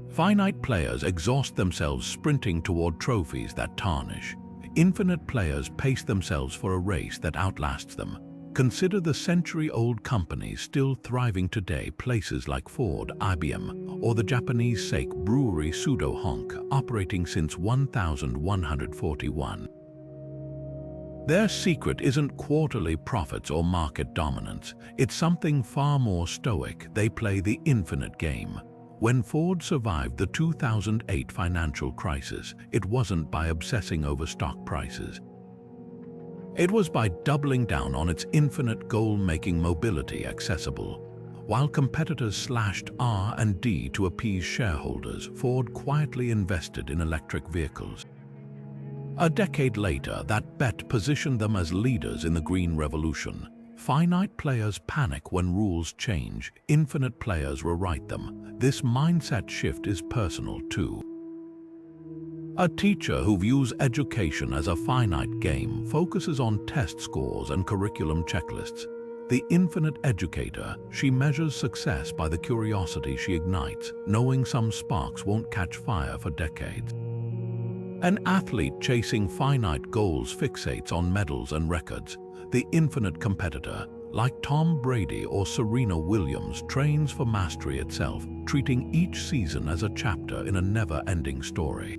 Finite players exhaust themselves sprinting toward trophies that tarnish. Infinite players pace themselves for a race that outlasts them. Consider the century-old companies still thriving today, places like Ford, IBM, or the Japanese sake brewery Sudo Honk, operating since 1141. Their secret isn't quarterly profits or market dominance. It's something far more stoic. They play the infinite game. When Ford survived the 2008 financial crisis, it wasn't by obsessing over stock prices. It was by doubling down on its infinite goal, making mobility accessible. While competitors slashed R&D to appease shareholders, Ford quietly invested in electric vehicles. A decade later, that bet positioned them as leaders in the Green Revolution. Finite players panic when rules change. Infinite players rewrite them. This mindset shift is personal too. A teacher who views education as a finite game focuses on test scores and curriculum checklists. The infinite educator, she measures success by the curiosity she ignites, knowing some sparks won't catch fire for decades. An athlete chasing finite goals fixates on medals and records. The infinite competitor, like Tom Brady or Serena Williams, trains for mastery itself, treating each season as a chapter in a never-ending story.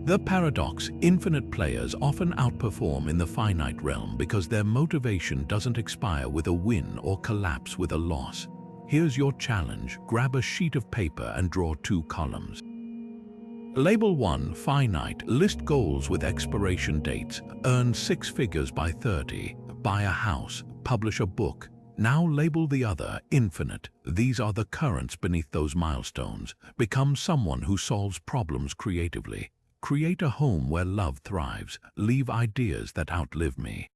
The paradox: infinite players often outperform in the finite realm because their motivation doesn't expire with a win or collapse with a loss. Here's your challenge: grab a sheet of paper and draw 2 columns. Label 1, finite, list goals with expiration dates, earn 6 figures by 30, buy a house, publish a book. Now label the other, infinite. These are the currents beneath those milestones. Become someone who solves problems creatively. Create a home where love thrives. Leave ideas that outlive me.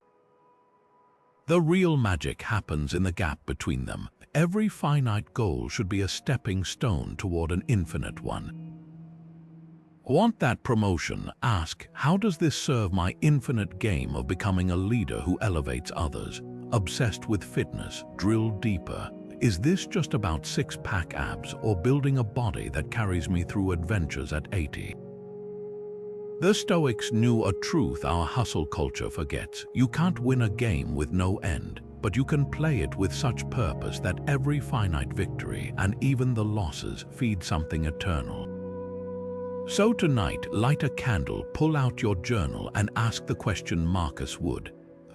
The real magic happens in the gap between them. Every finite goal should be a stepping stone toward an infinite one. Want that promotion? Ask, how does this serve my infinite game of becoming a leader who elevates others? Obsessed with fitness? Drill deeper. Is this just about 6-pack abs or building a body that carries me through adventures at 80? The Stoics knew a truth our hustle culture forgets. You can't win a game with no end, but you can play it with such purpose that every finite victory, and even the losses, feed something eternal. So tonight, light a candle, pull out your journal, and ask the question Marcus would.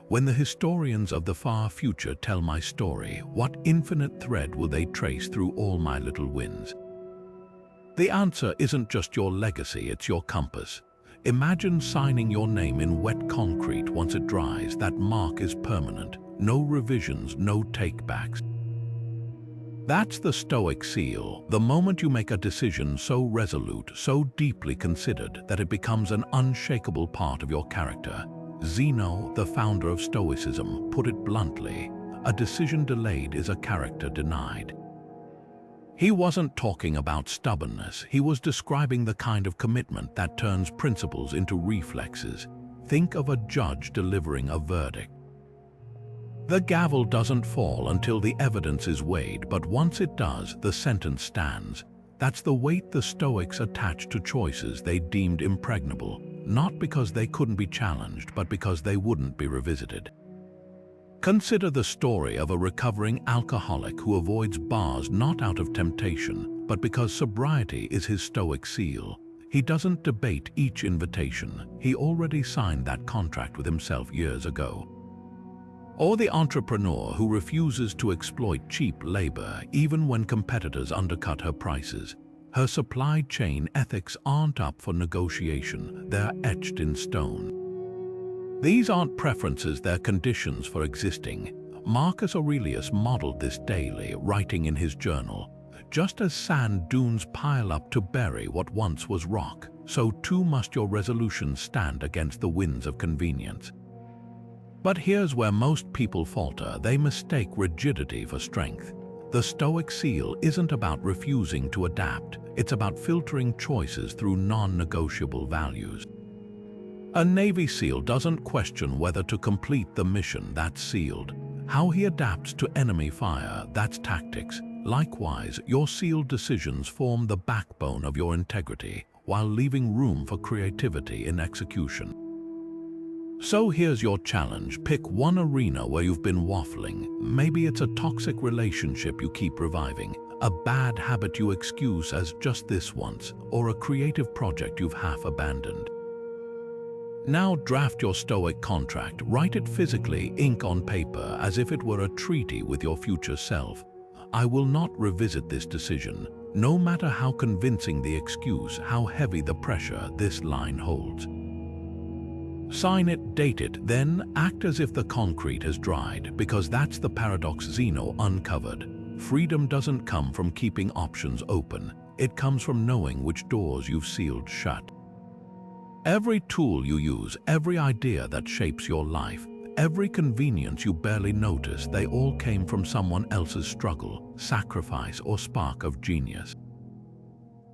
When the historians of the far future tell my story, what infinite thread will they trace through all my little wins? The answer isn't just your legacy, it's your compass. Imagine signing your name in wet concrete. Once it dries, that mark is permanent. No revisions, no takebacks. That's the Stoic seal. The moment you make a decision so resolute, so deeply considered, that it becomes an unshakable part of your character. Zeno, the founder of Stoicism, put it bluntly: a decision delayed is a character denied. He wasn't talking about stubbornness. He was describing the kind of commitment that turns principles into reflexes. Think of a judge delivering a verdict. The gavel doesn't fall until the evidence is weighed, but once it does, the sentence stands. That's the weight the Stoics attached to choices they deemed impregnable, not because they couldn't be challenged, but because they wouldn't be revisited. Consider the story of a recovering alcoholic who avoids bars not out of temptation, but because sobriety is his Stoic seal. He doesn't debate each invitation. He already signed that contract with himself years ago. Or the entrepreneur who refuses to exploit cheap labor even when competitors undercut her prices. Her supply chain ethics aren't up for negotiation, they're etched in stone. These aren't preferences, they're conditions for existing. Marcus Aurelius modeled this daily, writing in his journal, "Just as sand dunes pile up to bury what once was rock, so too must your resolutions stand against the winds of convenience." But here's where most people falter. They mistake rigidity for strength. The Stoic seal isn't about refusing to adapt. It's about filtering choices through non-negotiable values. A Navy SEAL doesn't question whether to complete the mission that's sealed. How he adapts to enemy fire, that's tactics. Likewise, your SEAL decisions form the backbone of your integrity, while leaving room for creativity in execution. So here's your challenge. Pick one arena where you've been waffling. Maybe it's a toxic relationship you keep reviving, a bad habit you excuse as just this once, or a creative project you've half abandoned. Now draft your Stoic contract. Write it physically, ink on paper, as if it were a treaty with your future self. I will not revisit this decision, no matter how convincing the excuse, how heavy the pressure this line holds. Sign it, date it, then act as if the concrete has dried, because that's the paradox Zeno uncovered. Freedom doesn't come from keeping options open. It comes from knowing which doors you've sealed shut. Every tool you use, every idea that shapes your life, every convenience you barely notice, they all came from someone else's struggle, sacrifice, or spark of genius.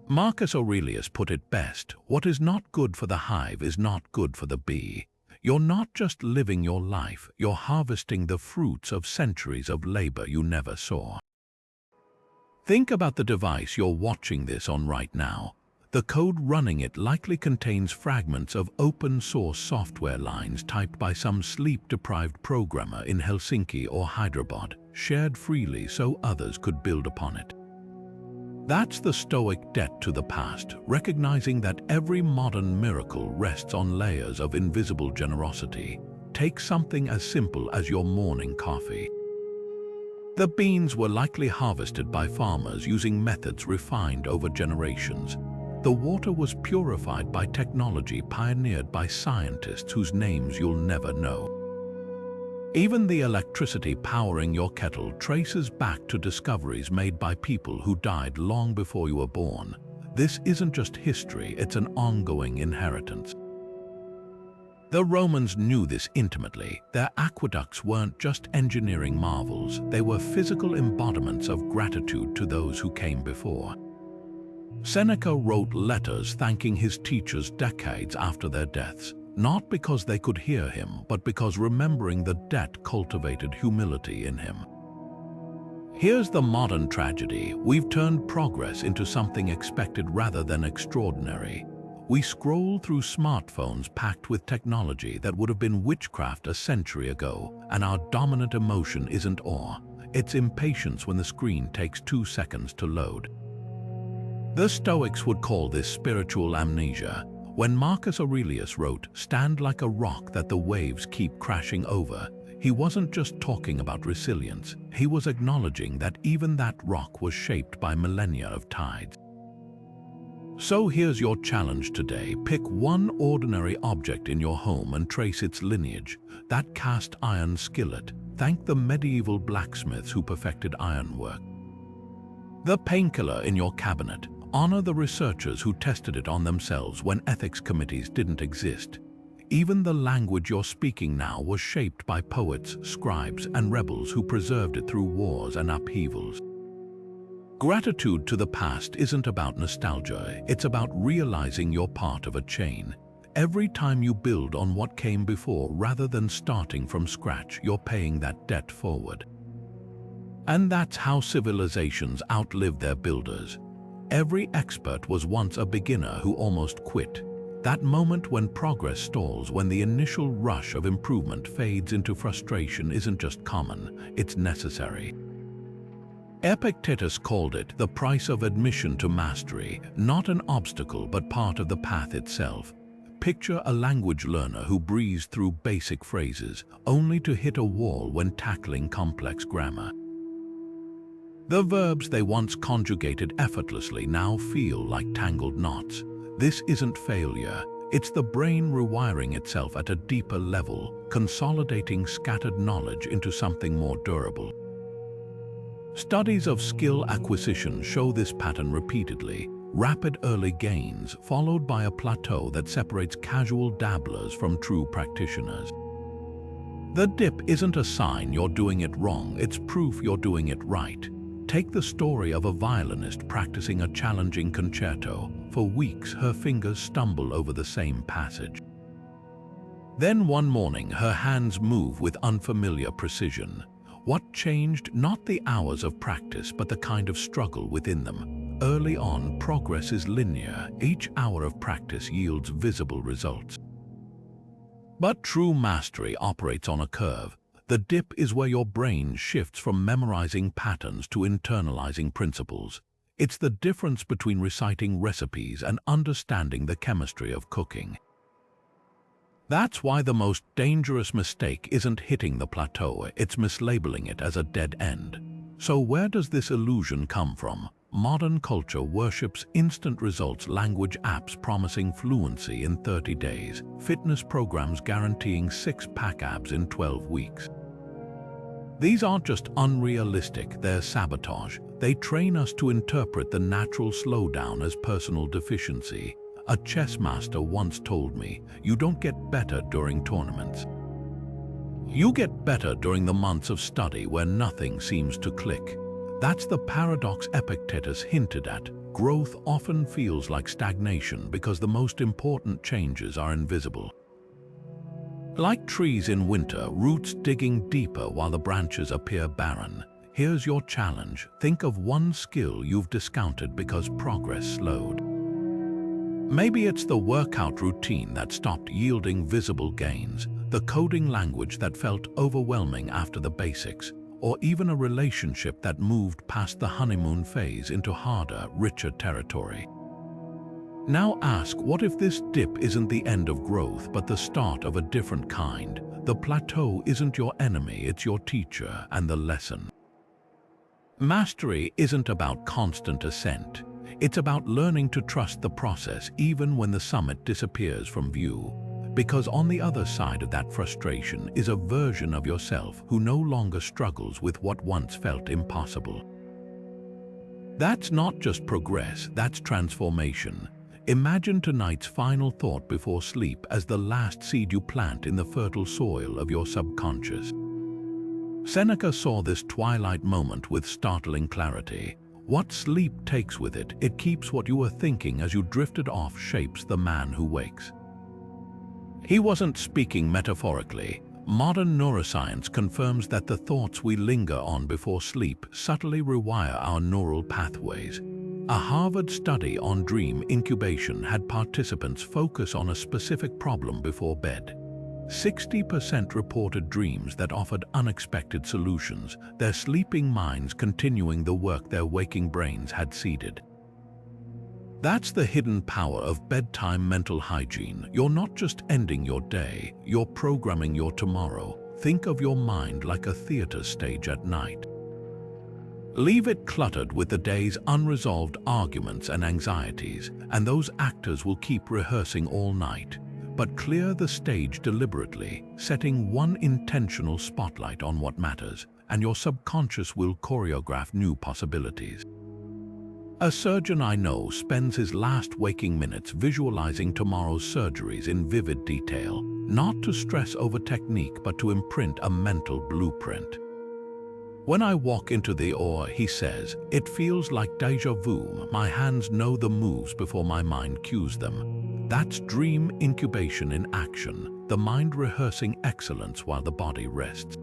Marcus Aurelius put it best, what is not good for the hive is not good for the bee. You're not just living your life, you're harvesting the fruits of centuries of labor you never saw. Think about the device you're watching this on right now. The code running it likely contains fragments of open-source software lines typed by some sleep-deprived programmer in Helsinki or Hyderabad, shared freely so others could build upon it. That's the Stoic debt to the past, recognizing that every modern miracle rests on layers of invisible generosity. Take something as simple as your morning coffee. The beans were likely harvested by farmers using methods refined over generations. The water was purified by technology pioneered by scientists whose names you'll never know. Even the electricity powering your kettle traces back to discoveries made by people who died long before you were born. This isn't just history, it's an ongoing inheritance. The Romans knew this intimately. Their aqueducts weren't just engineering marvels, they were physical embodiments of gratitude to those who came before. Seneca wrote letters thanking his teachers decades after their deaths, not because they could hear him, but because remembering the debt cultivated humility in him. Here's the modern tragedy. We've turned progress into something expected rather than extraordinary. We scroll through smartphones packed with technology that would have been witchcraft a century ago, and our dominant emotion isn't awe. It's impatience when the screen takes 2 seconds to load. The Stoics would call this spiritual amnesia. When Marcus Aurelius wrote, "Stand like a rock that the waves keep crashing over," he wasn't just talking about resilience, he was acknowledging that even that rock was shaped by millennia of tides. So here's your challenge today. Pick one ordinary object in your home and trace its lineage. That cast iron skillet, thank the medieval blacksmiths who perfected ironwork. The painkiller in your cabinet, honor the researchers who tested it on themselves when ethics committees didn't exist. Even the language you're speaking now was shaped by poets, scribes, and rebels who preserved it through wars and upheavals. Gratitude to the past isn't about nostalgia, it's about realizing you're part of a chain. Every time you build on what came before rather than starting from scratch, you're paying that debt forward. And that's how civilizations outlive their builders. Every expert was once a beginner who almost quit. That moment when progress stalls, when the initial rush of improvement fades into frustration, isn't just common, it's necessary. Epictetus called it the price of admission to mastery, not an obstacle but part of the path itself. Picture a language learner who breezed through basic phrases, only to hit a wall when tackling complex grammar. The verbs they once conjugated effortlessly now feel like tangled knots. This isn't failure, it's the brain rewiring itself at a deeper level, consolidating scattered knowledge into something more durable. Studies of skill acquisition show this pattern repeatedly. Rapid early gains, followed by a plateau that separates casual dabblers from true practitioners. The dip isn't a sign you're doing it wrong, it's proof you're doing it right. Take the story of a violinist practicing a challenging concerto. For weeks, her fingers stumble over the same passage. Then one morning, her hands move with unfamiliar precision. What changed? Not the hours of practice, but the kind of struggle within them. Early on, progress is linear. Each hour of practice yields visible results. But true mastery operates on a curve. The dip is where your brain shifts from memorizing patterns to internalizing principles. It's the difference between reciting recipes and understanding the chemistry of cooking. That's why the most dangerous mistake isn't hitting the plateau, it's mislabeling it as a dead end. So where does this illusion come from? Modern culture worships instant results, language apps promising fluency in 30 days, fitness programs guaranteeing six-pack abs in 12 weeks. These aren't just unrealistic, they're sabotage. They train us to interpret the natural slowdown as personal deficiency. A chess master once told me, "You don't get better during tournaments. You get better during the months of study where nothing seems to click." That's the paradox Epictetus hinted at. Growth often feels like stagnation because the most important changes are invisible. Like trees in winter, roots digging deeper while the branches appear barren. Here's your challenge. Think of one skill you've discounted because progress slowed. Maybe it's the workout routine that stopped yielding visible gains, the coding language that felt overwhelming after the basics, or even a relationship that moved past the honeymoon phase into harder, richer territory. Now ask, what if this dip isn't the end of growth, but the start of a different kind? The plateau isn't your enemy, it's your teacher and the lesson. Mastery isn't about constant ascent. It's about learning to trust the process even when the summit disappears from view. Because on the other side of that frustration is a version of yourself who no longer struggles with what once felt impossible. That's not just progress, that's transformation. Imagine tonight's final thought before sleep as the last seed you plant in the fertile soil of your subconscious. Seneca saw this twilight moment with startling clarity. What sleep takes with it, it keeps what you were thinking as you drifted off shapes the man who wakes. He wasn't speaking metaphorically. Modern neuroscience confirms that the thoughts we linger on before sleep subtly rewire our neural pathways. A Harvard study on dream incubation had participants focus on a specific problem before bed. 60% reported dreams that offered unexpected solutions, their sleeping minds continuing the work their waking brains had seeded. That's the hidden power of bedtime mental hygiene. You're not just ending your day, you're programming your tomorrow. Think of your mind like a theater stage at night. Leave it cluttered with the day's unresolved arguments and anxieties, and those actors will keep rehearsing all night. But clear the stage deliberately, setting one intentional spotlight on what matters, and your subconscious will choreograph new possibilities. A surgeon I know spends his last waking minutes visualizing tomorrow's surgeries in vivid detail, not to stress over technique but to imprint a mental blueprint. When I walk into the OR, he says, it feels like déjà vu. My hands know the moves before my mind cues them. That's dream incubation in action, the mind rehearsing excellence while the body rests.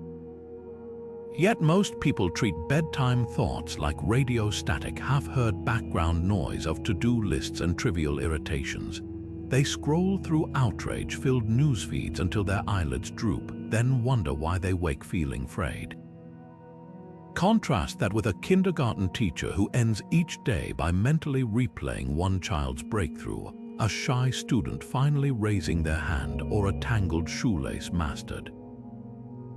Yet most people treat bedtime thoughts like radio static, half-heard background noise of to-do lists and trivial irritations. They scroll through outrage-filled news feeds until their eyelids droop, then wonder why they wake feeling frayed. Contrast that with a kindergarten teacher who ends each day by mentally replaying one child's breakthrough, a shy student finally raising their hand, or a tangled shoelace mastered.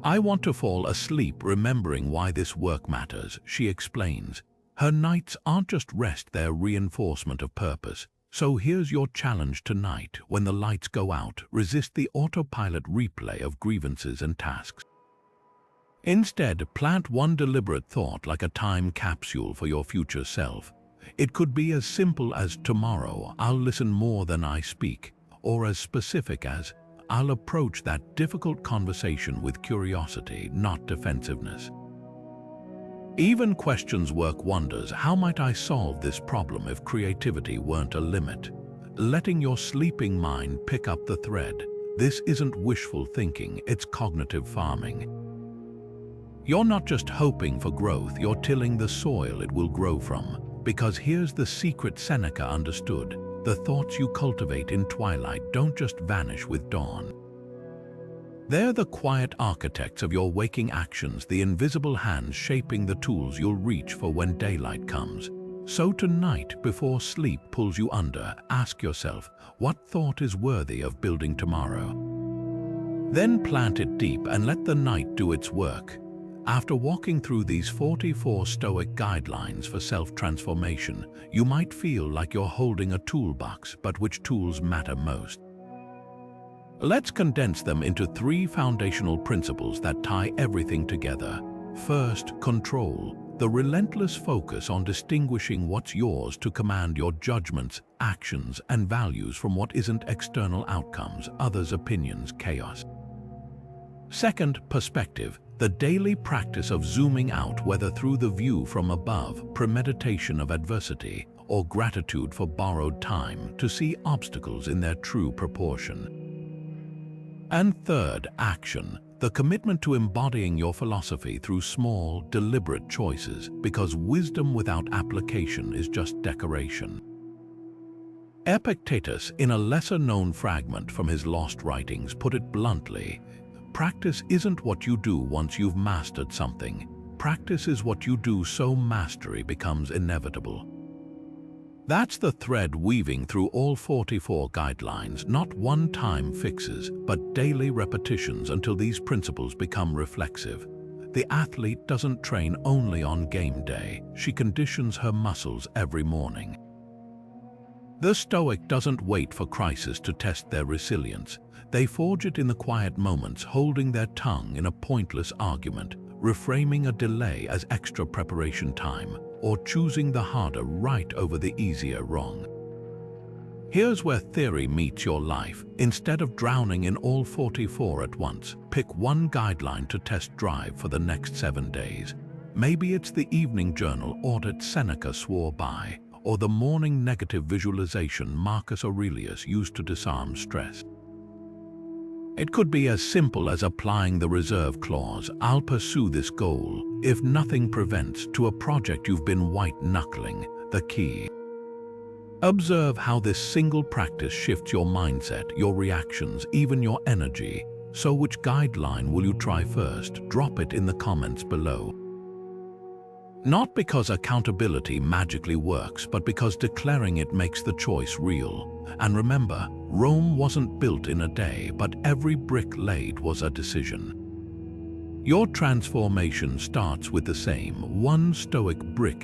"I want to fall asleep remembering why this work matters," she explains. Her nights aren't just rest, they're reinforcement of purpose. So here's your challenge tonight. When the lights go out, resist the autopilot replay of grievances and tasks. Instead, plant one deliberate thought like a time capsule for your future self. It could be as simple as "Tomorrow, I'll listen more than I speak," or as specific as "I'll approach that difficult conversation with curiosity, not defensiveness." Even questions work wonders. How might I solve this problem if creativity weren't a limit? Letting your sleeping mind pick up the thread. This isn't wishful thinking, it's cognitive farming. You're not just hoping for growth, you're tilling the soil it will grow from. Because here's the secret Seneca understood: the thoughts you cultivate in twilight don't just vanish with dawn. They're the quiet architects of your waking actions, the invisible hands shaping the tools you'll reach for when daylight comes. So tonight, before sleep pulls you under, ask yourself, what thought is worthy of building tomorrow? Then plant it deep and let the night do its work. After walking through these 44 Stoic guidelines for self-transformation, you might feel like you're holding a toolbox, but which tools matter most? Let's condense them into 3 foundational principles that tie everything together. First, control. The relentless focus on distinguishing what's yours to command your judgments, actions, and values from what isn't external outcomes, others' opinions, chaos. Second, perspective. The daily practice of zooming out, whether through the view from above, premeditation of adversity, or gratitude for borrowed time, to see obstacles in their true proportion. And third, action. The commitment to embodying your philosophy through small, deliberate choices, because wisdom without application is just decoration. Epictetus, in a lesser-known fragment from his lost writings, put it bluntly: practice isn't what you do once you've mastered something. Practice is what you do so mastery becomes inevitable. That's the thread weaving through all 44 guidelines, not one-time fixes, but daily repetitions until these principles become reflexive. The athlete doesn't train only on game day, she conditions her muscles every morning. The Stoic doesn't wait for crisis to test their resilience. They forge it in the quiet moments, holding their tongue in a pointless argument, reframing a delay as extra preparation time, or choosing the harder right over the easier wrong. Here's where theory meets your life. Instead of drowning in all 44 at once, pick one guideline to test drive for the next 7 days. Maybe it's the evening journal audit Seneca swore by, or the morning negative visualization Marcus Aurelius used to disarm stress. It could be as simple as applying the reserve clause, "I'll pursue this goal, if nothing prevents," to a project you've been white-knuckling. The key: observe how this single practice shifts your mindset, your reactions, even your energy. So which guideline will you try first? Drop it in the comments below. Not because accountability magically works, but because declaring it makes the choice real. And remember, Rome wasn't built in a day, but every brick laid was a decision. Your transformation starts with the same one Stoic brick